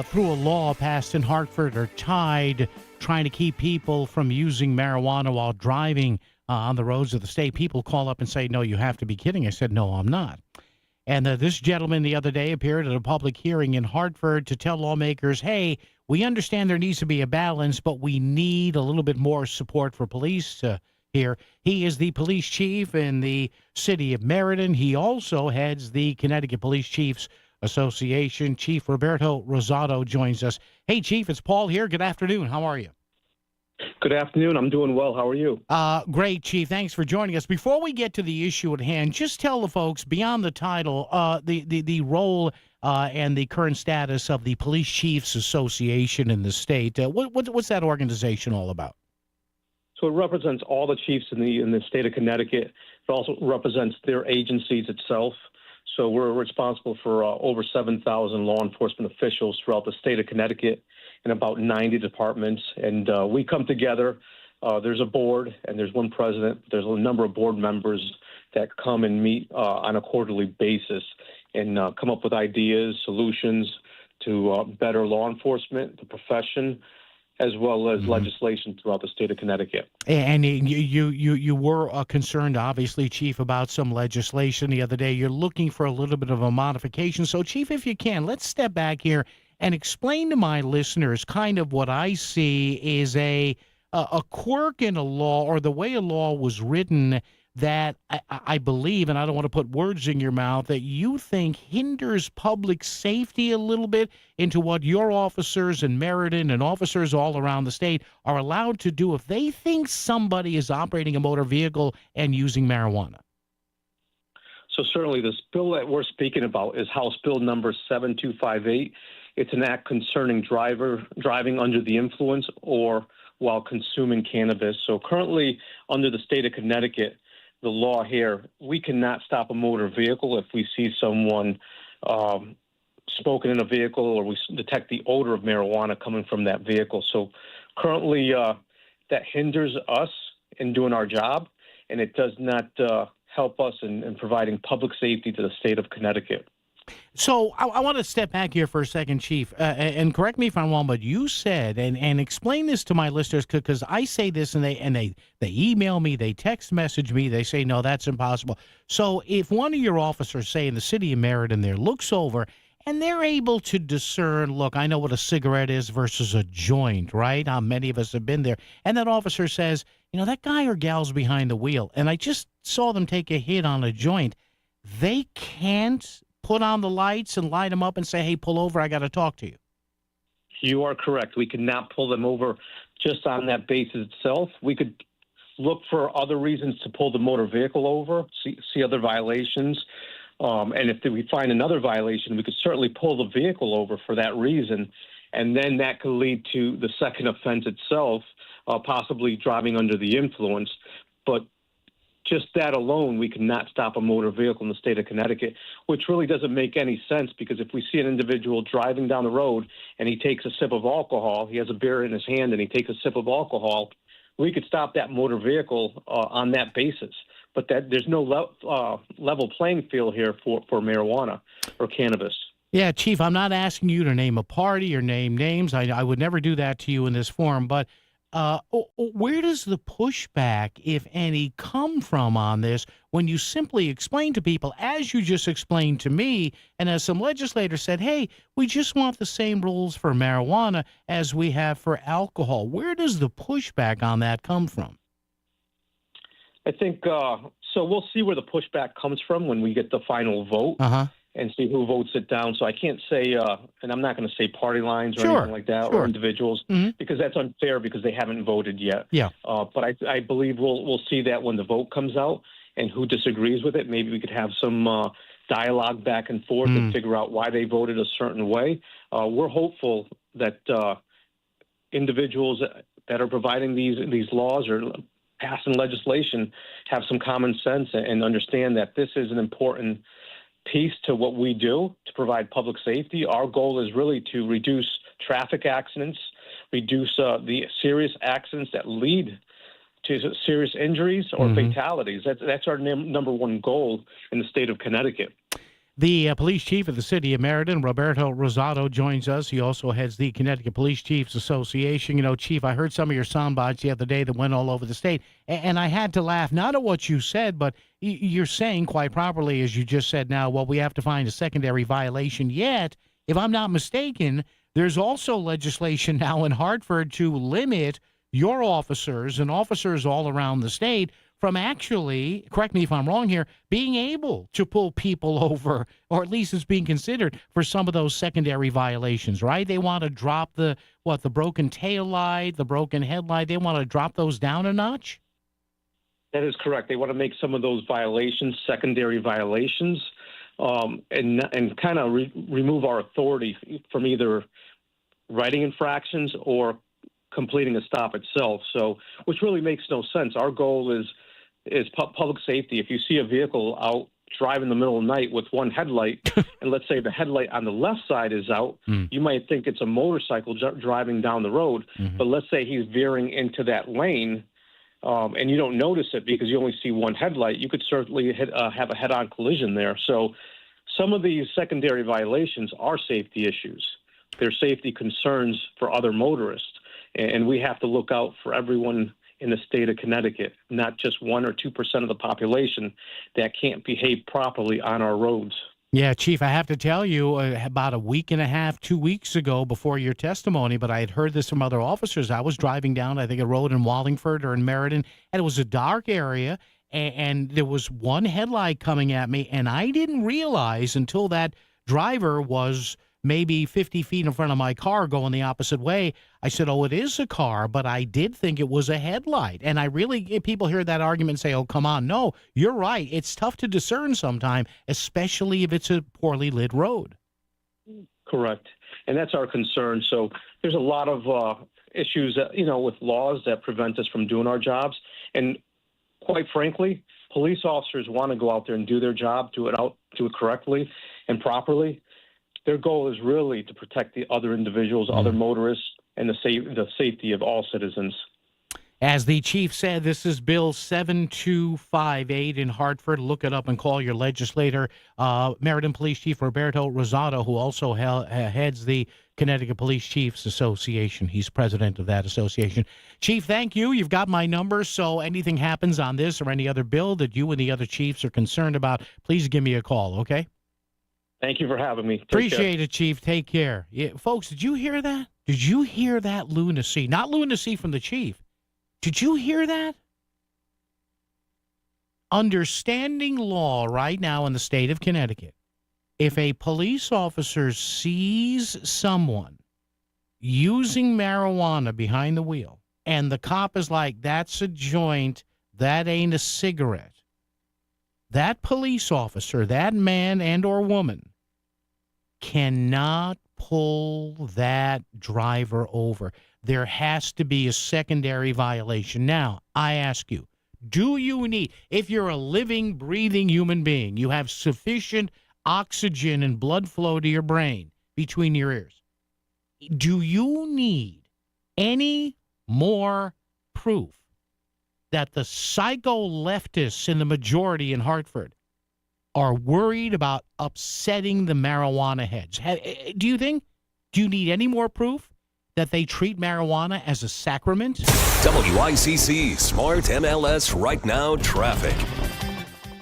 through a law passed in Hartford are tied, trying to keep people from using marijuana while driving on the roads of the state, people call up and say, no, you have to be kidding. I said, no, I'm not. And this gentleman the other day appeared at a public hearing in Hartford to tell lawmakers, hey, we understand there needs to be a balance, but we need a little bit more support for police here. He is the police chief in the city of Meriden. He also heads the Connecticut Police Chiefs Association. Chief Roberto Rosado joins us. Hey, Chief, it's Paul here. Good afternoon. How are you? Good afternoon. I'm doing well. How are you? Great, Chief. Thanks for joining us. Before we get to the issue at hand, just tell the folks beyond the title, the role and the current status of the Police Chiefs Association in the state. What's that organization all about? So it represents all the chiefs in the state of Connecticut. It also represents their agencies itself. So we're responsible for over 7,000 law enforcement officials throughout the state of Connecticut in about 90 departments. And we come together. There's a board and there's one president. There's a number of board members that come and meet on a quarterly basis and come up with ideas, solutions to better law enforcement, the profession, as well as legislation throughout the state of Connecticut. And you were concerned, obviously, Chief, about some legislation the other day. You're looking for a little bit of a modification. So, Chief, if you can, let's step back here and explain to my listeners kind of what I see is a quirk in a law, or the way a law was written, that I believe, and I don't want to put words in your mouth, that you think hinders public safety a little bit into what your officers in Meriden and officers all around the state are allowed to do if they think somebody is operating a motor vehicle and using marijuana. So certainly this bill that we're speaking about is House Bill number 7258. It's an act concerning driving under the influence or while consuming cannabis. So currently under the state of Connecticut, the law here, we cannot stop a motor vehicle if we see someone smoking in a vehicle or we detect the odor of marijuana coming from that vehicle. So currently that hinders us in doing our job, and it does not help us in providing public safety to the state of Connecticut. So I want to step back here for a second, Chief, and correct me if I'm wrong, but you said, and explain this to my listeners, because I say this and they email me, they text message me, they say, no, that's impossible. So if one of your officers, say in the city of Meriden there, looks over and they're able to discern, look, I know what a cigarette is versus a joint, right? Many of us have been there. And that officer says, that guy or gal's behind the wheel, and I just saw them take a hit on a joint. They can't put on the lights and light them up and say, hey, pull over, I got to talk to you. You are correct. We could not pull them over just on that basis itself. We could look for other reasons to pull the motor vehicle over, see other violations. And if we find another violation, we could certainly pull the vehicle over for that reason. And then that could lead to the second offense itself, possibly driving under the influence. But just that alone, we cannot stop a motor vehicle in the state of Connecticut, which really doesn't make any sense, because if we see an individual driving down the road and he takes a sip of alcohol, he has a beer in his hand and he takes a sip of alcohol, we could stop that motor vehicle on that basis. But there's no level playing field here for marijuana or cannabis. Yeah, Chief, I'm not asking you to name a party or name names. I would never do that to you in this forum, but where does the pushback, if any, come from on this when you simply explain to people, as you just explained to me, and as some legislators said, hey, we just want the same rules for marijuana as we have for alcohol? Where does the pushback on that come from? I think so we'll see where the pushback comes from when we get the final vote and see who votes it down. So I can't say, and I'm not going to say party lines or anything like that or individuals, because that's unfair because they haven't voted yet. Yeah. But I believe we'll see that when the vote comes out and who disagrees with it. Maybe we could have some dialogue back and forth and figure out why they voted a certain way. We're hopeful that individuals that are providing these laws or passing legislation have some common sense and understand that this is an important piece to what we do to provide public safety. Our goal is really to reduce traffic accidents, reduce the serious accidents that lead to serious injuries or fatalities. That's our number one goal in the state of Connecticut. The police chief of the city of Meriden, Roberto Rosado, joins us. He also heads the Connecticut Police Chiefs Association. Chief, I heard some of your sound bites the other day that went all over the state, and I had to laugh, not at what you said, but you're saying quite properly, as you just said now, well, we have to find a secondary violation. Yet, if I'm not mistaken, there's also legislation now in Hartford to limit your officers and officers all around the state from actually, correct me if I'm wrong here, being able to pull people over, or at least it's being considered for some of those secondary violations, right? They want to drop the broken tail light, the broken headlight. They want to drop those down a notch? That is correct. They want to make some of those violations secondary violations and kind of remove our authority from either writing infractions or completing a stop itself. So, which really makes no sense. Our goal is public safety. If you see a vehicle out driving in the middle of the night with one headlight, and let's say the headlight on the left side is out, you might think it's a motorcycle driving down the road. But let's say he's veering into that lane, and you don't notice it because you only see one headlight. You could certainly have a head-on collision there. So some of these secondary violations are safety issues. They're safety concerns for other motorists. And we have to look out for everyone in the state of Connecticut, not just 1 or 2% of the population that can't behave properly on our roads. Yeah, Chief, I have to tell you, about a week and a half, 2 weeks ago before your testimony, but I had heard this from other officers. I was driving down, I think, a road in Wallingford or in Meriden, and it was a dark area, and there was one headlight coming at me, and I didn't realize until that driver was maybe 50 feet in front of my car going the opposite way. I said, oh, it is a car, but I did think it was a headlight. And people hear that argument and say, oh, come on. No, you're right. It's tough to discern sometimes, especially if it's a poorly lit road. Correct. And that's our concern. So there's a lot of issues that, with laws that prevent us from doing our jobs. And quite frankly, police officers want to go out there and do their job, do it correctly and properly. Their goal is really to protect the other individuals, other motorists, and the safety of all citizens. As the chief said, this is Bill 7258 in Hartford. Look it up and call your legislator. Meriden Police Chief Roberto Rosado, who also heads the Connecticut Police Chiefs Association. He's president of that association. Chief, thank you. You've got my number, so anything happens on this or any other bill that you and the other chiefs are concerned about, please give me a call, okay? Thank you for having me. Appreciate it, Chief. Take care. Yeah, folks, did you hear that? Did you hear that lunacy? Not lunacy from the chief. Did you hear that? Understanding law right now in the state of Connecticut, if a police officer sees someone using marijuana behind the wheel and the cop is like, that's a joint, that ain't a cigarette, that police officer, that man and or woman, cannot pull that driver over. There has to be a secondary violation. Now, I ask you, do you need, if you're a living, breathing human being, you have sufficient oxygen and blood flow to your brain between your ears, do you need any more proof that the psycho leftists in the majority in Hartford are worried about upsetting the marijuana heads? Do you need any more proof that they treat marijuana as a sacrament? WICC Smart MLS Right Now Traffic.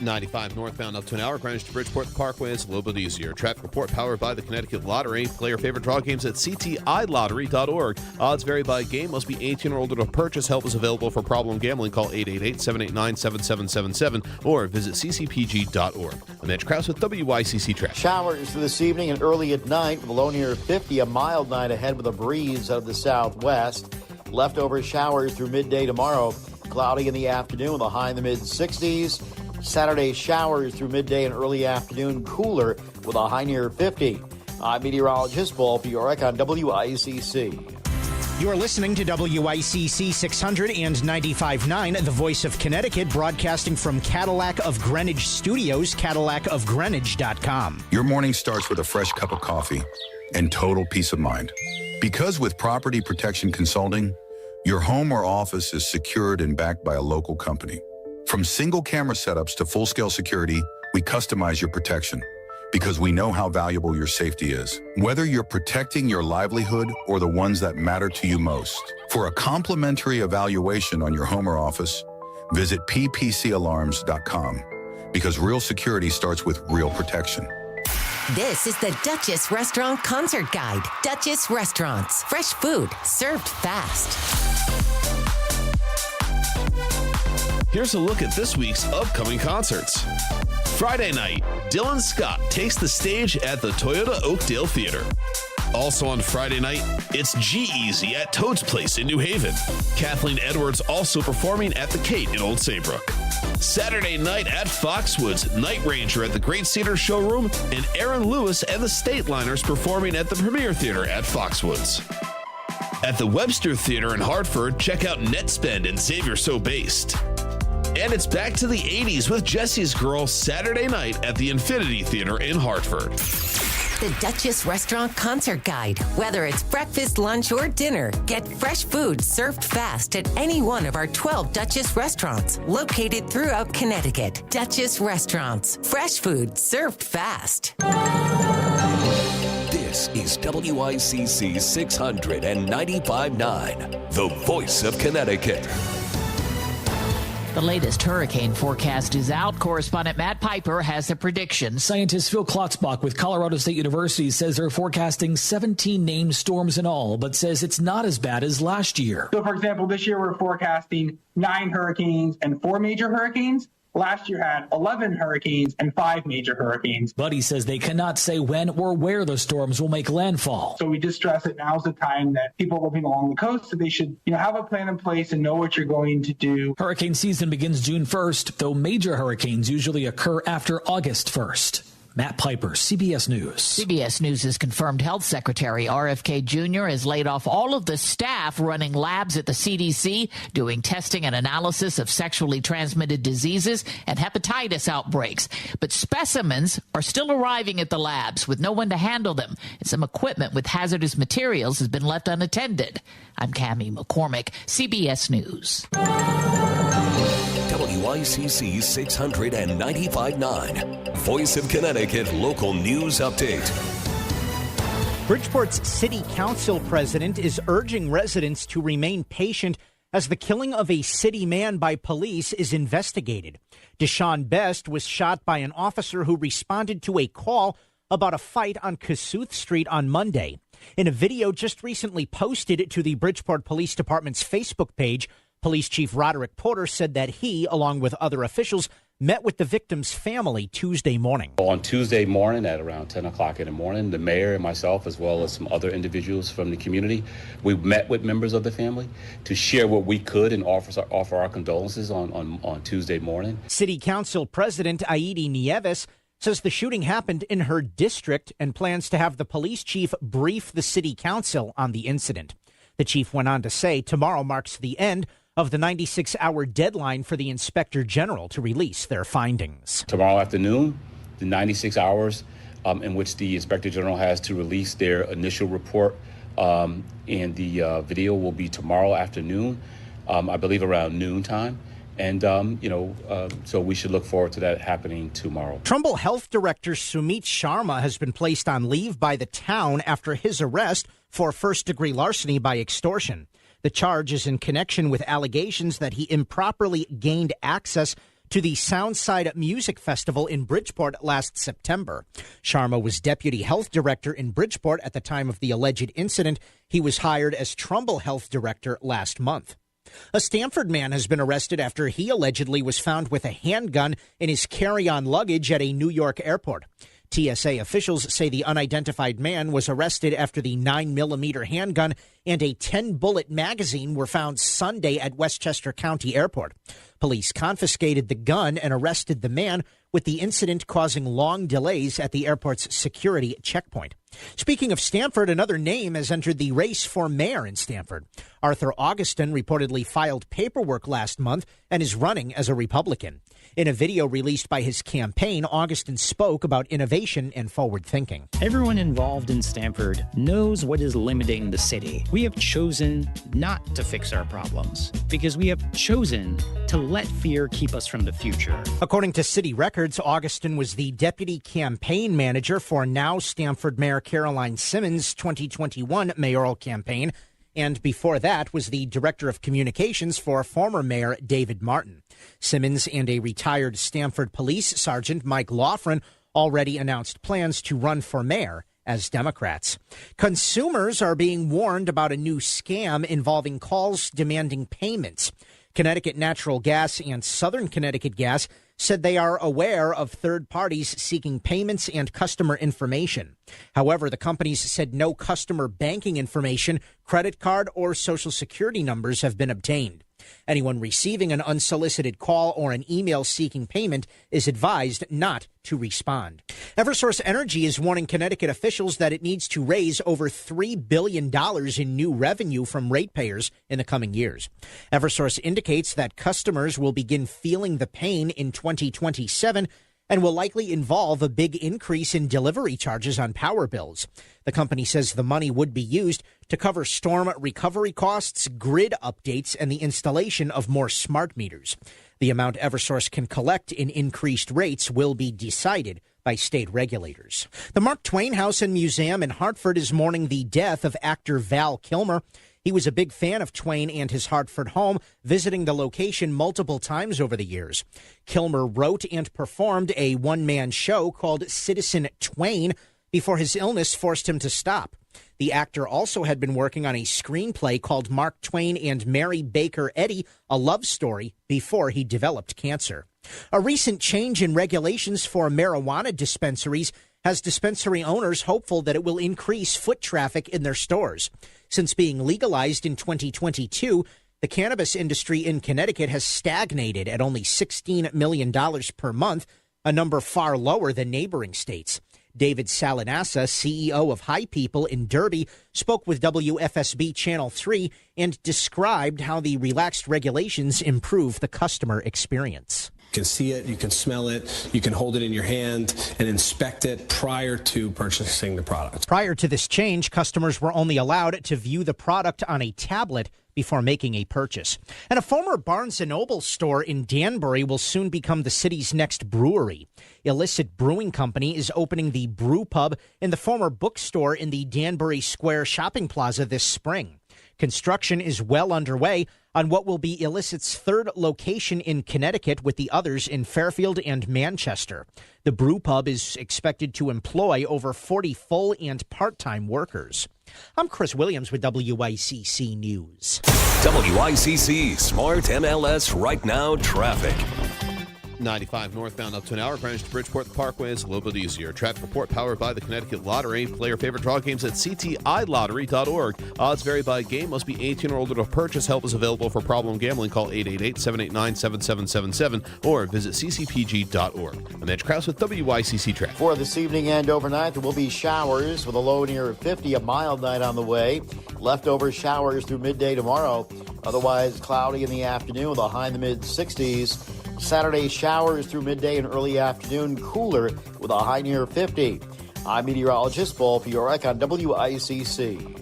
95 northbound up to an hour. Greenwich to Bridgeport. The Parkway is a little bit easier. Traffic report powered by the Connecticut Lottery. Play your favorite draw games at ctilottery.org. Odds vary by game. Must be 18 or older to purchase. Help is available for problem gambling. Call 888-789-7777 or visit ccpg.org. I'm Edge Krause with WICC Traffic. Showers for this evening and early at night with a low near 50. A mild night ahead with a breeze out of the southwest. Leftover showers through midday tomorrow. Cloudy in the afternoon with a high in the mid-60s. Saturday showers through midday and early afternoon, cooler with a high near 50. I'm meteorologist Paul Fiorek on WICC. You're listening to WICC 600 and 95.9, the voice of Connecticut, broadcasting from Cadillac of Greenwich Studios, CadillacofGreenwich.com. Your morning starts with a fresh cup of coffee and total peace of mind. Because with Property Protection Consulting, your home or office is secured and backed by a local company. From single camera setups to full-scale security, we customize your protection because we know how valuable your safety is. Whether you're protecting your livelihood or the ones that matter to you most. For a complimentary evaluation on your home or office, visit ppcalarms.com because real security starts with real protection. This is the Duchess Restaurant Concert Guide. Duchess Restaurants. Fresh food served fast. Here's a look at this week's upcoming concerts. Friday night, Dylan Scott takes the stage at the Toyota Oakdale Theater. Also on Friday night, it's G-Eazy at Toad's Place in New Haven. Kathleen Edwards also performing at the Kate in Old Saybrook. Saturday night at Foxwoods, Night Ranger at the Great Cedar Showroom, and Aaron Lewis and the Stateliners performing at the Premier Theater at Foxwoods. At the Webster Theater in Hartford, check out Netspend and Xavier So Based. And it's back to the 80s with Jesse's Girl Saturday night at the Infinity Theater in Hartford. The Duchess Restaurant Concert Guide. Whether it's breakfast, lunch, or dinner, get fresh food served fast at any one of our 12 Duchess restaurants located throughout Connecticut. Duchess Restaurants. Fresh food served fast. This is WICC 695.9, the voice of Connecticut. The latest hurricane forecast is out. Correspondent Matt Piper has a prediction. Scientist Phil Klotzbach with Colorado State University says they're forecasting 17 named storms in all, but says it's not as bad as last year. So, for example, this year we're forecasting 9 hurricanes and 4 major hurricanes. Last year had 11 hurricanes and 5 major hurricanes. But he says they cannot say when or where the storms will make landfall. So we just stress that now's the time that people living along the coast, so they should have a plan in place and know what you're going to do. Hurricane season begins June 1st, though major hurricanes usually occur after August 1st. Matt Piper, CBS News. CBS News has confirmed Health Secretary RFK Jr. has laid off all of the staff running labs at the CDC, doing testing and analysis of sexually transmitted diseases and hepatitis outbreaks. But specimens are still arriving at the labs with no one to handle them, and some equipment with hazardous materials has been left unattended. I'm Cammie McCormick, CBS News. WICC 695.9, Voice of Connecticut Local News Update. Bridgeport's City Council president is urging residents to remain patient as the killing of a city man by police is investigated. Deshaun Best was shot by an officer who responded to a call about a fight on Kossuth Street on Monday. In a video just recently posted to the Bridgeport Police Department's Facebook page, Police Chief Roderick Porter said that he, along with other officials, met with the victim's family Tuesday morning. On Tuesday morning at around 10 o'clock in the morning, the mayor and myself, as well as some other individuals from the community, we met with members of the family to share what we could and offer our condolences on Tuesday morning. City Council President Aidi Nieves says the shooting happened in her district and plans to have the police chief brief the city council on the incident. The chief went on to say tomorrow marks the end of the 96-hour deadline for the Inspector General to release their findings. Tomorrow afternoon, the 96 hours in which the Inspector General has to release their initial report, and the video will be tomorrow afternoon, I believe around noontime. And, so we should look forward to that happening tomorrow. Trumbull Health Director Sumit Sharma has been placed on leave by the town after his arrest for first-degree larceny by extortion. The charge is in connection with allegations that he improperly gained access to the Soundside Music Festival in Bridgeport last September. Sharma was deputy health director in Bridgeport at the time of the alleged incident. He was hired as Trumbull Health Director last month. A Stamford man has been arrested after he allegedly was found with a handgun in his carry-on luggage at a New York airport. TSA officials say the unidentified man was arrested after the 9mm handgun and a 10-bullet magazine were found Sunday at Westchester County Airport. Police confiscated the gun and arrested the man, with the incident causing long delays at the airport's security checkpoint. Speaking of Stamford, another name has entered the race for mayor in Stamford. Arthur Augustin reportedly filed paperwork last month and is running as a Republican. In a video released by his campaign, Augustin spoke about innovation and forward thinking. Everyone involved in Stamford knows what is limiting the city. We have chosen not to fix our problems because we have chosen to let fear keep us from the future. According to city records, Augustin was the deputy campaign manager for now Stamford Mayor Caroline Simmons' 2021 mayoral campaign, and before that was the director of communications for former Mayor David Martin. Simmons and a retired Stamford police sergeant, Mike Loughran, already announced plans to run for mayor as Democrats. Consumers are being warned about a new scam involving calls demanding payments. Connecticut Natural Gas and Southern Connecticut Gas said they are aware of third parties seeking payments and customer information. However, the companies said no customer banking information, credit card, or Social Security numbers have been obtained. Anyone receiving an unsolicited call or an email seeking payment is advised not to respond. Eversource Energy is warning Connecticut officials that it needs to raise over $3 billion in new revenue from ratepayers in the coming years. Eversource indicates that customers will begin feeling the pain in 2027 and will likely involve a big increase in delivery charges on power bills. The company says the money would be used to cover storm recovery costs, grid updates, and the installation of more smart meters. The amount Eversource can collect in increased rates will be decided by state regulators. The Mark Twain House and Museum in Hartford is mourning the death of actor Val Kilmer. He was a big fan of Twain and his Hartford home, visiting the location multiple times over the years. Kilmer wrote and performed a one-man show called Citizen Twain before his illness forced him to stop. The actor also had been working on a screenplay called Mark Twain and Mary Baker Eddy, a love story, before he developed cancer. A recent change in regulations for marijuana dispensaries has dispensary owners hopeful that it will increase foot traffic in their stores. Since being legalized in 2022, the cannabis industry in Connecticut has stagnated at only $16 million per month. a number far lower than neighboring states. David Salinassa, CEO of High People in Derby, spoke with WFSB Channel 3 and described how the relaxed regulations improve the customer experience. You can see it, you can smell it, you can hold it in your hand and inspect it prior to purchasing the product. Prior to this change, customers were only allowed to view the product on a tablet before making a purchase. And a former Barnes & Noble store in Danbury will soon become the city's next brewery. Illicit Brewing Company is opening the Brew Pub in the former bookstore in the Danbury Square shopping plaza this spring. Construction is well underway on what will be Illicit's third location in Connecticut, with the others in Fairfield and Manchester. The Brew Pub is expected to employ over 40 full and part-time workers. I'm Chris Williams with WICC News. WICC Smart MLS Right Now Traffic. 95 northbound up to an hour. Greenwich to Bridgeport, the Parkway is a little bit easier. Traffic report powered by the Connecticut Lottery. Play your favorite draw games at ctilottery.org. Odds vary by game. Must be 18 or older to purchase. Help is available for problem gambling. Call 888-789-7777 or visit ccpg.org. I'm Edge Krause with WICC Traffic. For this evening and overnight, there will be showers with a low near 50, a mild night on the way. Leftover showers through midday tomorrow. Otherwise cloudy in the afternoon with a high in the mid-60s. Saturday showers through midday and early afternoon, cooler with a high near 50. I'm meteorologist Paul Fiorek on WICC.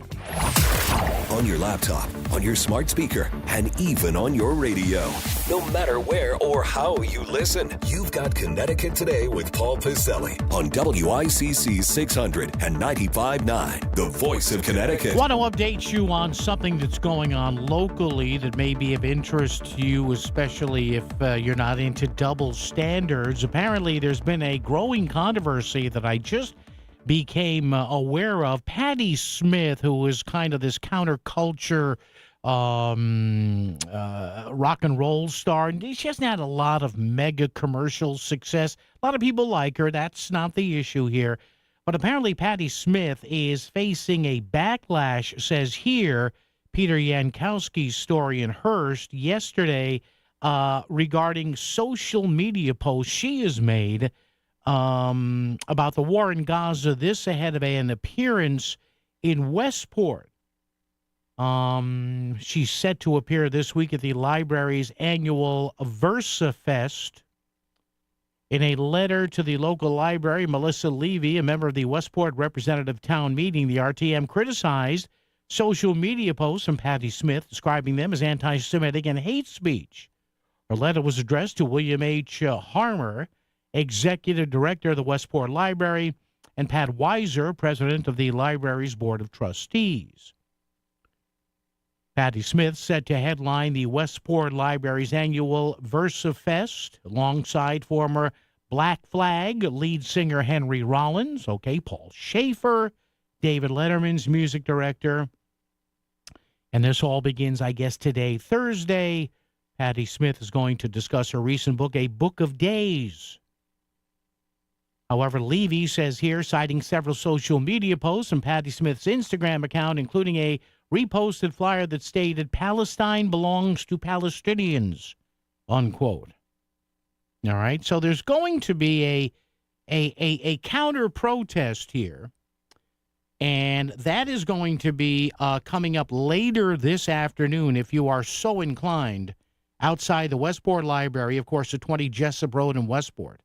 On your laptop, on your smart speaker, and even on your radio. No matter where or how you listen, you've got Connecticut Today with Paul Piselli on WICC 600 and 95.9, the voice of Connecticut. Want to update you on something that's going on locally that may be of interest to you, especially if you're not into double standards. Apparently, there's been a growing controversy that I just became aware of. Patti Smith, who is kind of this counterculture rock and roll star, and she hasn't had a lot of mega commercial success. A lot of people like her. That's not the issue here. But apparently Patti Smith is facing a backlash, says here Peter Yankowski's story in Hearst yesterday regarding social media posts she has made about the war in Gaza, this ahead of an appearance in Westport. She's set to appear this week at the library's annual VersaFest. In a letter to the local library, Melissa Levy, a member of the Westport Representative Town Meeting, the RTM, criticized social media posts from Patti Smith, describing them as anti-Semitic and hate speech. Her letter was addressed to William H. Harmer, Executive Director of the Westport Library, and Pat Weiser, President of the library's Board of Trustees. Patti Smith set to headline the Westport Library's annual VersaFest alongside former Black Flag lead singer Henry Rollins, Paul Schaefer, David Letterman's music director. And this all begins, I guess, today, Thursday. Patti Smith is going to discuss her recent book, A Book of Days. However, Levy says here, citing several social media posts and Patti Smith's Instagram account, including a reposted flyer that stated, "Palestine belongs to Palestinians," unquote. All right, so there's going to be a counter protest here, and that is going to be coming up later this afternoon, if you are so inclined, outside the Westport Library, of course, at 20 Jessup Road in Westport.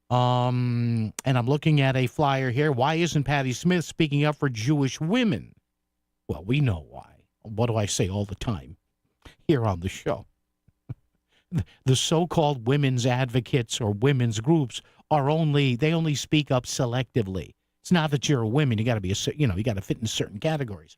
And I'm looking at a flyer here. Why isn't Patti Smith speaking up for Jewish women? Well, we know why. What do I say all the time here on the show? The so-called women's advocates or women's groups they only speak up selectively. It's not that you're a woman. You got to be you got to fit in certain categories.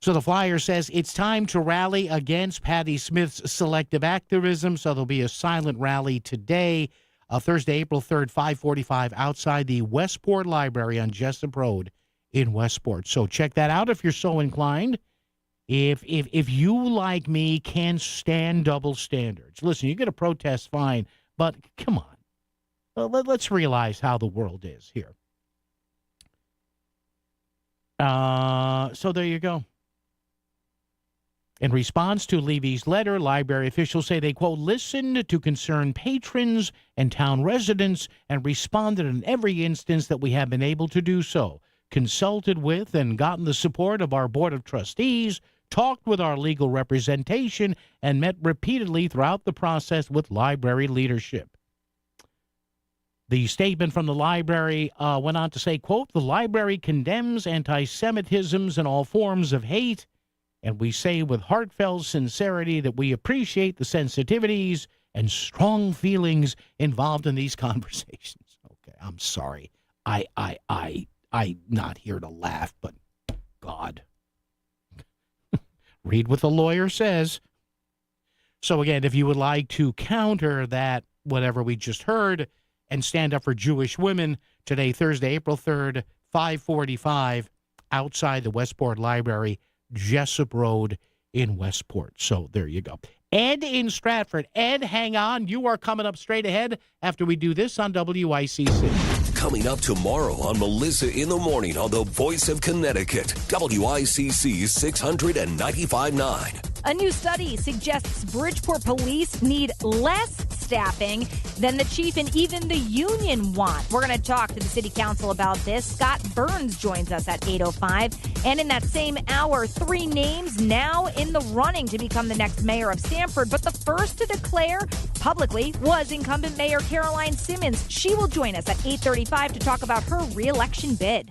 So the flyer says it's time to rally against Patti Smith's selective activism. So there'll be a silent rally today, Thursday, April 3rd, 5:45, outside the Westport Library on Jessup Road in Westport. So check that out if you're so inclined. If you, like me, can't stand double standards. Listen, you're going to protest, fine, but come on. Let's realize how the world is here. So there you go. In response to Levy's letter, library officials say they, quote, listened to concerned patrons and town residents and responded in every instance that we have been able to do so, consulted with and gotten the support of our Board of Trustees, talked with our legal representation, and met repeatedly throughout the process with library leadership. The statement from the library went on to say, quote, the library condemns anti-Semitisms and all forms of hate, and we say with heartfelt sincerity that we appreciate the sensitivities and strong feelings involved in these conversations. Okay, I'm sorry. I'm not here to laugh, but God. Read what the lawyer says. So again, if you would like to counter that, whatever we just heard, and stand up for Jewish women, today, Thursday, April 3rd, 545, outside the Westport Library, Jessup Road in Westport. So there you go. Ed in Stratford. Ed, hang on. You are coming up straight ahead after we do this on WICC. Coming up tomorrow on Melissa in the Morning on the Voice of Connecticut, WICC 695.9. A new study suggests Bridgeport police need less staffing than the chief and even the union want. We're going to talk to the city council about this. Scott Burns joins us at 8:05. And in that same hour, 3 names now in the running to become the next mayor of Stamford. But the first to declare publicly was incumbent Mayor Caroline Simmons. She will join us at 8:35 to talk about her re-election bid.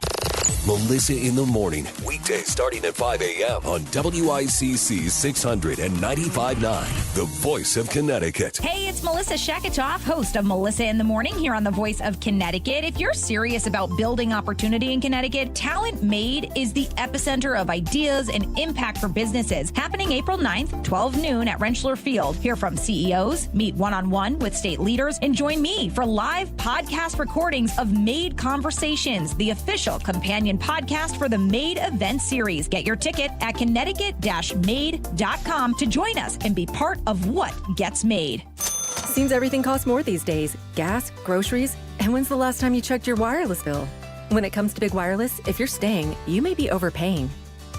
Melissa in the Morning, weekdays starting at 5 a.m. on WICC 695.9, the Voice of Connecticut. Hey, it's Melissa Sheketoff, host of Melissa in the Morning here on the Voice of Connecticut. If you're serious about building opportunity in Connecticut, Talent Made is the epicenter of ideas and impact for businesses. Happening April 9th, 12 noon at Rentschler Field. Hear from CEOs, meet one-on-one with state leaders, and join me for live podcast recordings of Made Conversations, the official companion podcast for the Made event series. Get your ticket at connecticut-made.com to join us and be part of what gets made. Seems everything costs more these days. Gas, groceries, and when's the last time you checked your wireless bill? When it comes to big wireless, if you're staying, you may be overpaying.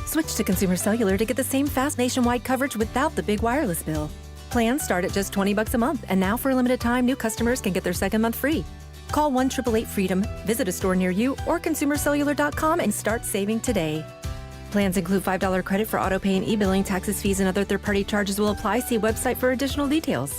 Switch to Consumer Cellular to get the same fast nationwide coverage without the big wireless bill. Plans start at just $20 a month, and now for a limited time, new customers can get their second month free. Call 1-888-FREEDOM, visit a store near you, or consumercellular.com and start saving today. Plans include $5 credit for auto pay and e-billing. Taxes, fees, and other third-party charges will apply. See website for additional details.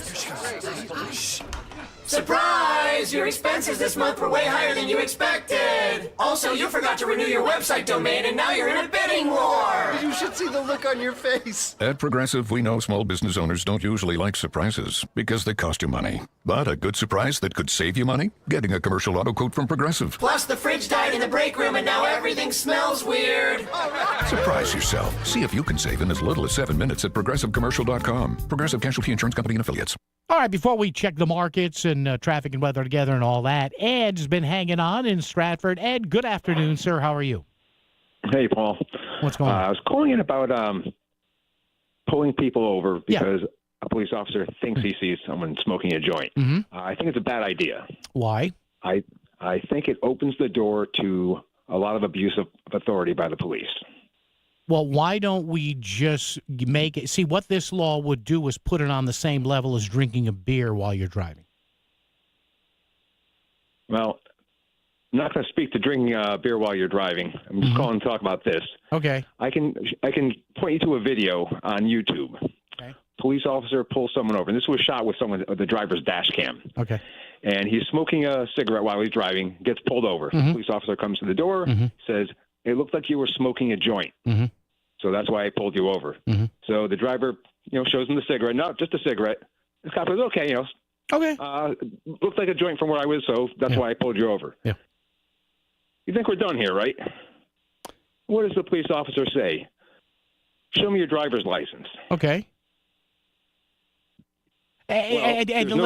Surprise! Your expenses this month were way higher than you expected. Also, you forgot to renew your website domain, and now you're in a bidding war. You should see the look on your face. At Progressive, we know small business owners don't usually like surprises because they cost you money. But a good surprise that could save you money? Getting a commercial auto quote from Progressive. Plus, the fridge died in the break room, and now everything smells weird. Surprise yourself. See if you can save in as little as 7 minutes at progressivecommercial.com. Progressive Casualty Insurance Company and Affiliates. All right, before we check the markets and traffic and weather together and all that, Ed's been hanging on in Stratford. Ed, good afternoon, sir. How are you? Hey, Paul. What's going on? I was calling in about pulling people over because a police officer thinks he sees someone smoking a joint. Mm-hmm. I think it's a bad idea. Why? I think it opens the door to a lot of abuse of authority by the police. Well, why don't we just make it? See, what this law would do is put it on the same level as drinking a beer while you're driving. Well, I'm not going to speak to drinking beer while you're driving. I'm just calling to talk about this. Okay. I can point you to a video on YouTube. Okay. Police officer pulls someone over, and this was shot with the driver's dash cam. Okay. And he's smoking a cigarette while he's driving, gets pulled over. Mm-hmm. The police officer comes to the door, says, "It looked like you were smoking a joint. Mm-hmm. So that's why I pulled you over." Mm-hmm. So the driver, shows him the cigarette. No, just a cigarette. The cop goes, "Okay, okay. Looks like a joint from where I was, so that's why I pulled you over." Yeah. You think we're done here, right? What does the police officer say? "Show me your driver's license." Okay. There's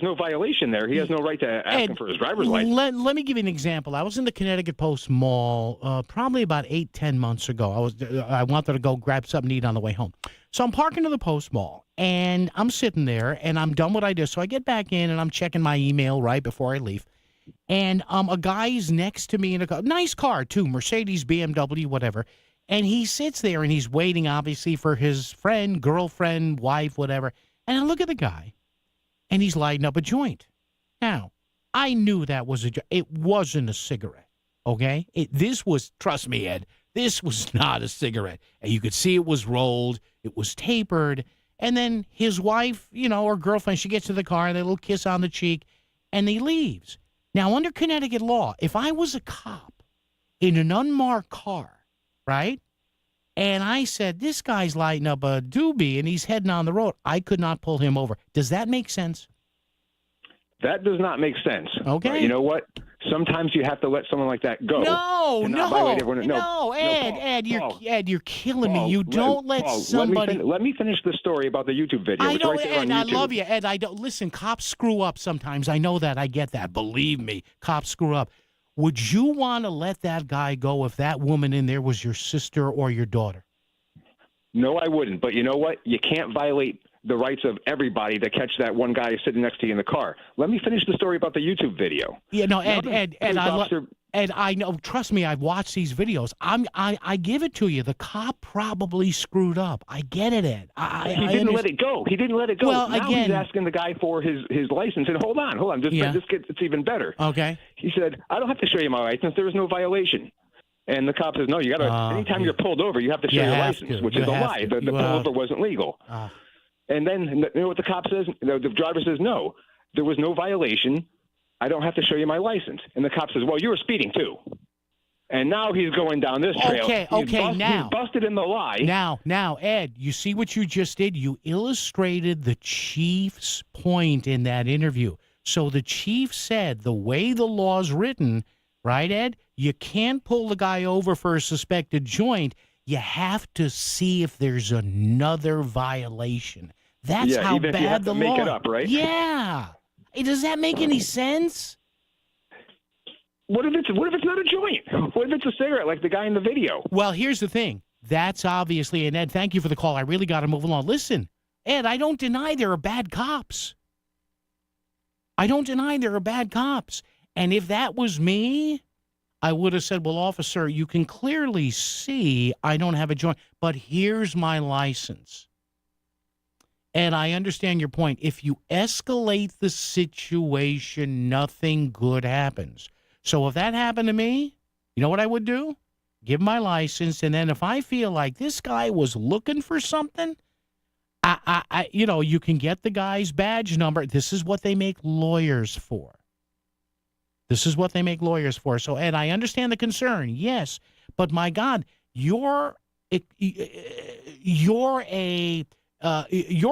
no violation there. He has no right to ask him for his driver's license. Let me give you an example. I was in the Connecticut Post Mall probably about 8-10 months ago. I wanted to go grab something to eat on the way home. So I'm parking to the Post Mall, and I'm sitting there, and I'm done what I did. So I get back in, and I'm checking my email right before I leave. And a guy's next to me in a car, nice car, too, Mercedes, BMW, whatever. And he sits there and he's waiting, obviously, for his friend, girlfriend, wife, whatever. And I look at the guy, and he's lighting up a joint. Now, I knew that was it wasn't a cigarette, okay? This was, trust me, Ed, this was not a cigarette. And you could see it was rolled, it was tapered. And then his wife, or girlfriend, she gets to the car, and they little kiss on the cheek, and he leaves. Now, under Connecticut law, if I was a cop in an unmarked car, right? And I said, this guy's lighting up a doobie and he's heading on the road, I could not pull him over. Does that make sense? That does not make sense. Okay. Right, you know what? Sometimes you have to let someone like that go. Ed, you're killing me. You don't let somebody. Let me finish the story about the YouTube video. I know, right there Ed. on I YouTube. love you, Ed. I don't listen. Cops screw up sometimes. I know that. I get that. Believe me, cops screw up. Would you want to let that guy go if that woman in there was your sister or your daughter? No, I wouldn't. But you know what? You can't violate the rights of everybody to catch that one guy sitting next to you in the car. Let me finish the story about the YouTube video. Yeah, no, Ed, I know. Trust me, I've watched these videos. I give it to you. The cop probably screwed up. I get it, Ed. He didn't let it go. He didn't let it go. Well, now again, he's asking the guy for his license. And hold on. It's even better. Okay. He said, I don't have to show you my license. There was no violation. And the cop says, no, you got to, anytime you're pulled over, you have to show your license, which is a lie. The pullover wasn't legal. And then, you know what the cop says? The driver says, no, there was no violation. I don't have to show you my license. And the cop says, well, you were speeding too. And now he's going down this trail. He's busted in the lie. Now, Ed, you see what you just did? You illustrated the chief's point in that interview. So the chief said the way the law's written, right, Ed? You can't pull the guy over for a suspected joint. You have to see if there's another violation. That's how even bad if you have the to law. make it up, right? Yeah. Hey, does that make any sense? What if it's not a joint? What if it's a cigarette like the guy in the video? Well, here's the thing. That's obviously, and Ed, thank you for the call. I really got to move along. Listen, Ed, I don't deny there are bad cops. And if that was me, I would have said, well, officer, you can clearly see I don't have a joint, but here's my license. And I understand your point. If you escalate the situation, nothing good happens. So if that happened to me, you know what I would do? Give my license, and then if I feel like this guy was looking for something, you can get the guy's badge number. This is what they make lawyers for. So, Ed, I understand the concern, yes, but my God, your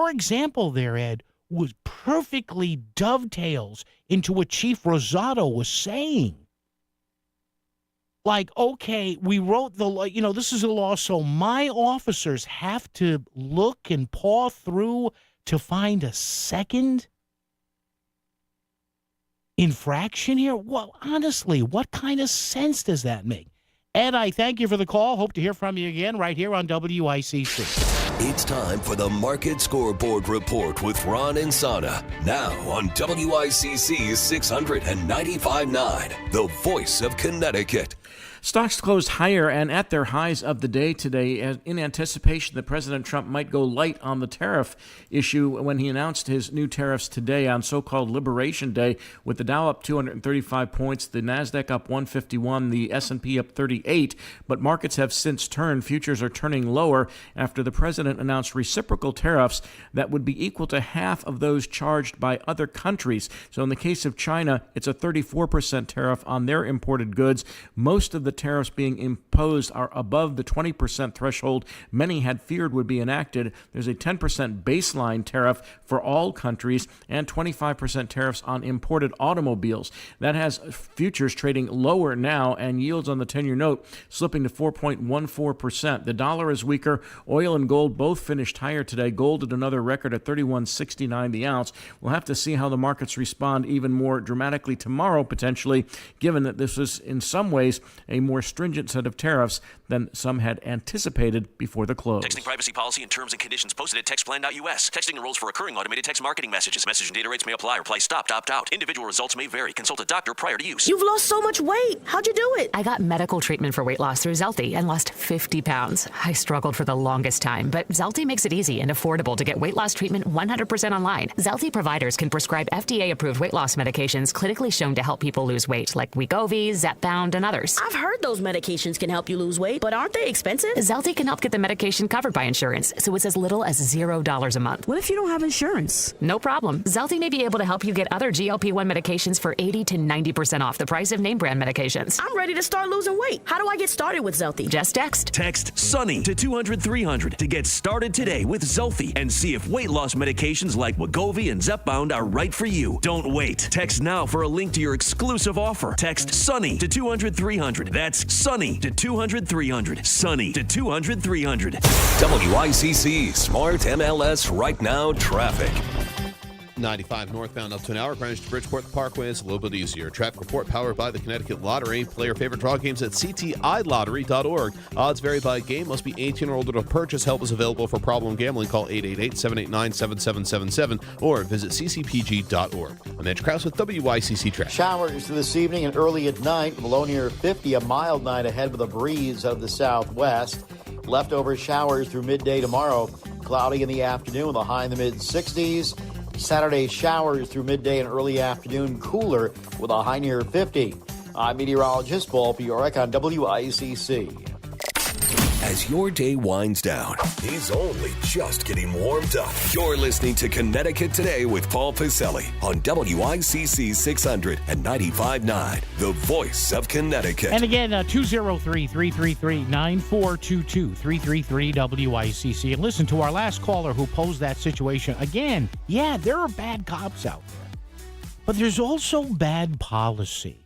example there, Ed, was perfectly dovetails into what Chief Rosado was saying. Like, okay, we wrote the law, this is a law, so my officers have to look and paw through to find a second infraction here? Well, honestly, what kind of sense does that make? Ed, I thank you for the call. Hope to hear from you again right here on WICC. It's time for the Market Scoreboard Report with Ron and Sana. Now on WICC 695.9, the voice of Connecticut. Stocks closed higher and at their highs of the day today in anticipation that President Trump might go light on the tariff issue when he announced his new tariffs today on so-called Liberation Day, with the Dow up 235 points, the Nasdaq up 151, the S&P up 38. But markets have since turned. Futures are turning lower after the president announced reciprocal tariffs that would be equal to half of those charged by other countries. So in the case of China, it's a 34% tariff on their imported goods. Most of the tariffs being imposed are above the 20% threshold many had feared would be enacted. There's a 10% baseline tariff for all countries and 25% tariffs on imported automobiles. That has futures trading lower now and yields on the 10-year note slipping to 4.14%. The dollar is weaker. Oil and gold both finished higher today. Gold at another record at $31.69 the ounce. We'll have to see how the markets respond even more dramatically tomorrow, potentially, given that this is in some ways a more stringent set of tariffs than some had anticipated before the close. Texting privacy policy and terms and conditions posted at textplan.us. Texting enrolls for recurring automated text marketing messages. Message and data rates may apply. Reply stopped, opt out. Individual results may vary. Consult a doctor prior to use. You've lost so much weight. How'd you do it? I got medical treatment for weight loss through Zelty and lost 50 pounds. I struggled for the longest time, but Zelty makes it easy and affordable to get weight loss treatment 100% online. Zelty providers can prescribe FDA-approved weight loss medications clinically shown to help people lose weight, like Wegovy, Zepbound, and others. I've heard those medications can help you lose weight, but aren't they expensive? Zelty can help get the medication covered by insurance, so it's as little as $0 a month. What if you don't have insurance? No problem. Zelty may be able to help you get other GLP-1 medications for 80 to 90% off the price of name brand medications. I'm ready to start losing weight. How do I get started with Zelty? Just text. Text SUNNY to 200-300 to get started today with Zelty and see if weight loss medications like Wegovy and Zepbound are right for you. Don't wait. Text now for a link to your exclusive offer. Text SUNNY to 200-300. That's SUNNY to 200-300. SUNNY to 200-300. WICC Smart MLS Right Now Traffic. 95 northbound up to an hour. Greenwich to Bridgeport. The Parkway is a little bit easier. Traffic report powered by the Connecticut Lottery. Play your favorite draw games at ctilottery.org. Odds vary by game. Must be 18 or older to purchase. Help is available for problem gambling. Call 888-789-7777 or visit ccpg.org. I'm Edge Krause with WICC Traffic. Showers this evening and early at night. Below near 50. A mild night ahead with a breeze out of the southwest. Leftover showers through midday tomorrow. Cloudy in the afternoon with a high in the mid-60s. Saturday showers through midday and early afternoon, cooler with a high near 50. I'm meteorologist Paul Fiorek on WICC. As your day winds down, he's only just getting warmed up. You're listening to Connecticut Today with Paul Pacelli on WICC 600 and 95.9, the voice of Connecticut. And again, 203-333-9422, 333-WICC. And listen to our last caller who posed that situation. Again, yeah, there are bad cops out there, but there's also bad policy.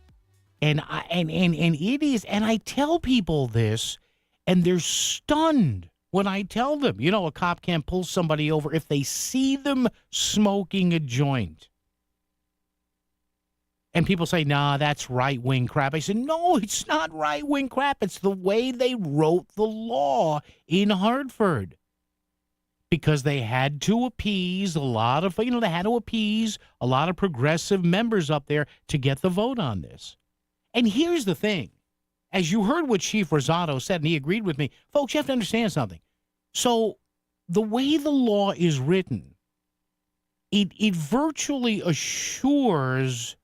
And it is, and I tell people this, and they're stunned when I tell them, a cop can't pull somebody over if they see them smoking a joint. And people say, nah, that's right-wing crap. I said, no, it's not right-wing crap. It's the way they wrote the law in Hartford. Because they had to appease a lot of progressive members up there to get the vote on this. And here's the thing. As you heard what Chief Rosado said, and he agreed with me, folks, you have to understand something. So the way the law is written, it virtually assures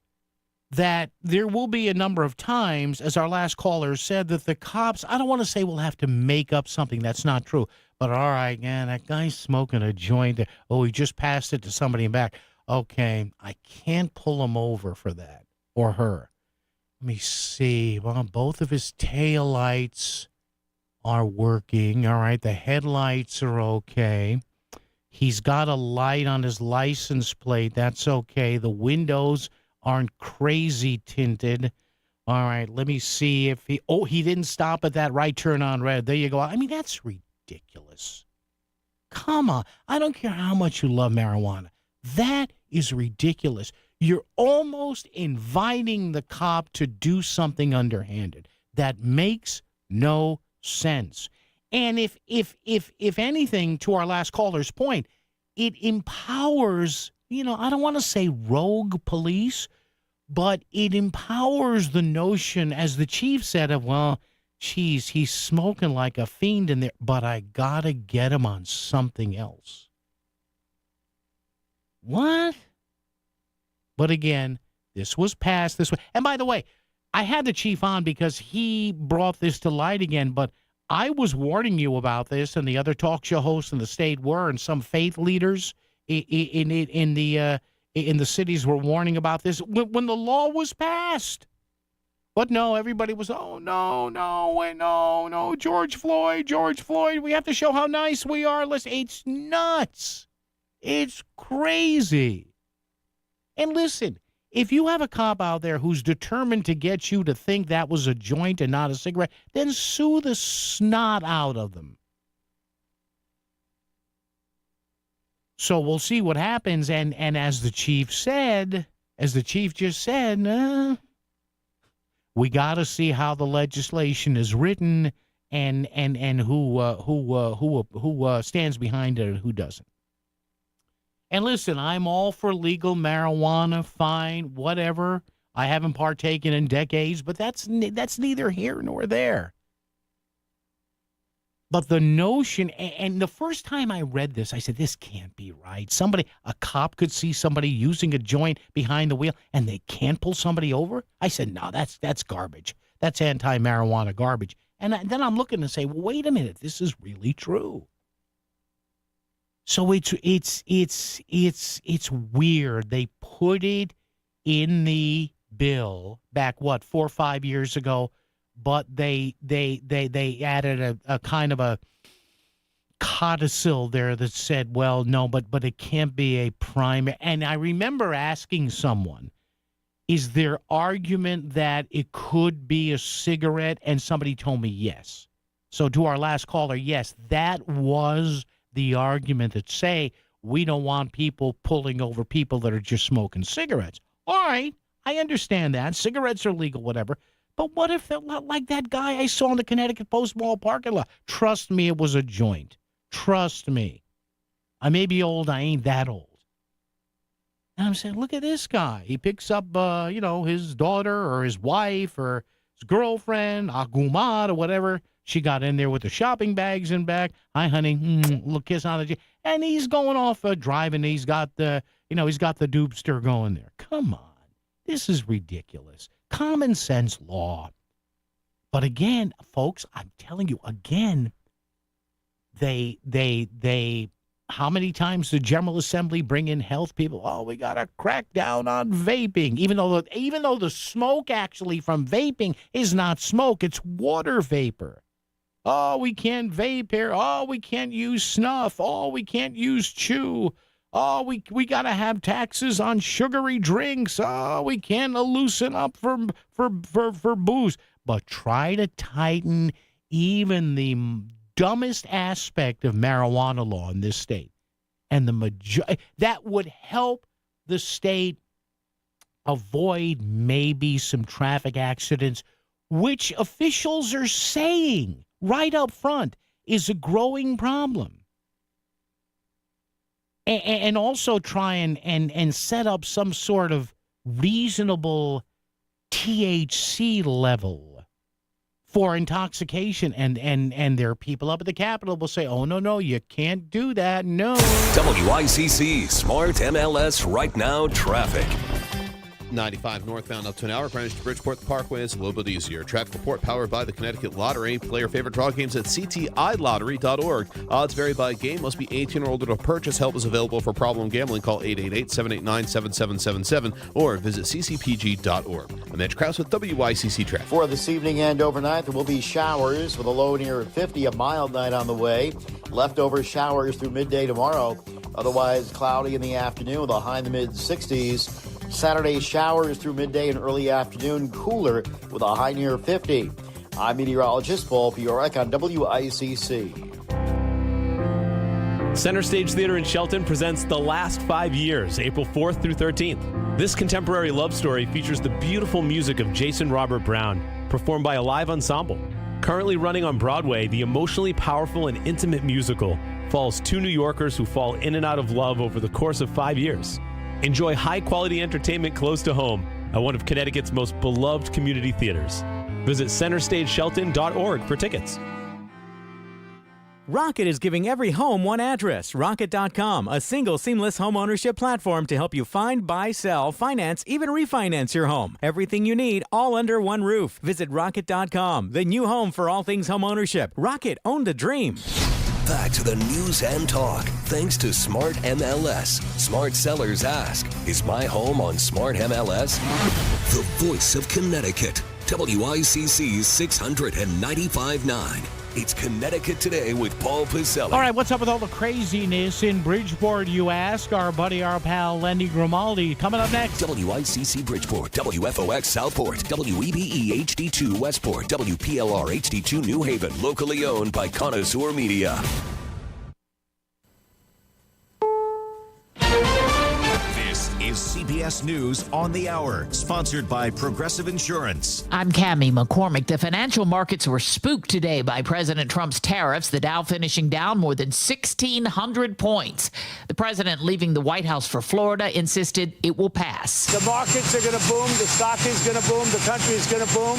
that there will be a number of times, as our last caller said, that the cops, I don't want to say we'll have to make up something that's not true, but all right, man, that guy's smoking a joint. Oh, he just passed it to somebody in back. Okay, I can't pull him over for that, or her. Let me see. Well, both of his taillights are working. All right, the headlights are okay. He's got a light on his license plate. That's okay. The windows aren't crazy tinted. All right, let me see if he didn't stop at that right turn on red. There you go. I mean, that's ridiculous. Come on. I don't care how much you love marijuana. That is ridiculous. You're almost inviting the cop to do something underhanded. That makes no sense. And if anything, to our last caller's point, it empowers, I don't want to say rogue police, but it empowers the notion, as the chief said, of, well, geez, he's smoking like a fiend in there, but I got to get him on something else. What? But again, this was passed this way. And by the way, I had the chief on because he brought this to light again, but I was warning you about this, and the other talk show hosts in the state were, and some faith leaders in the cities were warning about this when the law was passed. But no, everybody was, no, George Floyd, we have to show how nice we are. Listen, it's nuts. It's crazy. And listen, if you have a cop out there who's determined to get you to think that was a joint and not a cigarette, then sue the snot out of them. So we'll see what happens. And as the chief just said, we got to see how the legislation is written and who stands behind it and who doesn't. And listen, I'm all for legal marijuana, fine, whatever. I haven't partaken in decades, but that's neither here nor there. But the notion, and the first time I read this, I said, this can't be right. A cop could see somebody using a joint behind the wheel, and they can't pull somebody over? I said, no, that's garbage. That's anti-marijuana garbage. And then I'm looking and say, well, wait a minute, this is really true. So it's weird. They put it in the bill back 4 or 5 years ago, but they added a kind of a codicil there that said, well, no, but it can't be a primary. And I remember asking someone, is there argument that it could be a cigarette? And somebody told me yes. So to our last caller, yes, that was the argument that say we don't want people pulling over people that are just smoking cigarettes. All right, I understand that. Cigarettes are legal, whatever. But what if, like that guy I saw in the Connecticut Post Mall parking lot? Trust me, it was a joint. Trust me. I may be old. I ain't that old. And I'm saying, look at this guy. He picks up, his daughter or his wife or his girlfriend, Agumad or whatever. She got in there with the shopping bags in back. Hi, honey. Little kiss on the cheek. And he's going off driving. He's got the dupster going there. Come on. This is ridiculous. Common sense law. But again, folks, I'm telling you, again, they how many times the General Assembly bring in health people? Oh, we got to crack down on vaping, even though the smoke actually from vaping is not smoke, it's water vapor. Oh, we can't vape here. Oh, we can't use snuff. Oh, we can't use chew. Oh, we got to have taxes on sugary drinks. Oh, we can't loosen up for booze. But try to tighten even the dumbest aspect of marijuana law in this state. And that would help the state avoid maybe some traffic accidents, which officials are saying right up front is a growing problem. And also try and set up some sort of reasonable THC level for intoxication. And there are people up at the Capitol will say, oh, no, you can't do that. No. WICC Smart MLS Right Now Traffic. 95 northbound up to an hour. Greenwich to Bridgeport, the Parkway is a little bit easier. Traffic report powered by the Connecticut Lottery. Play your favorite draw games at ctilottery.org. Odds vary by game. Must be 18 or older to purchase. Help is available for problem gambling. Call 888-789-7777 or visit ccpg.org. I'm Mitch Krause with WICC Traffic. For this evening and overnight, there will be showers with a low near 50, a mild night on the way. Leftover showers through midday tomorrow. Otherwise, cloudy in the afternoon with a high in the mid-60s. Saturday, showers through midday and early afternoon, cooler with a high near 50. I'm meteorologist Paul Fiorek on WICC. Center Stage Theater in Shelton presents The Last 5 Years, April 4th through 13th. This contemporary love story features the beautiful music of Jason Robert Brown, performed by a live ensemble. Currently running on Broadway, the emotionally powerful and intimate musical follows two New Yorkers who fall in and out of love over the course of 5 years. Enjoy high-quality entertainment close to home at one of Connecticut's most beloved community theaters. Visit centerstageshelton.org for tickets. Rocket is giving every home one address. Rocket.com, a single seamless home ownership platform to help you find, buy, sell, finance, even refinance your home. Everything you need, all under one roof. Visit Rocket.com, the new home for all things home ownership. Rocket, own the dream. Back to the news and talk, thanks to Smart MLS. Smart sellers ask, is my home on Smart MLS? The voice of Connecticut, WICC 695.9. It's Connecticut Today with Paul Piselli. All right, what's up with all the craziness in Bridgeport, you ask? Our pal, Lenny Grimaldi, coming up next. WICC Bridgeport, WFOX Southport, WEBE HD2 Westport, WPLR HD2 New Haven, locally owned by Connoisseur Media. CBS News on the Hour, sponsored by Progressive Insurance. I'm Cammie McCormick. The financial markets were spooked today by President Trump's tariffs, the Dow finishing down more than 1,600 points. The president, leaving the White House for Florida, insisted it will pass. The markets are going to boom, the stock is going to boom, the country is going to boom,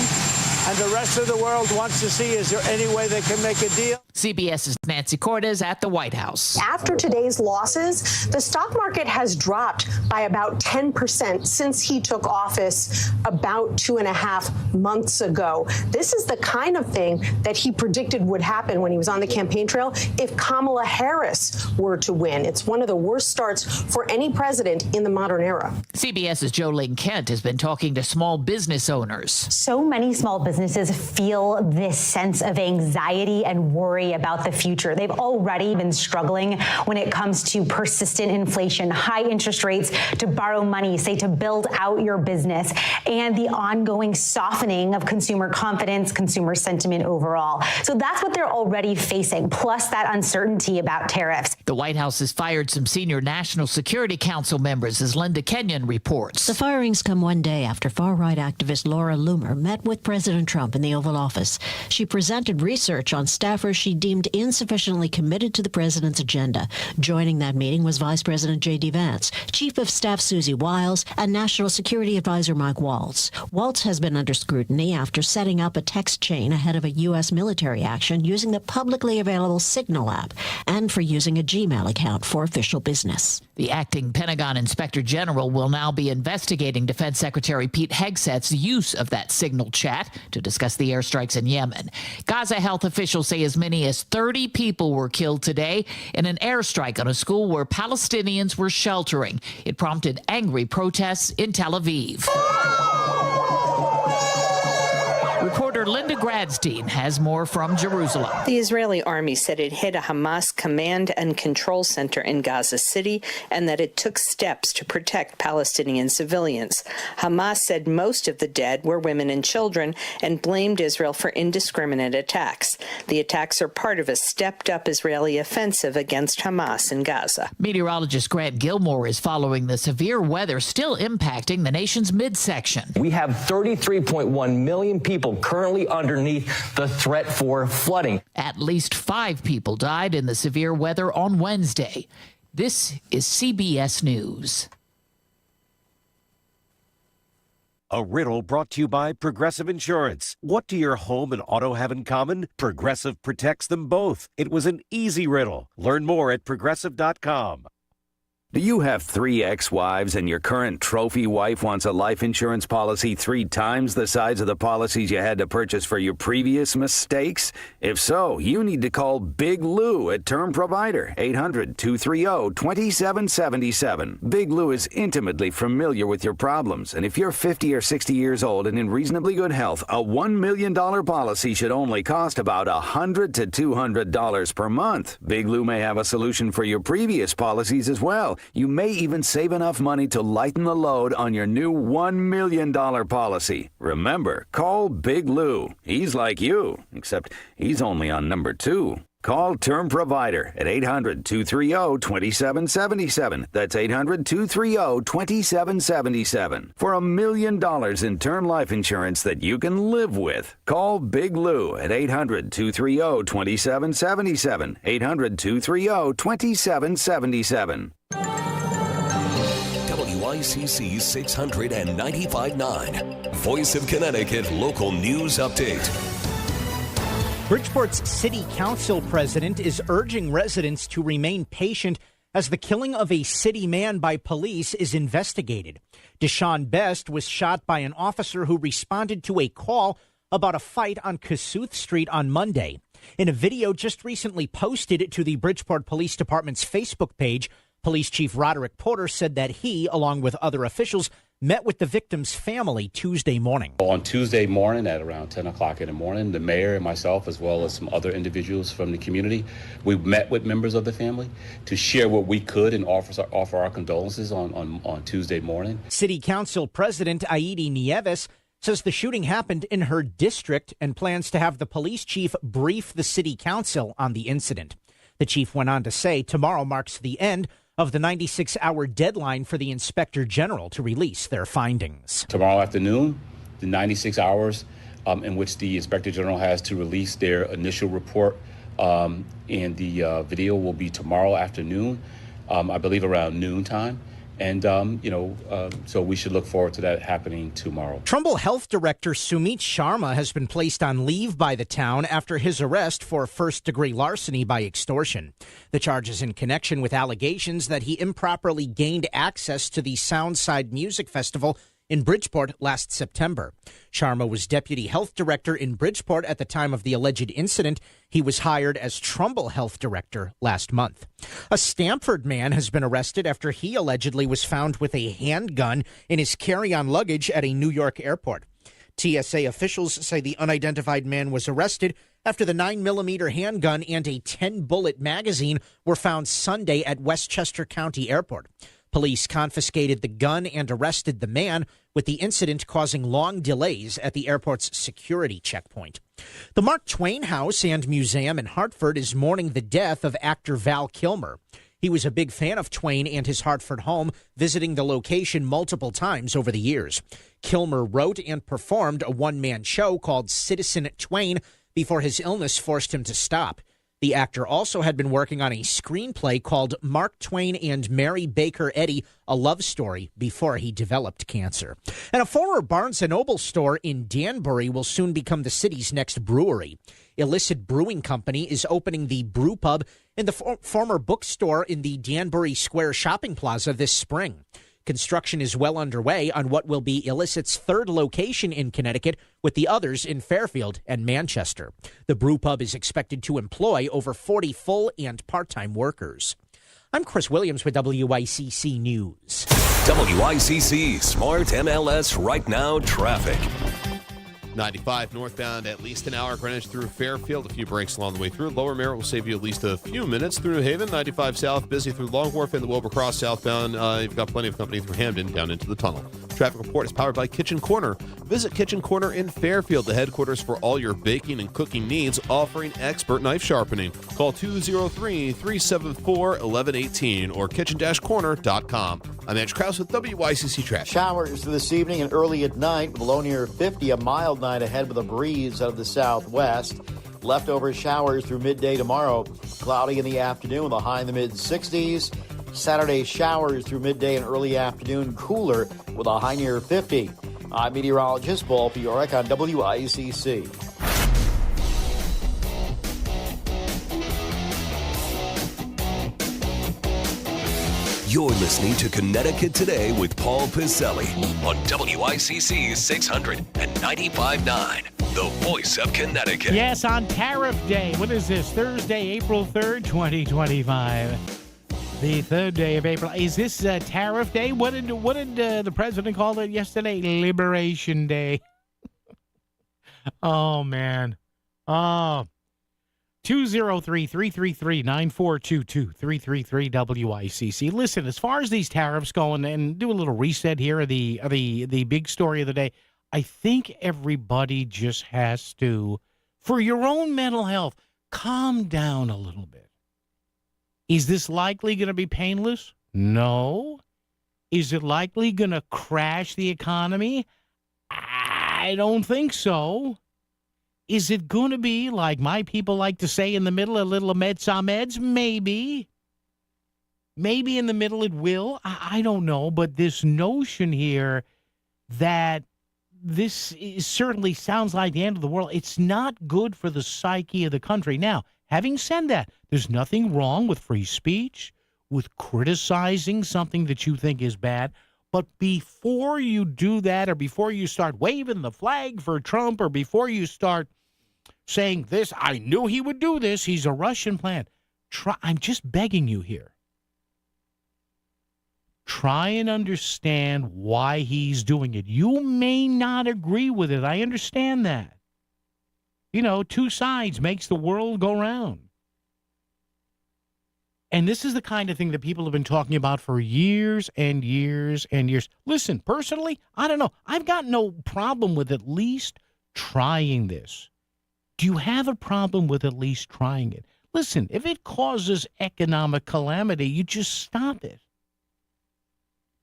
and the rest of the world wants to see, is there any way they can make a deal? CBS's Nancy Cortez at the White House. After today's losses, the stock market has dropped by about 10% since he took office about 2.5 months ago. This is the kind of thing that he predicted would happen when he was on the campaign trail if Kamala Harris were to win. It's one of the worst starts for any president in the modern era. CBS's Jolene Kent has been talking to small business owners. So many small businesses feel this sense of anxiety and worry about the future. They've already been struggling when it comes to persistent inflation, high interest rates to borrow money, say to build out your business, and the ongoing softening of consumer confidence, consumer sentiment overall. So that's what they're already facing, plus that uncertainty about tariffs. The White House has fired some senior National Security Council members, as Linda Kenyon reports. The firings come one day after far-right activist Laura Loomer met with President Trump in the Oval Office. She presented research on staffers she deemed insufficiently committed to the president's agenda. Joining that meeting was Vice President J.D. Vance, Chief of Staff Susie Wiles, and National Security Advisor Mike Waltz. Waltz has been under scrutiny after setting up a text chain ahead of a U.S. military action using the publicly available Signal app and for using a Gmail account for official business. The acting Pentagon Inspector General will now be investigating Defense Secretary Pete Hegseth's use of that Signal chat to discuss the airstrikes in Yemen. Gaza health officials say as many as 30 people were killed today in an airstrike on a school where Palestinians were sheltering. It prompted angry protests in Tel Aviv. Reporter Linda Gradstein has more from Jerusalem. The Israeli army said it hit a Hamas command and control center in Gaza City and that it took steps to protect Palestinian civilians. Hamas said most of the dead were women and children and blamed Israel for indiscriminate attacks. The attacks are part of a stepped-up Israeli offensive against Hamas in Gaza. Meteorologist Grant Gilmore is following the severe weather still impacting the nation's midsection. We have 33.1 million people currently underneath the threat for flooding. At least 5 people died in the severe weather on Wednesday. This is CBS News. A riddle brought to you by Progressive Insurance. What do your home and auto have in common? Progressive protects them both. It was an easy riddle. Learn more at Progressive.com. Do you have 3 ex-wives and your current trophy wife wants a life insurance policy 3 times the size of the policies you had to purchase for your previous mistakes? If so, you need to call Big Lou at Term Provider, 800-230-2777. Big Lou is intimately familiar with your problems, and if you're 50 or 60 years old and in reasonably good health, a $1 million policy should only cost about $100 to $200 per month. Big Lou may have a solution for your previous policies as well. You may even save enough money to lighten the load on your new $1 million policy. Remember, call Big Lou. He's like you, except he's only on number 2. Call Term Provider at 800-230-2777. That's 800-230-2777. For $1 million in term life insurance that you can live with. Call Big Lou at 800-230-2777. 800-230-2777. WICC 695.9. Voice of Connecticut Local News Update. Bridgeport's City Council president is urging residents to remain patient as the killing of a city man by police is investigated. Deshaun Best was shot by an officer who responded to a call about a fight on Kossuth Street on Monday. In a video just recently posted to the Bridgeport Police Department's Facebook page, Police Chief Roderick Porter said that he, along with other officials, met with the victim's family Tuesday morning. On Tuesday morning at around 10 o'clock in the morning, the mayor and myself, as well as some other individuals from the community, we met with members of the family to share what we could and offer our condolences on Tuesday morning. City Council President Aidi Nieves says the shooting happened in her district and plans to have the police chief brief the city council on the incident. The chief went on to say tomorrow marks the end of the 96-hour deadline for the Inspector General to release their findings. Tomorrow afternoon, the 96 hours in which the Inspector General has to release their initial report, and the video will be tomorrow afternoon, I believe around noontime. And, so we should look forward to that happening tomorrow. Trumbull Health Director Sumit Sharma has been placed on leave by the town after his arrest for first-degree larceny by extortion. The charge is in connection with allegations that he improperly gained access to the Soundside Music Festival in Bridgeport last September. Sharma was deputy health director in Bridgeport at the time of the alleged incident. He was hired as Trumbull health director last month. A Stamford man has been arrested after he allegedly was found with a handgun in his carry-on luggage at a New York airport. TSA officials say the unidentified man was arrested after the 9mm handgun and a 10-bullet magazine were found Sunday at Westchester County Airport. Police confiscated the gun and arrested the man, with the incident causing long delays at the airport's security checkpoint. The Mark Twain House and Museum in Hartford is mourning the death of actor Val Kilmer. He was a big fan of Twain and his Hartford home, visiting the location multiple times over the years. Kilmer wrote and performed a one-man show called Citizen Twain before his illness forced him to stop. The actor also had been working on a screenplay called Mark Twain and Mary Baker Eddy, A Love Story, before he developed cancer. And a former Barnes & Noble store in Danbury will soon become the city's next brewery. Illicit Brewing Company is opening the brew pub in the former bookstore in the Danbury Square Shopping Plaza this spring. Construction is well underway on what will be Illicit's third location in Connecticut, with the others in Fairfield and Manchester. The brew pub is expected to employ over 40 full and part-time workers. I'm Chris Williams with WICC News. WICC Smart MLS Right Now Traffic. 95 northbound, at least an hour. Greenwich through Fairfield. A few breaks along the way through. Lower Merritt will save you at least a few minutes through New Haven. 95 south, busy through Long Wharf and the Wilbur Cross southbound. You've got plenty of company through Hamden down into the tunnel. Traffic report is powered by Kitchen Corner. Visit Kitchen Corner in Fairfield, the headquarters for all your baking and cooking needs, offering expert knife sharpening. Call 203-374-1118 or kitchen-corner.com. I'm Edge Krause with WICC Traffic. Showers this evening and early at night, with a low near 50, a mild night ahead with a breeze out of the southwest. Leftover showers through midday tomorrow. Cloudy in the afternoon with a high in the mid-60s. Saturday showers through midday and early afternoon, cooler with a high near 50. I'm meteorologist Paul Fiorek on WICC. You're listening to Connecticut Today with Paul Piselli on WICC 600 and 95.9, the voice of Connecticut. Yes, on Tariff Day. What is this? Thursday, April 3rd, 2025. The third day of April. Is this Tariff Day? What did the president call it yesterday? Liberation Day. Oh, man. Oh. 203-333-9422, 333-WICC. Listen, as far as these tariffs go, and do a little reset here of the big story of the day, I think everybody just has to, for your own mental health, calm down a little bit. Is this likely going to be painless? No. Is it likely going to crash the economy? I don't think so. Is it going to be, like my people like to say in the middle, a little meds on meds? Maybe. Maybe in the middle it will. I don't know. But this notion here that this certainly sounds like the end of the world, it's not good for the psyche of the country. Now, having said that, there's nothing wrong with free speech, with criticizing something that you think is bad. But before you do that, or before you start waving the flag for Trump, or before you start saying this, I knew he would do this, he's a Russian plant. I'm just begging you here. Try and understand why he's doing it. You may not agree with it. I understand that. You know, two sides makes the world go round. And this is the kind of thing that people have been talking about for years and years and years. Listen, personally, I don't know. I've got no problem with at least trying this. Do you have a problem with at least trying it? Listen, if it causes economic calamity, you just stop it.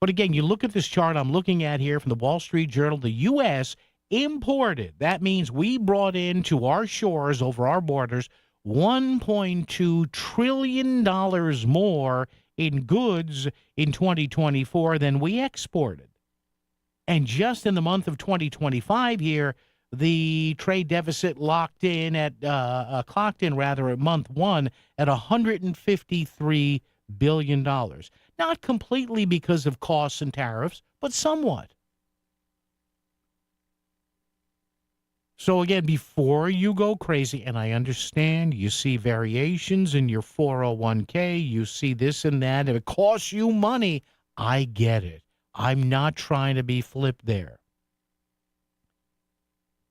But again, you look at this chart I'm looking at here from the Wall Street Journal, the U.S. imported. That means we brought into our shores over our borders $1.2 trillion more in goods in 2024 than we exported. And just in the month of 2025 here, the trade deficit clocked in at month one at $153 billion. Not completely because of costs and tariffs, but somewhat. So again, before you go crazy, and I understand you see variations in your 401k, you see this and that, if it costs you money, I get it. I'm not trying to be flipped there.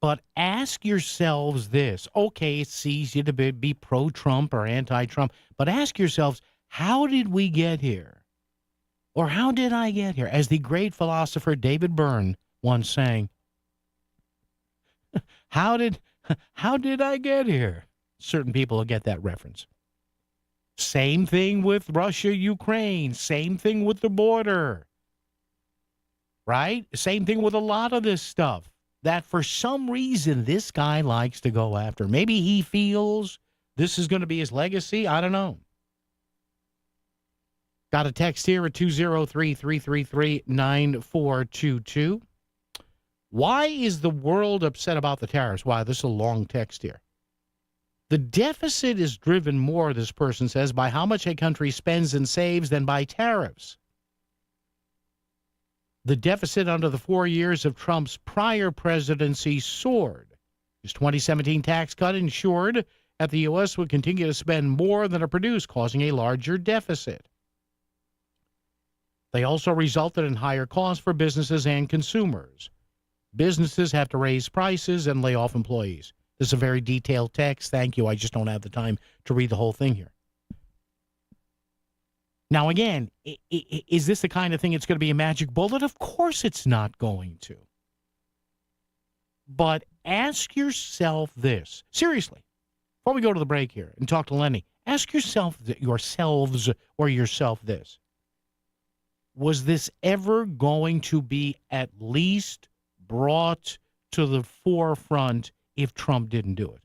But ask yourselves this. Okay, it's easy to be pro-Trump or anti-Trump, but ask yourselves, how did we get here? Or how did I get here? As the great philosopher David Byrne once sang, how did I get here? Certain people will get that reference. Same thing with Russia, Ukraine. Same thing with the border. Right? Same thing with a lot of this stuff that for some reason this guy likes to go after. Maybe he feels this is going to be his legacy. I don't know. Got a text here at 203-333-9422. Why is the world upset about the tariffs? Wow, this is a long text here. The deficit is driven more, this person says, by how much a country spends and saves than by tariffs. The deficit under the 4 years of Trump's prior presidency soared. His 2017 tax cut ensured that the U.S. would continue to spend more than it produced, causing a larger deficit. They also resulted in higher costs for businesses and consumers. Businesses have to raise prices and lay off employees. This is a very detailed text. Thank you. I just don't have the time to read the whole thing here. Now, again, is this the kind of thing that's going to be a magic bullet? Of course it's not going to. But ask yourself this. Seriously, before we go to the break here and talk to Lenny, ask yourself this. Was this ever going to be at least brought to the forefront if Trump didn't do it?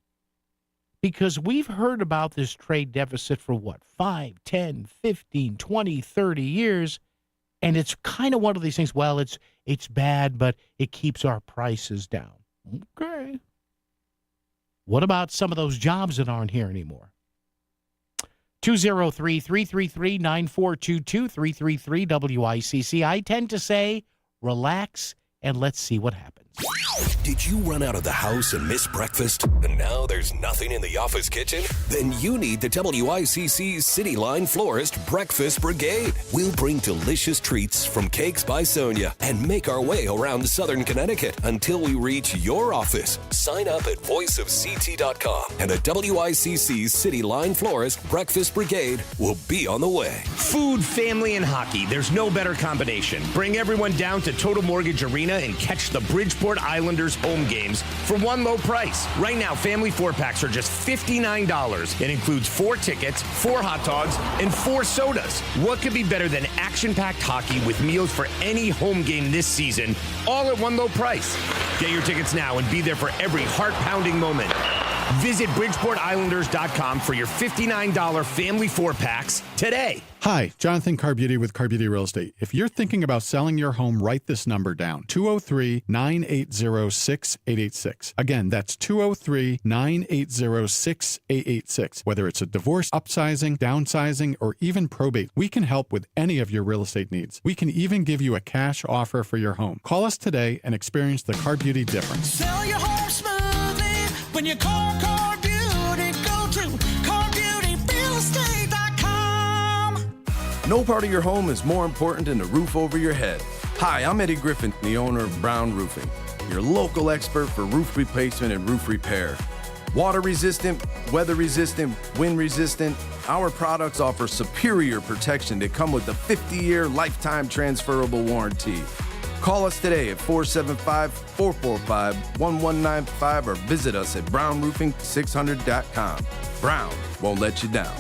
Because we've heard about this trade deficit for 5, 10, 15, 20, 30 years, and it's kind of one of these things, well, it's bad, but it keeps our prices down. Okay. What about some of those jobs that aren't here anymore? 203-333-9422, 333-WICC. I tend to say, relax, and let's see what happens. Did you run out of the house and miss breakfast? And now there's nothing in the office kitchen? Then you need the WICC City Line Florist Breakfast Brigade. We'll bring delicious treats from Cakes by Sonia and make our way around southern Connecticut until we reach your office. Sign up at voiceofct.com and a WICC City Line Florist Breakfast Brigade will be on the way. Food, family, and hockey. There's no better combination. Bring everyone down to Total Mortgage Arena and catch the Bridgeport Islanders home games for one low price. Right now, family 4-packs are just $59. It includes 4 tickets, 4 hot dogs, and 4 sodas. What could be better than action-packed hockey with meals for any home game this season, all at one low price? Get your tickets now and be there for every heart-pounding moment. Visit BridgeportIslanders.com for your $59 family 4-packs today. Hi, Jonathan Carbuti with Carbuti Real Estate. If you're thinking about selling your home, write this number down, 203-980-6886. Again, that's 203-980-6886. Whether it's a divorce, upsizing, downsizing, or even probate, we can help with any of your real estate needs. We can even give you a cash offer for your home. Call us today and experience the Carbuti difference. Sell your home smoothly when you call Carbuti. Go to CarBeautyRealEstate.com. No part of your home is more important than the roof over your head. Hi, I'm Eddie Griffin, the owner of Brown Roofing, your local expert for roof replacement and roof repair. Water resistant, weather resistant, wind resistant, our products offer superior protection that come with a 50-year lifetime transferable warranty. Call us today at 475-445-1195 or visit us at brownroofing600.com. Brown won't let you down.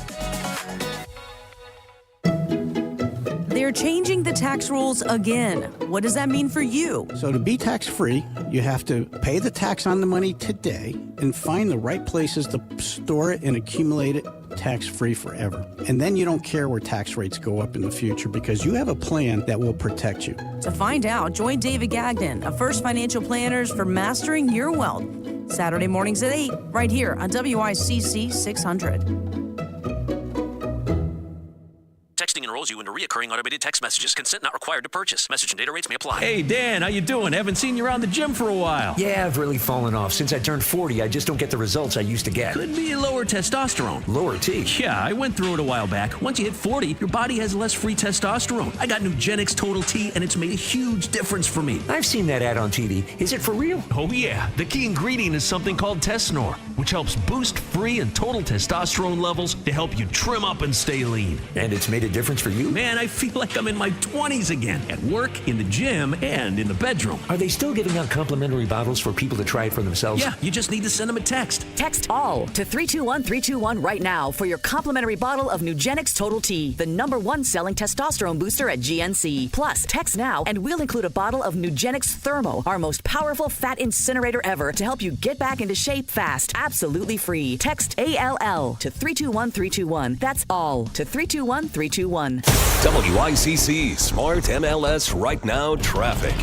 They're changing the tax rules again. What does that mean for you? So to be tax-free, you have to pay the tax on the money today and find the right places to store it and accumulate it tax-free forever. And then you don't care where tax rates go up in the future because you have a plan that will protect you. To find out, join David Gagnon of First Financial Planners for Mastering Your Wealth. Saturday mornings at 8, right here on WICC 600. Texting enrolls you into recurring automated text messages. Consent not required to purchase. Message and data rates may apply. Hey, Dan, how you doing? Haven't seen you around the gym for a while. Yeah, I've really fallen off. Since I turned 40, I just don't get the results I used to get. Could be lower testosterone. Lower T? Yeah, I went through it a while back. Once you hit 40, your body has less free testosterone. I got Nugenix Total T, and it's made a huge difference for me. I've seen that ad on TV. Is it for real? Oh, yeah. The key ingredient is something called Tesnor, which helps boost free and total testosterone levels to help you trim up and stay lean. And it's made a difference for you? Man, I feel like I'm in my 20s again, at work, in the gym, and in the bedroom. Are they still giving out complimentary bottles for people to try it for themselves? Yeah, you just need to send them a text. Text ALL to 321-321 right now for your complimentary bottle of Nugenix Total T, the #1 selling testosterone booster at GNC. Plus, text now and we'll include a bottle of Nugenix Thermo, our most powerful fat incinerator ever, to help you get back into shape fast. Absolutely free. Text ALL to 321-321. That's ALL to 321-321. WICC Smart MLS Right Now Traffic.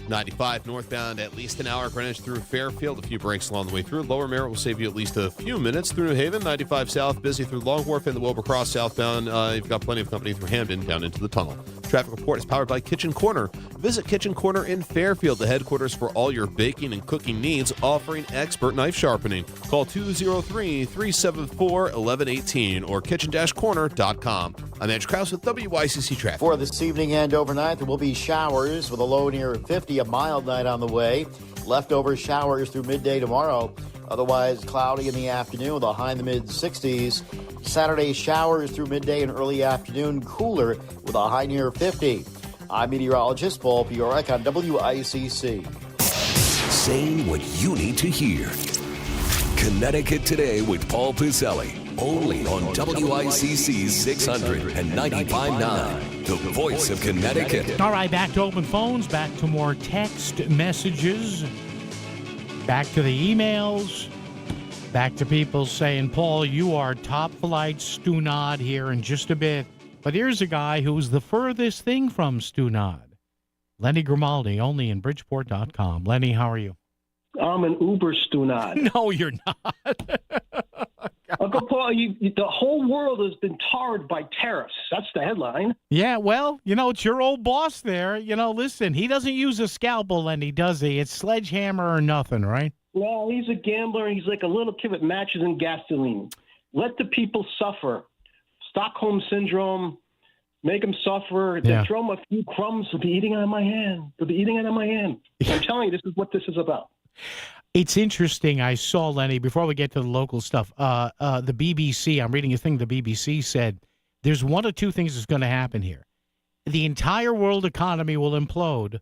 95 northbound, at least an hour. Greenwich through Fairfield. A few breaks along the way through. Lower Merritt will save you at least a few minutes through New Haven. 95 south, busy through Long Wharf and the Wilbur Cross southbound. You've got plenty of company through Hamden down into the tunnel. Traffic report is powered by Kitchen Corner. Visit Kitchen Corner in Fairfield, the headquarters for all your baking and cooking needs, offering expert knife sharpening. Call 203-374-1118 or kitchen-corner.com. I'm Andrew Krause with WICC Traffic. For this evening and overnight, there will be showers with a low near 50, a mild night on the way. Leftover showers through midday tomorrow. Otherwise, cloudy in the afternoon with a high in the mid-60s. Saturday, showers through midday and early afternoon, cooler with a high near 50. I'm meteorologist Paul Piorek on WICC. Saying what you need to hear. Connecticut Today with Paul Piselli. Only on WICC 600 and 95.9, the voice of Connecticut. All right, back to open phones, back to more text messages, back to the emails, back to people saying, Paul, you are top flight Stunad here in just a bit. But here's a guy who's the furthest thing from Stunad. Lenny Grimaldi, only in Bridgeport.com. Lenny, how are you? I'm an Uber Stunad. No, you're not. Uncle Paul, the whole world has been tarred by tariffs. That's the headline. Yeah, well, it's your old boss there. Listen, he doesn't use a scalpel, Lenny, does he? It's sledgehammer or nothing, right? Well, he's a gambler. He's like a little kid with matches and gasoline. Let the people suffer. Stockholm Syndrome, make them suffer. Yeah. They throw them a few crumbs. They'll be eating out of my hand. They'll be eating out of my hand. I'm telling you, this is what this is about. It's interesting. I saw, Lenny, before we get to the local stuff, the BBC, I'm reading a thing the BBC said, there's one of two things that's going to happen here. The entire world economy will implode,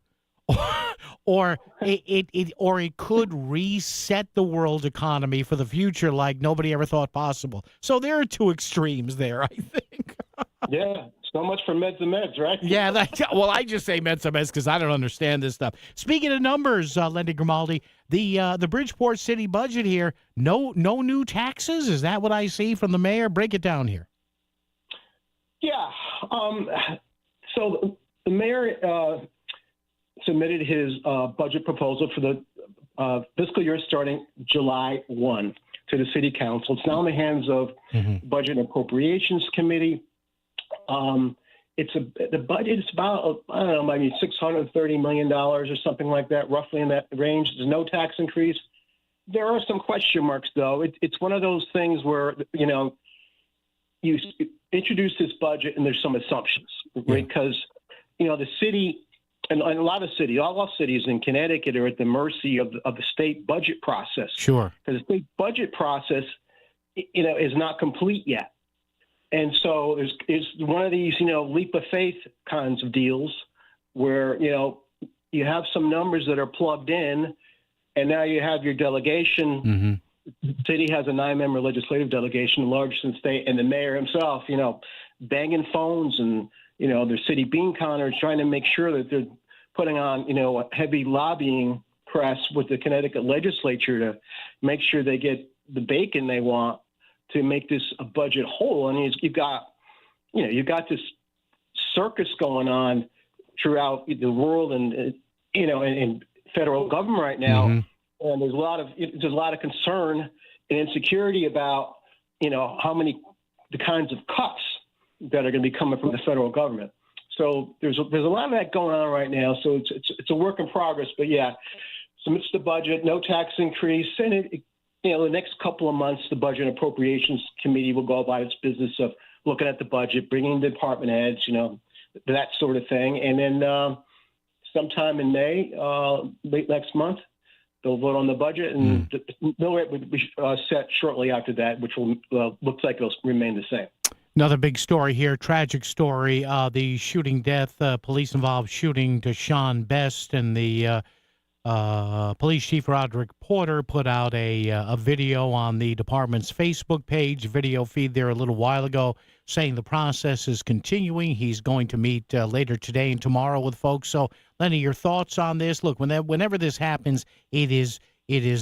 or it could reset the world economy for the future like nobody ever thought possible. So there are two extremes there, I think. Yeah, so much for meds and meds, right? Yeah, well, I just say meds and meds because I don't understand this stuff. Speaking of numbers, Lenny Grimaldi, the Bridgeport city budget here, no new taxes? Is that what I see from the mayor? Break it down here. Yeah. So the mayor submitted his budget proposal for the fiscal year starting July 1 to the city council. It's now in the hands of Budget and Appropriations Committee. The budget is about, I don't know, maybe $630 million or something like that, roughly in that range. There's no tax increase. There are some question marks, though. It's one of those things where, you introduce this budget and there's some assumptions, right? Because, the city and a lot of cities, all cities in Connecticut are at the mercy of the state budget process. Sure. Because the state budget process, is not complete yet. And so it's one of these, leap of faith kinds of deals where, you have some numbers that are plugged in, and now you have your delegation. Mm-hmm. The city has a 9-member legislative delegation, the largest in the state, and the mayor himself, banging phones and, their city bean counters, trying to make sure that they're putting on, a heavy lobbying press with the Connecticut legislature to make sure they get the bacon they want to make this a budget whole. And you've got this circus going on throughout the world and federal government right now. Mm-hmm. And there's a lot of concern and insecurity about, the kinds of cuts that are going to be coming from the federal government. So there's a lot of that going on right now. So it's a work in progress, but yeah, submits the budget, no tax increase. And the next couple of months, the Budget and Appropriations Committee will go about its business of looking at the budget, bringing the department heads, that sort of thing. And then sometime in May, late next month, they'll vote on the budget, and the mill rate will be set shortly after that, which will looks like it'll remain the same. Another big story here, tragic story, the shooting death, police-involved shooting to Sean Best, and the police chief Roderick Porter put out a video on the department's Facebook page, video feed there a little while ago, saying the process is continuing. He's going to meet later today and tomorrow with folks. So, Lenny, your thoughts on this? Look, whenever this happens, it is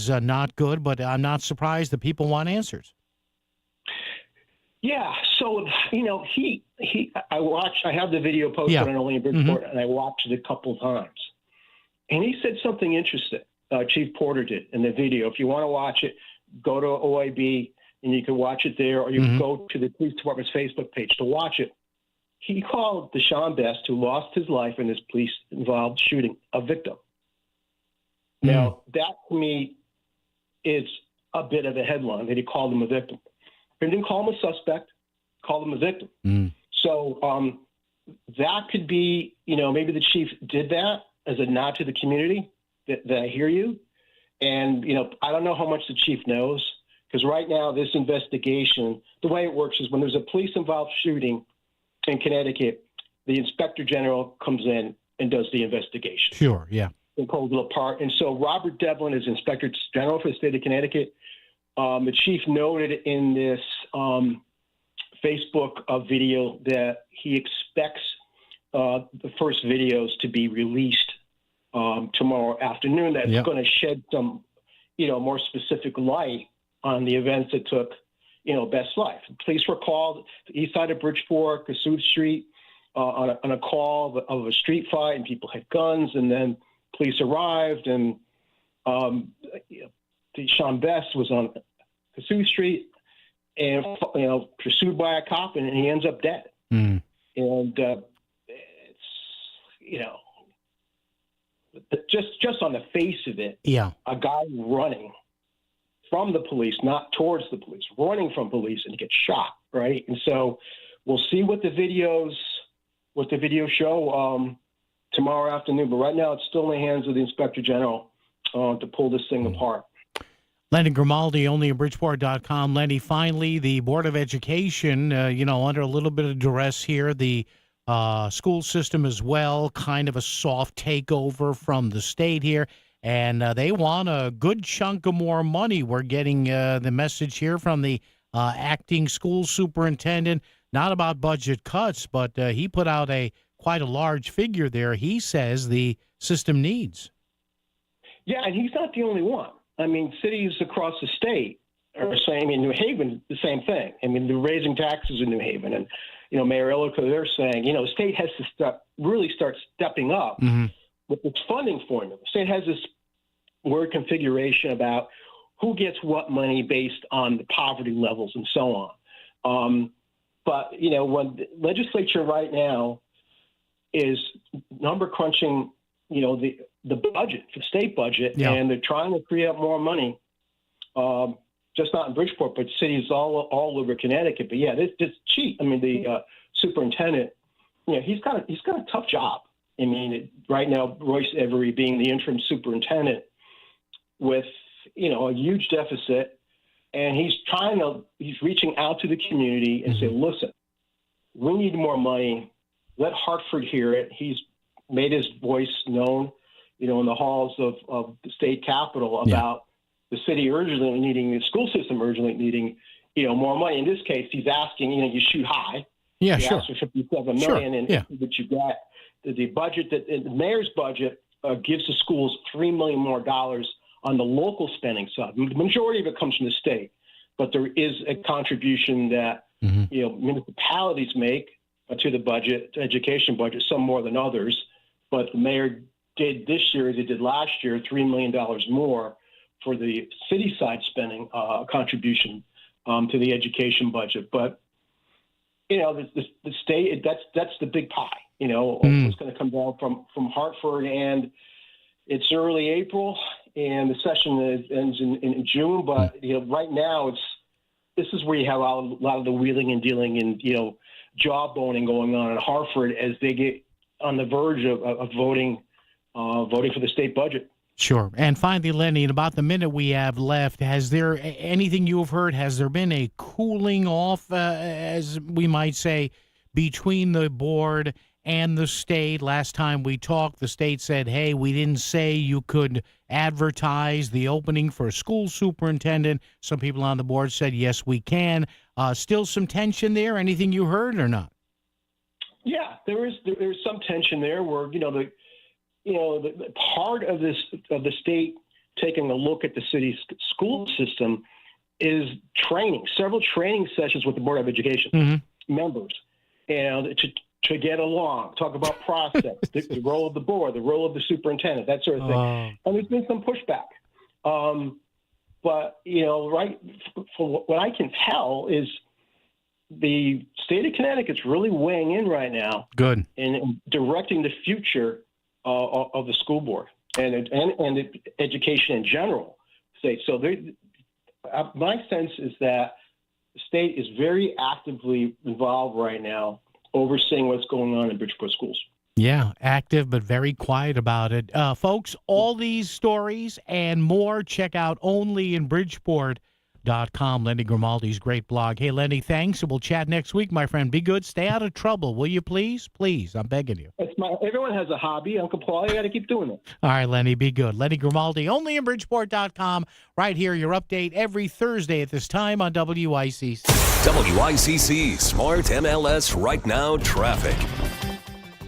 not good, but I'm not surprised that people want answers. Yeah, so I have the video posted on Only in Bridgeport, and I watched it a couple of times. And he said something interesting, Chief Porter did in the video. If you want to watch it, go to OIB and you can watch it there, or you can go to the police department's Facebook page to watch it. He called Deshaun Best, who lost his life in this police-involved shooting, a victim. Now, that to me is a bit of a headline that he called him a victim. He didn't call him a suspect, called him a victim. So that could be, maybe the chief did that as a nod to the community, that I hear you. And, I don't know how much the chief knows, because right now this investigation, the way it works is when there's a police-involved shooting in Connecticut, the inspector general comes in and does the investigation. Sure, yeah. And pulls it apart. And so Robert Devlin is inspector general for the state of Connecticut. The chief noted in this Facebook video that he expects the first videos to be released tomorrow afternoon. That's going to shed some, more specific light on the events that took, Best's life. Police were called to the east side of Bridgeport, Cassuth Street, on a call of a street fight, and people had guns. And then police arrived, and Sean Best was on Cassuth Street and, pursued by a cop, and he ends up dead. And it's, just on the face of it, a guy running from the police, not towards the police, running from police, and gets shot, right? And so we'll see what the videos show tomorrow afternoon. But right now, it's still in the hands of the inspector general to pull this thing apart. Lenny Grimaldi, onlybridgeport.com. Lenny, finally, the Board of Education, under a little bit of duress here, the school system as well, kind of a soft takeover from the state here, and they want a good chunk of more money. We're getting the message here from the acting school superintendent, not about budget cuts, but he put out quite a large figure there he says the system needs. Yeah, and he's not the only one. I mean, cities across the state are saying, in New Haven, the same thing. I mean, they're raising taxes in New Haven. And, Mayor Illico, they're saying, the state has to really start stepping up with its funding formula. The state has this word configuration about who gets what money based on the poverty levels and so on. But, when the legislature right now is number crunching, the budget, the state budget, and they're trying to free up more money, just not in Bridgeport, but cities all over Connecticut. But yeah, this chief, the superintendent, he's got a tough job. I mean, right now, Royce Every being the interim superintendent with, a huge deficit, and he's reaching out to the community and say, listen, we need more money. Let Hartford hear it. He's made his voice known in the halls of the state capitol about the city urgently needing, the school system urgently needing, more money. In this case, he's asking, you shoot high. Yeah, you sure. ask for $57 Sure, million, and yeah. but you got the budget the mayor's budget gives the schools $3 million more on the local spending side. The majority of it comes from the state, but there is a contribution that municipalities make to the budget, to education budget, some more than others. But the mayor did this year, as he did last year, $3 million more for the city side spending contribution to the education budget. But the state, that's the big pie. It's going to come down from Hartford, and it's early April, and the session ends in June. But right now, this is where you have a lot of the wheeling and dealing and jawboning going on in Hartford as they get on the verge of voting for the state budget. Sure. And finally, Lenny, in about the minute we have left, has there anything you have heard? Has there been a cooling off, as we might say, between the board and the state? Last time we talked, the state said, hey, we didn't say you could advertise the opening for a school superintendent. Some people on the board said, yes, we can. Still some tension there? Anything you heard or not? Yeah, there is some tension there where, the part of the state taking a look at the city's school system is several training sessions with the Board of Education members, and to get along, talk about process, the role of the board, the role of the superintendent, that sort of thing. And there's been some pushback. But, right, from what I can tell is the state of Connecticut's really weighing in right now. Good. And directing the future of the school board and education in general. So my sense is that the state is very actively involved right now, overseeing what's going on in Bridgeport schools. Yeah, active but very quiet about it. Folks, all these stories and more, check out onlyinbridgeport.com. Lenny Grimaldi's great blog. Hey, Lenny, thanks, and we'll chat next week, my friend. Be good. Stay out of trouble, will you, please? Please, I'm begging you. Everyone has a hobby. Uncle Paul, you got to keep doing it. All right, Lenny, be good. Lenny Grimaldi, onlyinbridgeport.com. Right here, your update every Thursday at this time on WICC. WICC Smart MLS Right Now Traffic.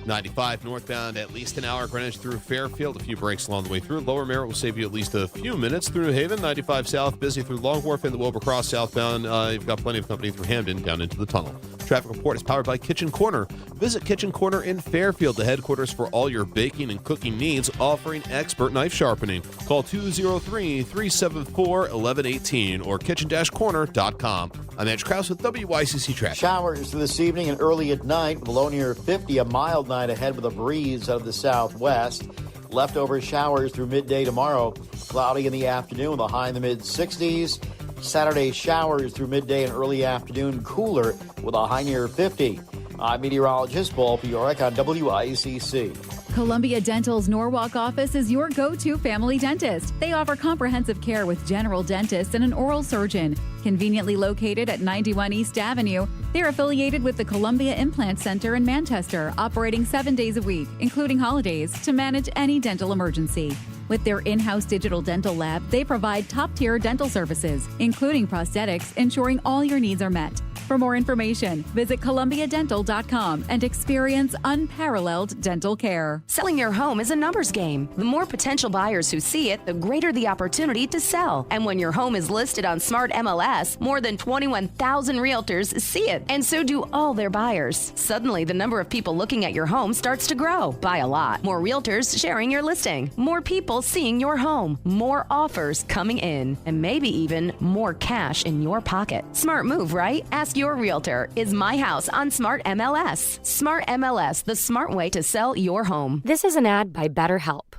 95 northbound, at least an hour. Greenwich through Fairfield. A few breaks along the way through. Lower Merritt will save you at least a few minutes through New Haven. 95 south, busy through Long Wharf and the Wilbur Cross southbound. You've got plenty of company through Hamden down into the tunnel. Traffic report is powered by Kitchen Corner. Visit Kitchen Corner in Fairfield, the headquarters for all your baking and cooking needs, offering expert knife sharpening. Call 203-374-1118 or kitchen-corner.com. I'm Andrew Krause with WICC Traffic. Showers this evening and early at night. Below near 50, a mild night ahead with a breeze out of the southwest. Leftover showers through midday tomorrow. Cloudy in the afternoon with a high in the mid-60s. Saturday showers through midday and early afternoon. Cooler with a high near 50. I'm meteorologist Paul Fiorek on WICC. Columbia Dental's Norwalk office is your go-to family dentist. They offer comprehensive care with general dentists and an oral surgeon. Conveniently located at 91 East Avenue, they're affiliated with the Columbia Implant Center in Manchester, operating 7 days a week, including holidays, to manage any dental emergency. With their in-house digital dental lab, they provide top-tier dental services, including prosthetics, ensuring all your needs are met. For more information, visit columbiadental.com and experience unparalleled dental care. Selling your home is a numbers game. The more potential buyers who see it, the greater the opportunity to sell. And when your home is listed on Smart MLS, more than 21,000 realtors see it, and so do all their buyers. Suddenly, the number of people looking at your home starts to grow by a lot. More realtors sharing your listing, more people seeing your home, more offers coming in, and maybe even more cash in your pocket. Smart move, right? Ask your realtor. Is my house on Smart MLS? Smart MLS, the smart way to sell your home. This is an ad by BetterHelp.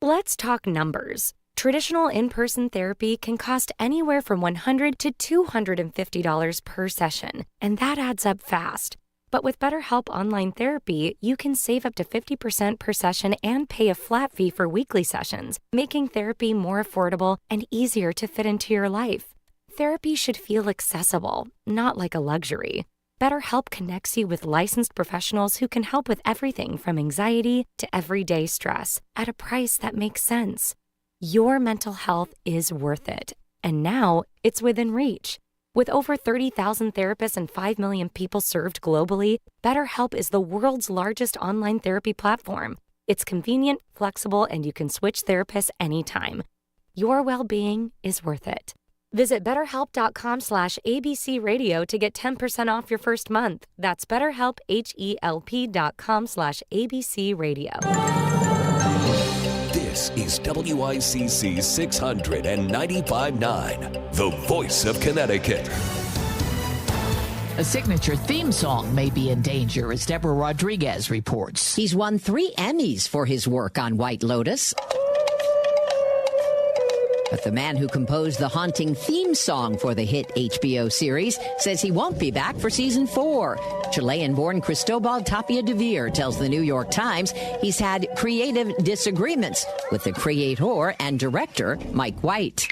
Let's talk numbers. Traditional in-person therapy can cost anywhere from $100 to $250 per session, and that adds up fast. But with BetterHelp Online Therapy, you can save up to 50% per session and pay a flat fee for weekly sessions, making therapy more affordable and easier to fit into your life. Therapy should feel accessible, not like a luxury. BetterHelp connects you with licensed professionals who can help with everything from anxiety to everyday stress at a price that makes sense. Your mental health is worth it, and now it's within reach. With over 30,000 therapists and 5 million people served globally, BetterHelp is the world's largest online therapy platform. It's convenient, flexible, and you can switch therapists anytime. Your well-being is worth it. Visit BetterHelp.com/ABC Radio to get 10% off your first month. That's BetterHelp, HELP.com/ABC Radio. This is WICC 695.9, the voice of Connecticut. A signature theme song may be in danger, as Deborah Rodriguez reports. He's won 3 Emmys for his work on White Lotus. But the man who composed the haunting theme song for the hit HBO series says he won't be back for season 4. Chilean-born Cristobal Tapia de Veer tells the New York Times he's had creative disagreements with the creator and director, Mike White.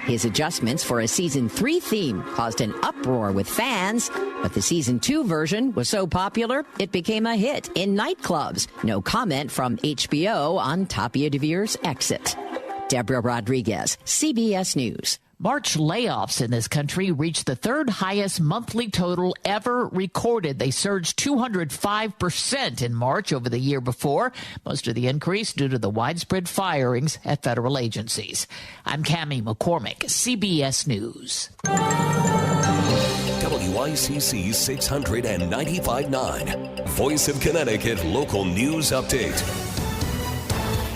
His adjustments for a season 3 theme caused an uproar with fans, but the season 2 version was so popular it became a hit in nightclubs. No comment from HBO on Tapia de Veer's exit. Deborah Rodriguez, CBS News. March layoffs in this country reached the third highest monthly total ever recorded. They surged 205% in March over the year before, most of the increase due to the widespread firings at federal agencies. I'm Cammie McCormick, CBS News. WICC 695.9, Voice of Connecticut Local News Update.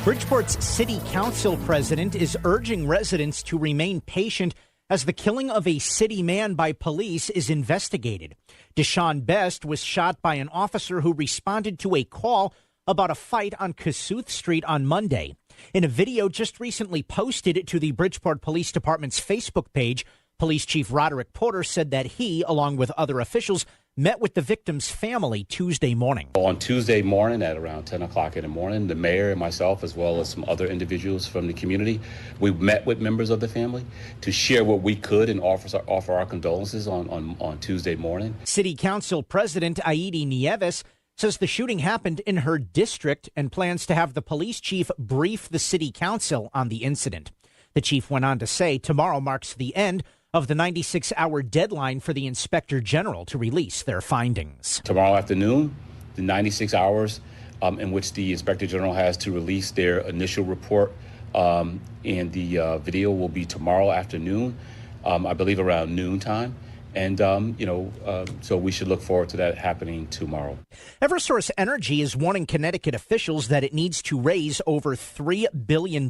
Bridgeport's City Council president is urging residents to remain patient as the killing of a city man by police is investigated. Deshaun Best was shot by an officer who responded to a call about a fight on Kossuth Street on Monday. In a video just recently posted to the Bridgeport Police Department's Facebook page, Police Chief Roderick Porter said that he, along with other officials, met with the victim's family Tuesday morning. On Tuesday morning at around 10 o'clock in the morning, the mayor and myself, as well as some other individuals from the community, we met with members of the family to share what we could and offer our condolences on Tuesday morning. City Council President Aidi Nieves says the shooting happened in her district and plans to have the police chief brief the city council on the incident. The chief went on to say tomorrow marks the end of the 96-hour deadline for the Inspector General to release their findings. Tomorrow afternoon, the 96 hours in which the Inspector General has to release their initial report and the video will be tomorrow afternoon, I believe around noontime. And, so we should look forward to that happening tomorrow. Eversource Energy is warning Connecticut officials that it needs to raise over $3 billion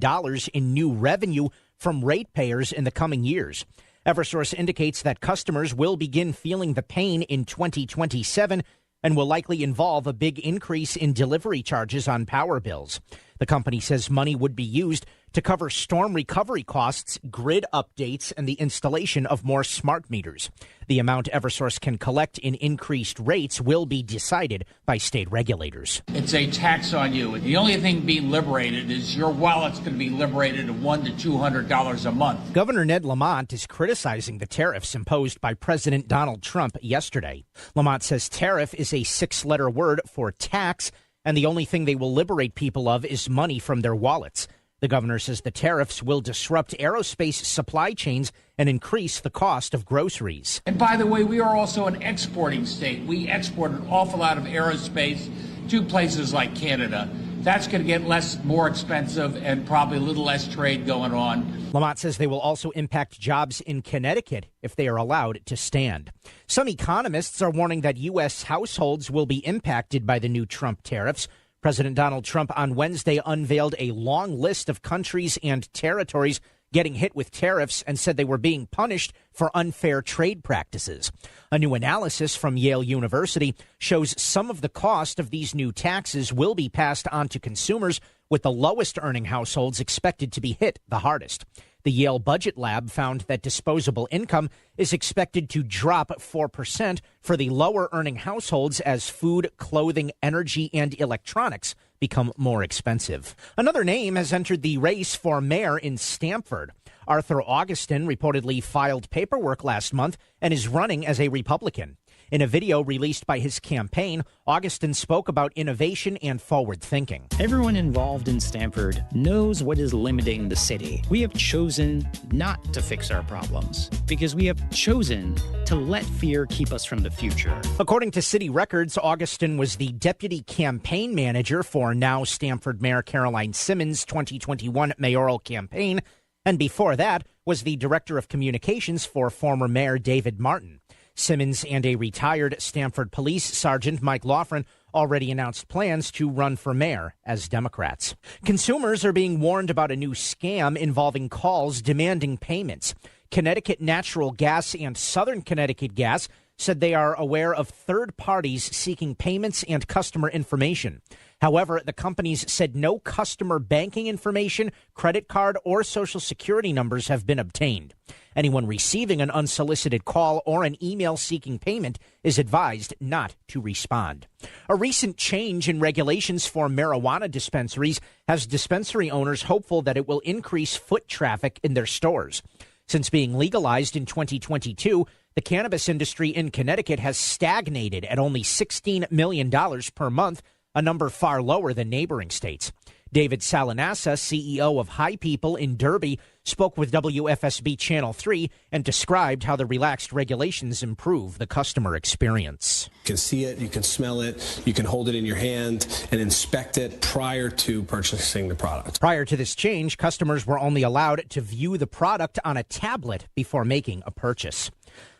in new revenue from ratepayers in the coming years. Eversource indicates that customers will begin feeling the pain in 2027 and will likely involve a big increase in delivery charges on power bills. The company says money would be used to cover storm recovery costs, grid updates, and the installation of more smart meters. The amount Eversource can collect in increased rates will be decided by state regulators. It's a tax on you. And the only thing being liberated is your wallet's going to be liberated of $100 to $200 a month. Governor Ned Lamont is criticizing the tariffs imposed by President Donald Trump yesterday. Lamont says tariff is a 6-letter word for tax, and the only thing they will liberate people of is money from their wallets. The governor says the tariffs will disrupt aerospace supply chains and increase the cost of groceries. And by the way, we are also an exporting state. We export an awful lot of aerospace to places like Canada. That's going to get more expensive and probably a little less trade going on. Lamont says they will also impact jobs in Connecticut if they are allowed to stand. Some economists are warning that U.S. households will be impacted by the new Trump tariffs. President Donald Trump on Wednesday unveiled a long list of countries and territories getting hit with tariffs and said they were being punished for unfair trade practices. A new analysis from Yale University shows some of the cost of these new taxes will be passed on to consumers, with the lowest earning households expected to be hit the hardest. The Yale Budget Lab found that disposable income is expected to drop 4% for the lower earning households as food, clothing, energy, and electronics become more expensive. Another name has entered the race for mayor in Stamford. Arthur Augustin reportedly filed paperwork last month and is running as a Republican. In a video released by his campaign, Augustin spoke about innovation and forward thinking. Everyone involved in Stamford knows what is limiting the city. We have chosen not to fix our problems because we have chosen to let fear keep us from the future. According to city records, Augustin was the deputy campaign manager for now Stamford Mayor Caroline Simmons' 2021 mayoral campaign, and before that was the director of communications for former Mayor David Martin. Simmons and a retired Stamford Police Sergeant Mike Loughran already announced plans to run for mayor as Democrats. Consumers are being warned about a new scam involving calls demanding payments. Connecticut Natural Gas and Southern Connecticut Gas said they are aware of third parties seeking payments and customer information. However, the companies said no customer banking information, credit card, or social security numbers have been obtained. Anyone receiving an unsolicited call or an email seeking payment is advised not to respond. A recent change in regulations for marijuana dispensaries has dispensary owners hopeful that it will increase foot traffic in their stores. Since being legalized in 2022, the cannabis industry in Connecticut has stagnated at only $16 million per month, a number far lower than neighboring states. David Salanassa, CEO of High People in Derby, spoke with WFSB Channel 3 and described how the relaxed regulations improve the customer experience. You can see it, you can smell it, you can hold it in your hand and inspect it prior to purchasing the product. Prior to this change, customers were only allowed to view the product on a tablet before making a purchase.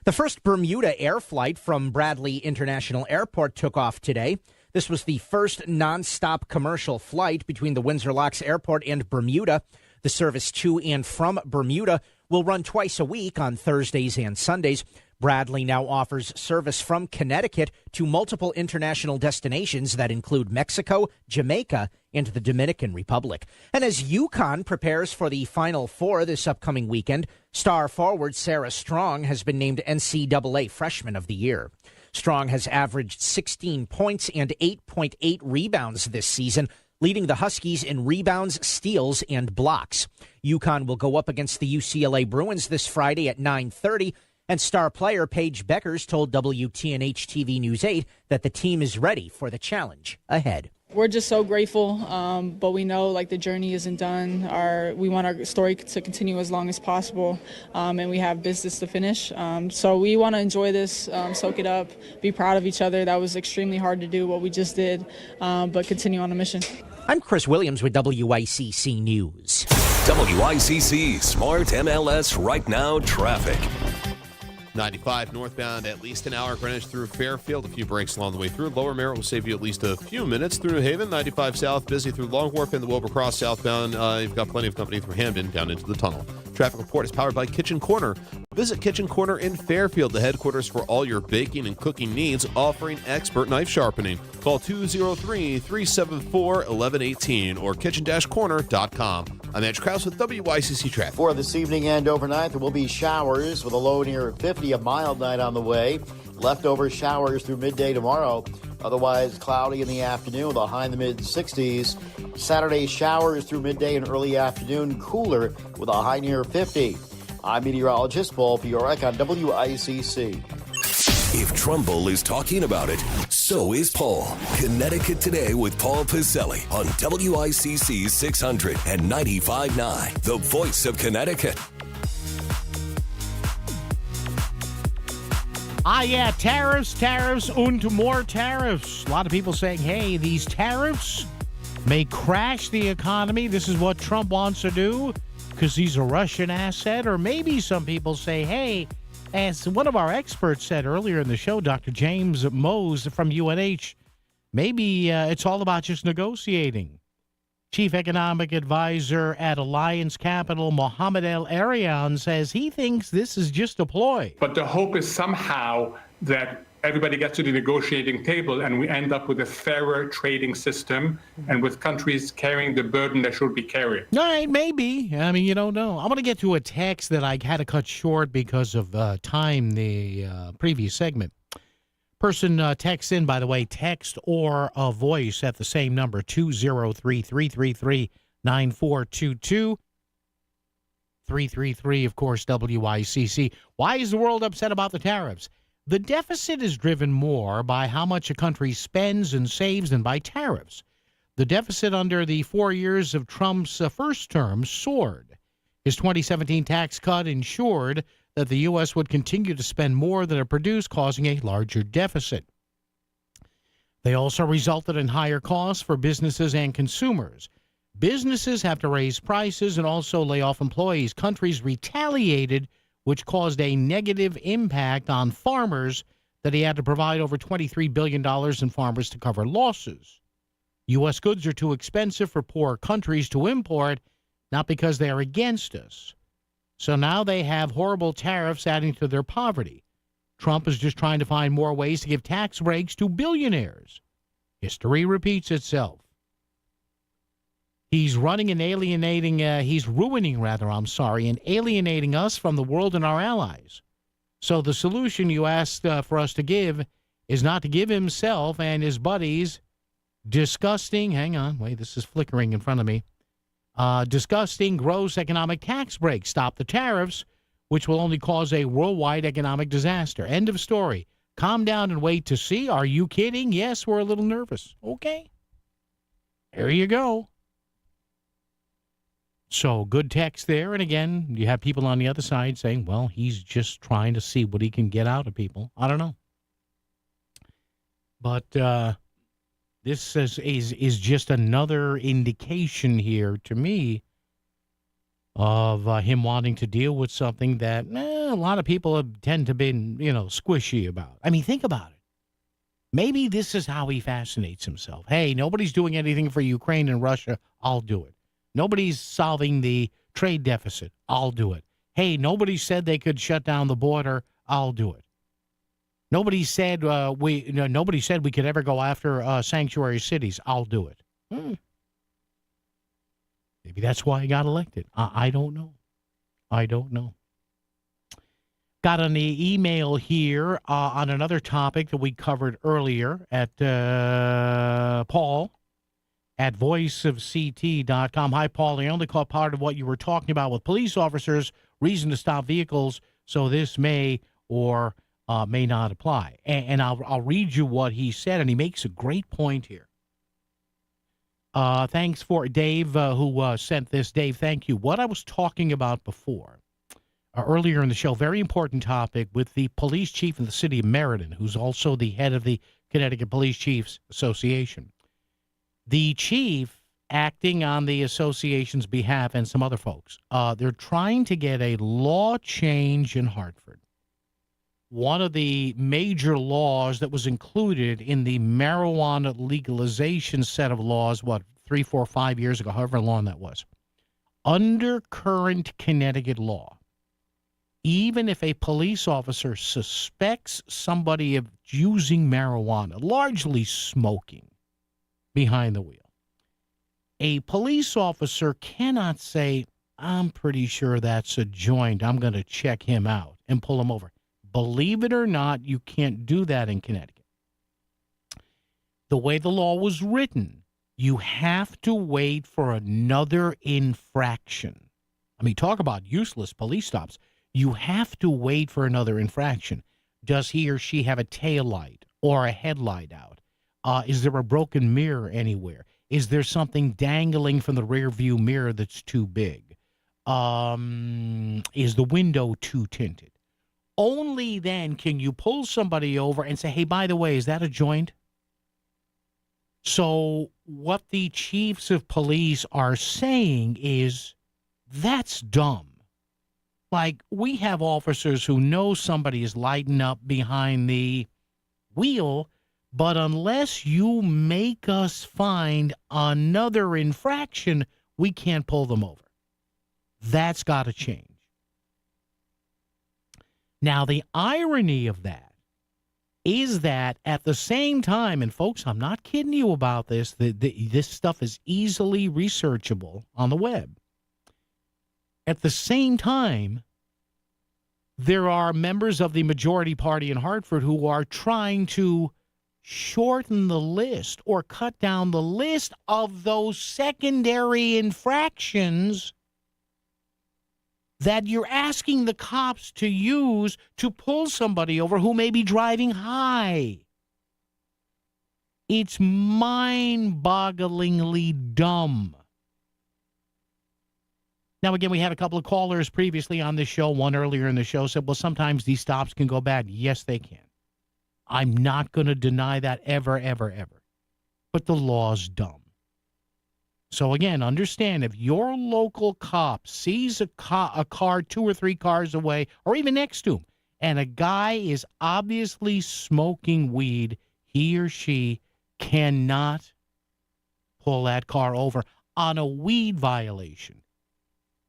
The first Bermuda air flight from Bradley International Airport took off today. This was the first nonstop commercial flight between the Windsor Locks Airport and Bermuda. The service to and from Bermuda will run twice a week on Thursdays and Sundays. Bradley now offers service from Connecticut to multiple international destinations that include Mexico, Jamaica, and the Dominican Republic. And as UConn prepares for the Final Four this upcoming weekend, star forward Sarah Strong has been named NCAA Freshman of the Year. Strong has averaged 16 points and 8.8 rebounds this season, leading the Huskies in rebounds, steals, and blocks. UConn will go up against the UCLA Bruins this Friday at 9:30, and star player Paige Beckers told WTNH-TV News 8 that the team is ready for the challenge ahead. We're just so grateful, but we know the journey isn't done. We want our story to continue as long as possible, and we have business to finish. So we want to enjoy this, soak it up, be proud of each other. That was extremely hard to do, what we just did, but continue on the mission. I'm Chris Williams with WICC News. WICC Smart MLS Right Now Traffic. 95 northbound, at least an hour. Greenwich through Fairfield. A few breaks along the way through. Lower Merritt will save you at least a few minutes through New Haven. 95 south, busy through Long Wharf and the Wilbur Cross southbound. You've got plenty of company through Hamden down into the tunnel. Traffic report is powered by Kitchen Corner. Visit Kitchen Corner in Fairfield, the headquarters for all your baking and cooking needs, offering expert knife sharpening. Call 203-374-1118 or kitchen-corner.com. I'm Edge Krause with WICC Traffic. For this evening and overnight, there will be showers with a low near 50, a mild night on the way. Leftover showers through midday tomorrow. Otherwise, cloudy in the afternoon with a high in the mid-60s. Saturday, showers through midday and early afternoon, cooler with a high near 50. I'm meteorologist Paul Fiorek on WICC. If Trumbull is talking about it, so is Paul. Connecticut Today with Paul Piselli on WICC 600 and 95.9, the voice of Connecticut. Yeah, tariffs, and more tariffs. A lot of people saying, hey, these tariffs may crash the economy. This is what Trump wants to do because he's a Russian asset. Or maybe some people say, hey, as one of our experts said earlier in the show, Dr. James Mose from UNH, maybe it's all about just negotiating. Chief Economic Advisor at Alliance Capital, Mohammed El Arian, says he thinks this is just a ploy. But the hope is somehow that everybody gets to the negotiating table and we end up with a fairer trading system and with countries carrying the burden they should be carrying. All right, maybe. I mean, you don't know. I'm going to get to a text that I had to cut short because of time, the previous segment. Person texts in, by the way, text or a voice at the same number, 203-333-9422. 333, of course, WICC. Why is the world upset about the tariffs? The deficit is driven more by how much a country spends and saves than by tariffs. The deficit under the 4 years of Trump's first term soared. His 2017 tax cut ensured that the U.S. would continue to spend more than it produced, causing a larger deficit. They also resulted in higher costs for businesses and consumers. Businesses have to raise prices and also lay off employees. Countries retaliated, which caused a negative impact on farmers that he had to provide over $23 billion in farmers to cover losses. U.S. goods are too expensive for poor countries to import, not because they are against us. So now they have horrible tariffs adding to their poverty. Trump is just trying to find more ways to give tax breaks to billionaires. History repeats itself. He's ruining and alienating us from the world and our allies. So the solution you asked for us to give is not to give himself and his buddies disgusting, this is flickering in front of me, disgusting, gross economic tax breaks. Stop the tariffs, which will only cause a worldwide economic disaster. End of story. Calm down and wait to see. Are you kidding? Yes, we're a little nervous. Okay. There you go. So good text there. And again, you have people on the other side saying, well, he's just trying to see what he can get out of people. I don't know. But this is just another indication here to me of him wanting to deal with something that a lot of people tend to be, squishy about. I mean, think about it. Maybe this is how he fascinates himself. Hey, nobody's doing anything for Ukraine and Russia. I'll do it. Nobody's solving the trade deficit. I'll do it. Hey, nobody said they could shut down the border. I'll do it. Nobody said we could ever go after sanctuary cities. I'll do it. Maybe that's why he got elected. I don't know. Got an email here on another topic that we covered earlier at Paul at voiceofct.com. Hi, Paul. I only caught part of what you were talking about with police officers, reason to stop vehicles, so this may or may not apply. And I'll read you what he said, and he makes a great point here. Thanks for Dave who sent this. Dave, thank you. What I was talking about before, earlier in the show, very important topic with the police chief in the city of Meriden, who's also the head of the Connecticut Police Chiefs Association. The chief, acting on the association's behalf and some other folks, they're trying to get a law change in Hartford. One of the major laws that was included in the marijuana legalization set of laws, 3, 4, 5 years ago, however long that was, under current Connecticut law, even if a police officer suspects somebody of using marijuana, largely smoking, behind the wheel, a police officer cannot say, I'm pretty sure that's a joint. I'm going to check him out and pull him over. Believe it or not, you can't do that in Connecticut. The way the law was written, you have to wait for another infraction. I mean, talk about useless police stops. You have to wait for another infraction. Does he or she have a taillight or a headlight out? Is there a broken mirror anywhere? Is there something dangling from the rear view mirror that's too big? Is the window too tinted? Only then can you pull somebody over and say, hey, by the way, is that a joint? So what the chiefs of police are saying is that's dumb. Like, we have officers who know somebody is lighting up behind the wheel, but unless you make us find another infraction, we can't pull them over. That's got to change. Now, the irony of that is that at the same time, and folks, I'm not kidding you about this, this stuff is easily researchable on the web. At the same time, there are members of the majority party in Hartford who are trying to shorten the list or cut down the list of those secondary infractions that you're asking the cops to use to pull somebody over who may be driving high. It's mind-bogglingly dumb. Now, again, we had a couple of callers previously on this show. One earlier in the show said, well, sometimes these stops can go bad. Yes, they can. I'm not going to deny that ever, ever, ever. But the law's dumb. So, again, understand if your local cop sees a car 2 or 3 cars away or even next to him, and a guy is obviously smoking weed, he or she cannot pull that car over on a weed violation.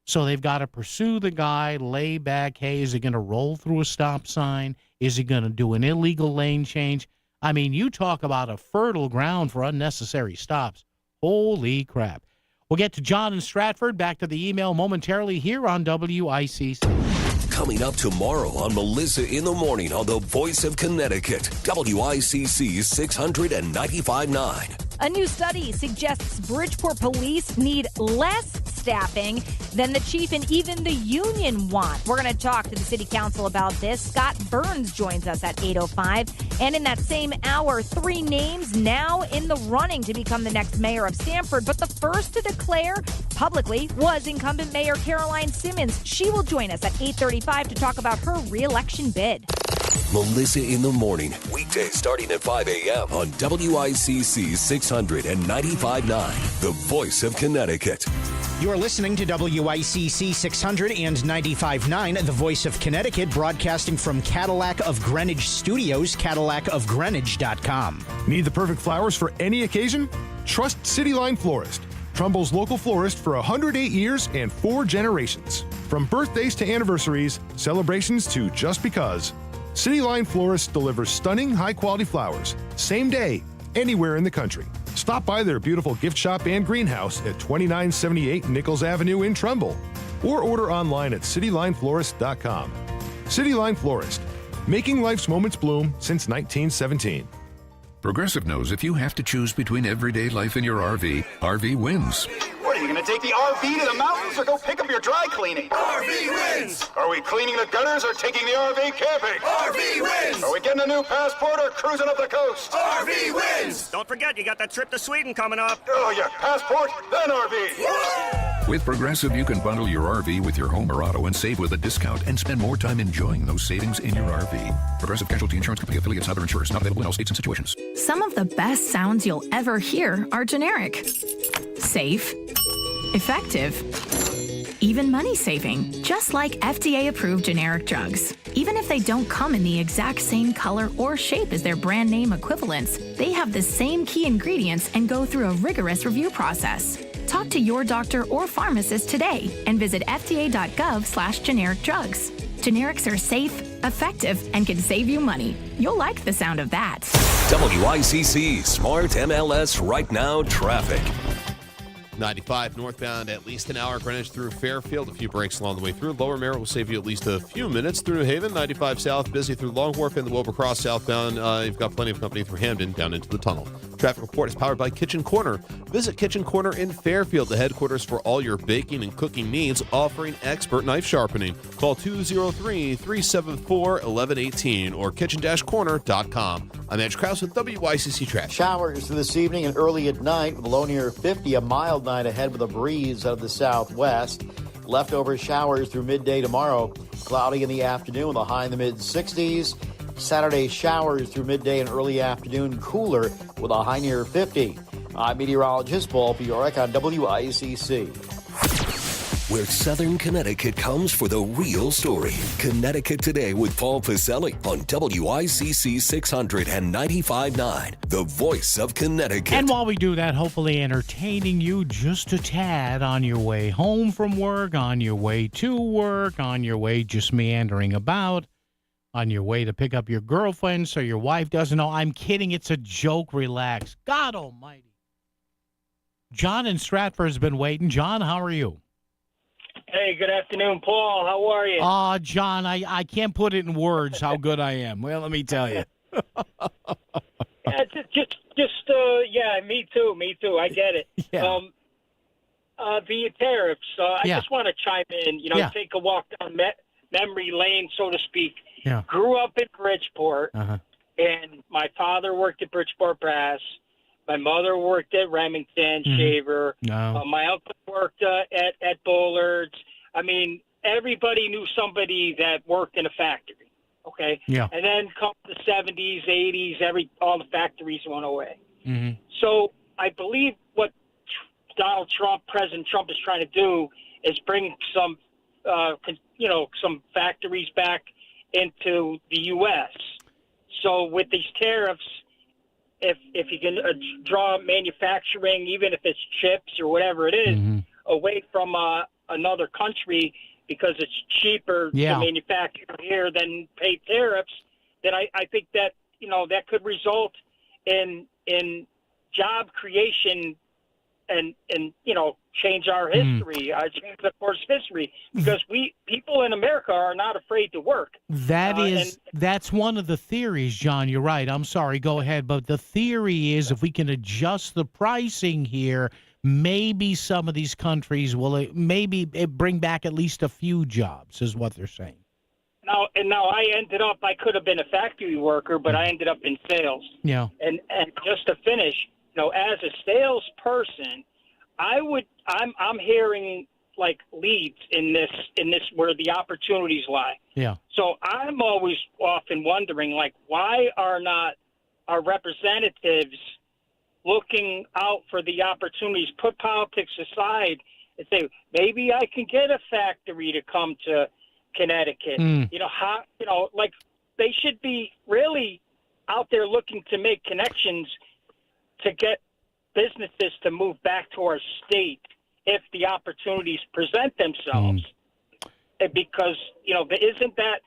So they've got to pursue the guy, lay back. Hey, is he going to roll through a stop sign? Is he going to do an illegal lane change? I mean, you talk about a fertile ground for unnecessary stops. Holy crap. We'll get to John in Stratford. Back to the email momentarily here on WICC. Coming up tomorrow on Melissa in the Morning on the Voice of Connecticut, WICC 695.9. A new study suggests Bridgeport police need less staffing than the chief and even the union want. We're going to talk to the city council about this. Scott Burns joins us at 8:05. And in that same hour, 3 names now in the running to become the next mayor of Stamford. But the first to declare publicly was incumbent Mayor Caroline Simmons. She will join us at 8:35 to talk about her re-election bid. Melissa in the Morning, weekdays starting at 5 a.m. on WICC 695.9, the Voice of Connecticut. You're listening to WICC 695.9, the Voice of Connecticut, broadcasting from Cadillac of Greenwich Studios, CadillacofGreenwich.com. Need the perfect flowers for any occasion? Trust Cityline Florist, Trumbull's local florist for 108 years and 4 generations. From birthdays to anniversaries, celebrations to just because, Cityline Florist delivers stunning, high-quality flowers, same day, anywhere in the country. Stop by their beautiful gift shop and greenhouse at 2978 Nichols Avenue in Trumbull, or order online at citylineflorist.com. Cityline Florist, making life's moments bloom since 1917. Progressive knows if you have to choose between everyday life and your RV, RV wins. What, are you going to take the RV to the mountains or go pick up your dry cleaning? RV wins! Are we cleaning the gutters or taking the RV camping? RV wins! Are we getting a new passport or cruising up the coast? RV wins! Don't forget, you got that trip to Sweden coming up. Oh, yeah, passport, then RV. With Progressive, you can bundle your RV with your home or auto and save with a discount and spend more time enjoying those savings in your RV. Progressive Casualty Insurance Company affiliates and other insurers not available in all states and situations. Some of the best sounds you'll ever hear are generic. Safe. Effective. Even money-saving, just like FDA-approved generic drugs. Even if they don't come in the exact same color or shape as their brand name equivalents, they have the same key ingredients and go through a rigorous review process. Talk to your doctor or pharmacist today and visit fda.gov/generic drugs. Generics are safe, effective, and can save you money. You'll like the sound of that. WICC Smart MLS Right Now Traffic. 95 northbound, at least an hour. Greenwich through Fairfield. A few breaks along the way through. Lower Merritt will save you at least a few minutes through New Haven. 95 south, busy through Long Wharf and the Wilbur Cross southbound. You've got plenty of company through Hamden down into the tunnel. Traffic report is powered by Kitchen Corner. Visit Kitchen Corner in Fairfield, the headquarters for all your baking and cooking needs, offering expert knife sharpening. Call 203-374-1118 or kitchen-corner.com. I'm Edge Krause with WICC Traffic. Showers for this evening and early at night with a low near 50, a mild night ahead with a breeze out of the southwest. Leftover showers through midday tomorrow. Cloudy in the afternoon with a high in the mid-60s. Saturday showers through midday and early afternoon, cooler with a high near 50. I'm meteorologist Paul Fiorek on WICC. Where Southern Connecticut comes for the real story. Connecticut Today with Paul Pacelli on WICC 695.9, the Voice of Connecticut. And while we do that, hopefully entertaining you just a tad on your way home from work, on your way to work, on your way just meandering about, on your way to pick up your girlfriend so your wife doesn't know. I'm kidding. It's a joke. Relax. God almighty. John in Stratford has been waiting. John, how are you? Hey, good afternoon, Paul. How are you? John, I can't put it in words how good I am. Well, let me tell you. Yeah, me too. I get it. Yeah. via tariffs. I Yeah. just want to chime in. Yeah. Take a walk down memory lane, so to speak. Yeah. Grew up in Bridgeport, Uh-huh. and my father worked at Bridgeport Brass. My mother worked at Remington Mhm. Shaver. No. My uncle worked at Bullard's. I mean, everybody knew somebody that worked in a factory. Okay. Yeah. And then come the 70s, 80s, all the factories went away. Mm-hmm. So I believe what President Trump is trying to do is bring some factories back into the U.S. So with these tariffs, if you can draw manufacturing, even if it's chips or whatever it is, away from another country because it's cheaper Yeah. to manufacture here than pay tariffs, then I think that that could result in job creation and change our history, change the course of history, because people in America are not afraid to work. That's one of the theories, John. You're right. I'm sorry. Go ahead. But the theory is if we can adjust the pricing here, maybe some of these countries will bring back at least a few jobs, is what they're saying. Now I could have been a factory worker, but I ended up in sales. Yeah. And just to finish, as a salesperson, I'm hearing like leads in this where the opportunities lie. Yeah. So I'm always often wondering, like, why are not our representatives looking out for the opportunities? Put politics aside and say, maybe I can get a factory to come to Connecticut. Like they should be really out there looking to make connections to get businesses to move back to our state if the opportunities present themselves. Because, isn't that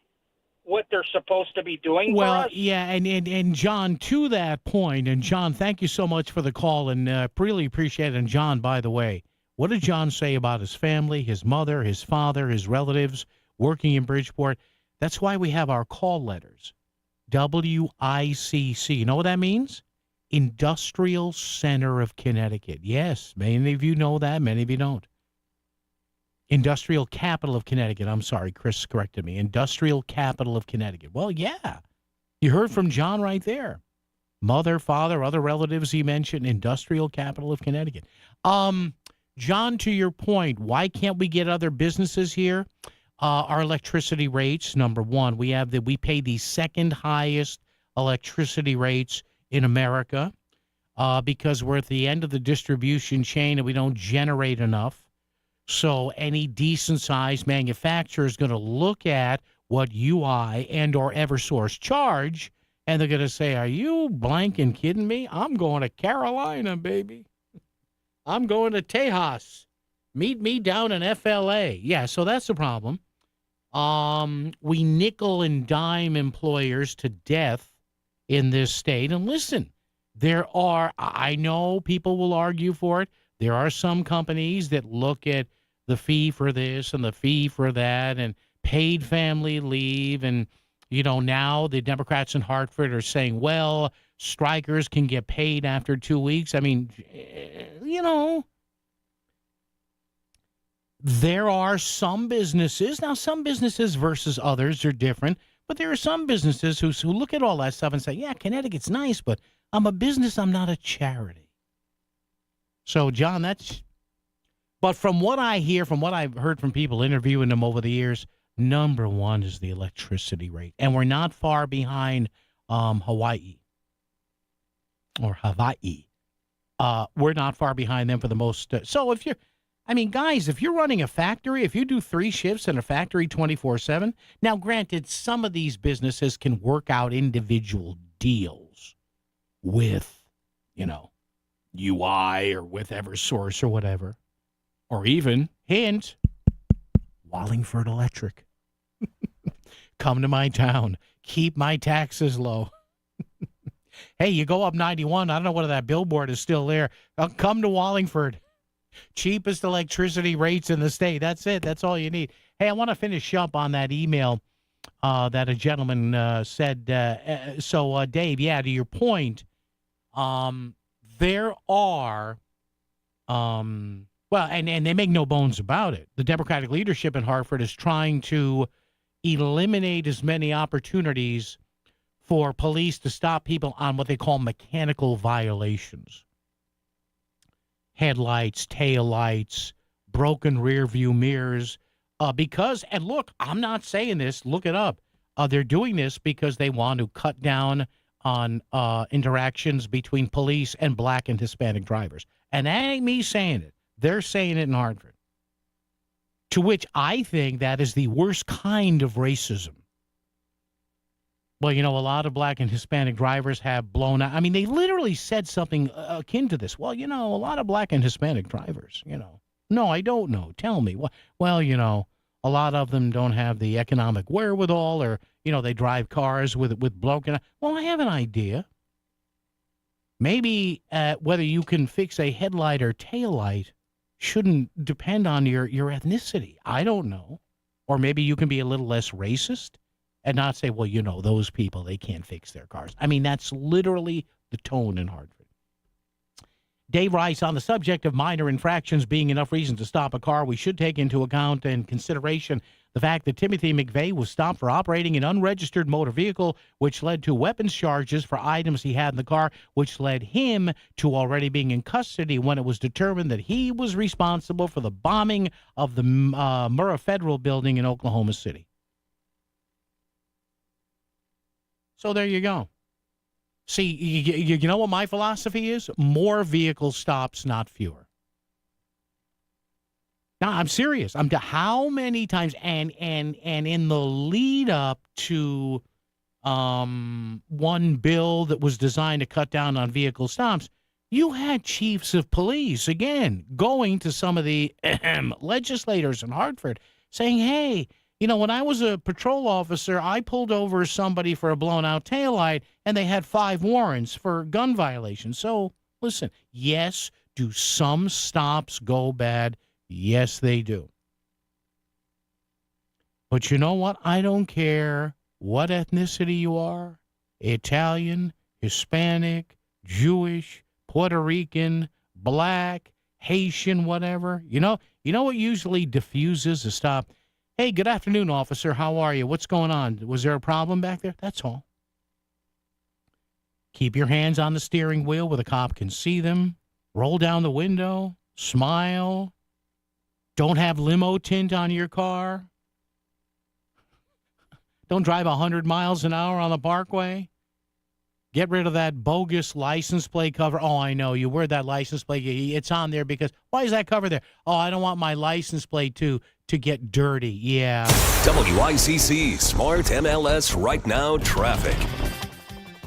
what they're supposed to be doing for us? Yeah, and John, to that point, and John, thank you so much for the call, and really appreciate it. And John, by the way, what did John say about his family, his mother, his father, his relatives working in Bridgeport? That's why we have our call letters, WICC. You know what that means? Industrial Center of Connecticut. Yes, many of you know that. Many of you don't. Industrial Capital of Connecticut. I'm sorry, Chris corrected me. Industrial Capital of Connecticut. Well, yeah. You heard from John right there. Mother, father, other relatives he mentioned. Industrial Capital of Connecticut. John, to your point, why can't we get other businesses here? Our electricity rates, number one, we pay the second highest electricity rates in America because we're at the end of the distribution chain and we don't generate enough. So any decent-sized manufacturer is going to look at what UI and or Eversource charge, and they're going to say, are you blanking kidding me? I'm going to Carolina, baby. I'm going to Tejas. Meet me down in FLA. Yeah, so that's the problem. We nickel and dime employers to death in this state. And listen, I know people will argue for it. There are some companies that look at the fee for this and the fee for that and paid family leave. And, now the Democrats in Hartford are saying, well, strikers can get paid after 2 weeks. I mean, there are some businesses. Now, some businesses versus others are different. But there are some businesses who look at all that stuff and say, yeah, Connecticut's nice, but I'm a business. I'm not a charity. So, John, but from what I hear, from what I've heard from people interviewing them over the years, number one is the electricity rate. And we're not far behind Hawaii. We're not far behind them for the most. So if you're running a factory, if you do 3 shifts in a factory 24/7, now granted, some of these businesses can work out individual deals with, UI or with Eversource or whatever. Or even, hint, Wallingford Electric. Come to my town. Keep my taxes low. Hey, you go up 91. I don't know whether that billboard is still there. Come to Wallingford. Cheapest electricity rates in the state. That's it. That's all you need. Hey, I want to finish up on that email that a gentleman said. So, Dave, to your point, there are Well, and they make no bones about it. The Democratic leadership in Hartford is trying to eliminate as many opportunities for police to stop people on what they call mechanical violations. Headlights, taillights, broken rear view mirrors. Because, and look, I'm not saying this, look it up. They're doing this because they want to cut down on interactions between police and black and Hispanic drivers. And that ain't me saying it. They're saying it in Hartford. To which I think that is the worst kind of racism. Well, a lot of black and Hispanic drivers have blown out. I mean, they literally said something akin to this. Well, a lot of black and Hispanic drivers, No, I don't know. Tell me. Well, a lot of them don't have the economic wherewithal, or, they drive cars with broken. Well, I have an idea. Maybe whether you can fix a headlight or taillight shouldn't depend on your ethnicity. I don't know. Or maybe you can be a little less racist and not say, well, those people, they can't fix their cars. I mean, that's literally the tone in Hartford. Dave Rice, on the subject of minor infractions being enough reason to stop a car, we should take into account and consideration the fact that Timothy McVeigh was stopped for operating an unregistered motor vehicle, which led to weapons charges for items he had in the car, which led him to already being in custody when it was determined that he was responsible for the bombing of the Murrah Federal Building in Oklahoma City. So there you go. See, you know what my philosophy is? More vehicle stops, not fewer. Now, I'm serious. How many times, and in the lead up to one bill that was designed to cut down on vehicle stops, you had chiefs of police, again, going to some of the legislators in Hartford saying, hey, when I was a patrol officer, I pulled over somebody for a blown-out taillight, and they had 5 warrants for gun violations. So, listen, yes, do some stops go bad? Yes, they do. But you know what? I don't care what ethnicity you are, Italian, Hispanic, Jewish, Puerto Rican, black, Haitian, whatever. You know what usually diffuses a stop? Hey, good afternoon, officer. How are you? What's going on? Was there a problem back there? That's all. Keep your hands on the steering wheel where the cop can see them. Roll down the window. Smile. Don't have limo tint on your car. Don't drive 100 miles an hour on the parkway. Get rid of that bogus license plate cover. Oh, I know. You wear that license plate. It's on there because, why is that cover there? Oh, I don't want my license plate to get dirty. Yeah. WICC Smart MLS Right Now Traffic.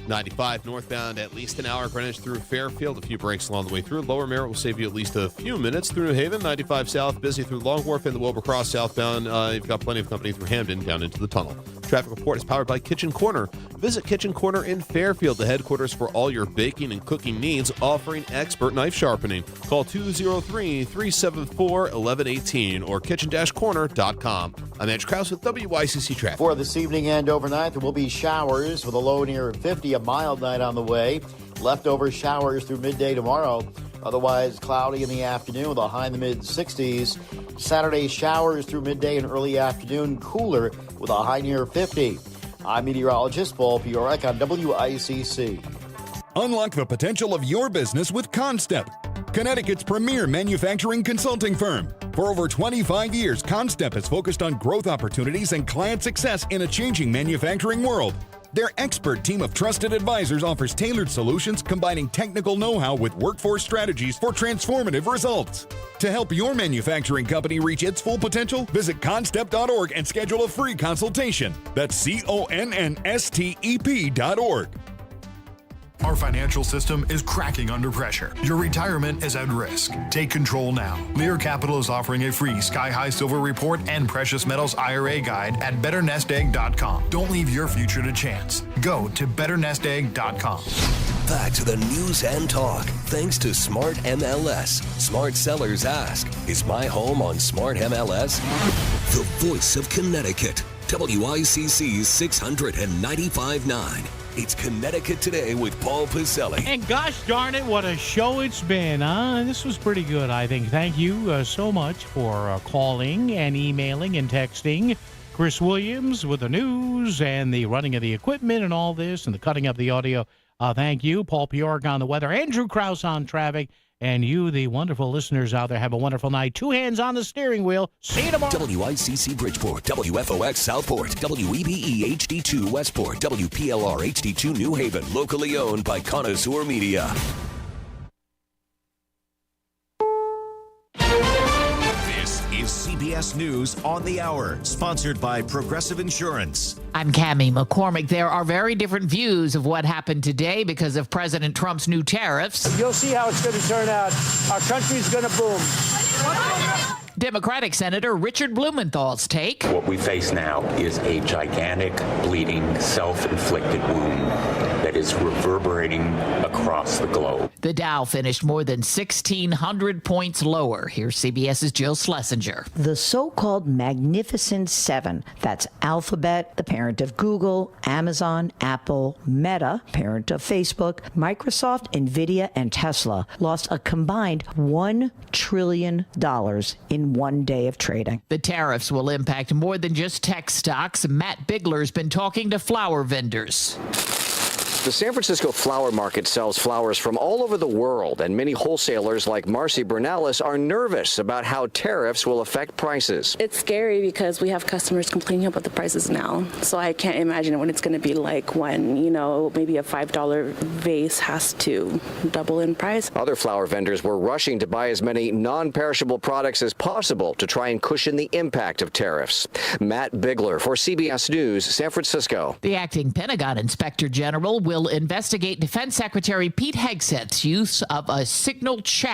95 northbound, at least an hour. Greenwich through Fairfield. A few breaks along the way through. Lower Merritt will save you at least a few minutes through New Haven. 95 south, busy through Long Wharf and the Wilbur Cross southbound. You've got plenty of company through Hamden down into the tunnel. Traffic report is powered by Kitchen Corner. Visit Kitchen Corner in Fairfield, the headquarters for all your baking and cooking needs, offering expert knife sharpening. Call 203-374-1118 or kitchen-corner.com. I'm Andrew Krause with WICC Traffic. For this evening and overnight, there will be showers with a low near 50, a mild night on the way. Leftover showers through midday tomorrow. Otherwise, cloudy in the afternoon with a high in the mid-60s. Saturday, showers through midday and early afternoon, cooler with a high near 50. I'm meteorologist Paul Piorek on WICC. Unlock the potential of your business with Constep, Connecticut's premier manufacturing consulting firm. For over 25 years, Constep has focused on growth opportunities and client success in a changing manufacturing world. Their expert team of trusted advisors offers tailored solutions combining technical know-how with workforce strategies for transformative results. To help your manufacturing company reach its full potential, visit constep.org and schedule a free consultation. That's CONNSTEP.org. Our financial system is cracking under pressure. Your retirement is at risk. Take control now. Lear Capital is offering a free Sky High Silver Report and Precious Metals IRA guide at BetterNestEgg.com. Don't leave your future to chance. Go to BetterNestEgg.com. Back to the news and talk. Thanks to Smart MLS. Smart sellers ask, is my home on Smart MLS? The voice of Connecticut. WICC 695.9. It's Connecticut Today with Paul Piselli. And gosh darn it, what a show it's been, huh? This was pretty good, I think. Thank you so much for calling and emailing and texting. Chris Williams with the news and the running of the equipment and all this and the cutting of the audio. Thank you. Paul Piork on the weather. Andrew Krause on traffic. And you, the wonderful listeners out there, have a wonderful night. 2 hands on the steering wheel. See you tomorrow. WICC Bridgeport, WFOX Southport, WEBE HD2 Westport, WPLR HD2 New Haven. Locally owned by Connoisseur Media. This is CBS News on the Hour, sponsored by Progressive Insurance. I'm Cammie McCormick. There are very different views of what happened today because of President Trump's new tariffs. You'll see how it's going to turn out. Our country's going to boom. Democratic Senator Richard Blumenthal's take. What we face now is a gigantic, bleeding, self-inflicted wound that is reverberating across the globe. The Dow finished more than 1,600 points lower. Here's CBS's Jill Schlesinger. The so-called Magnificent Seven, that's Alphabet, the parent of Google, Amazon, Apple, Meta, parent of Facebook, Microsoft, Nvidia, and Tesla, lost a combined $1 trillion in one day of trading. The tariffs will impact more than just tech stocks. Matt Bigler's been talking to flower vendors. The San Francisco flower market sells flowers from all over the world, and many wholesalers like Marcy Bernalis are nervous about how tariffs will affect prices. It's scary because we have customers complaining about the prices now. So I can't imagine what it's going to be like when, maybe a $5 vase has to double in price. Other flower vendors were rushing to buy as many non-perishable products as possible to try and cushion the impact of tariffs. Matt Bigler for CBS News, San Francisco. The acting Pentagon Inspector General will investigate Defense Secretary Pete Hegseth's use of a signal chat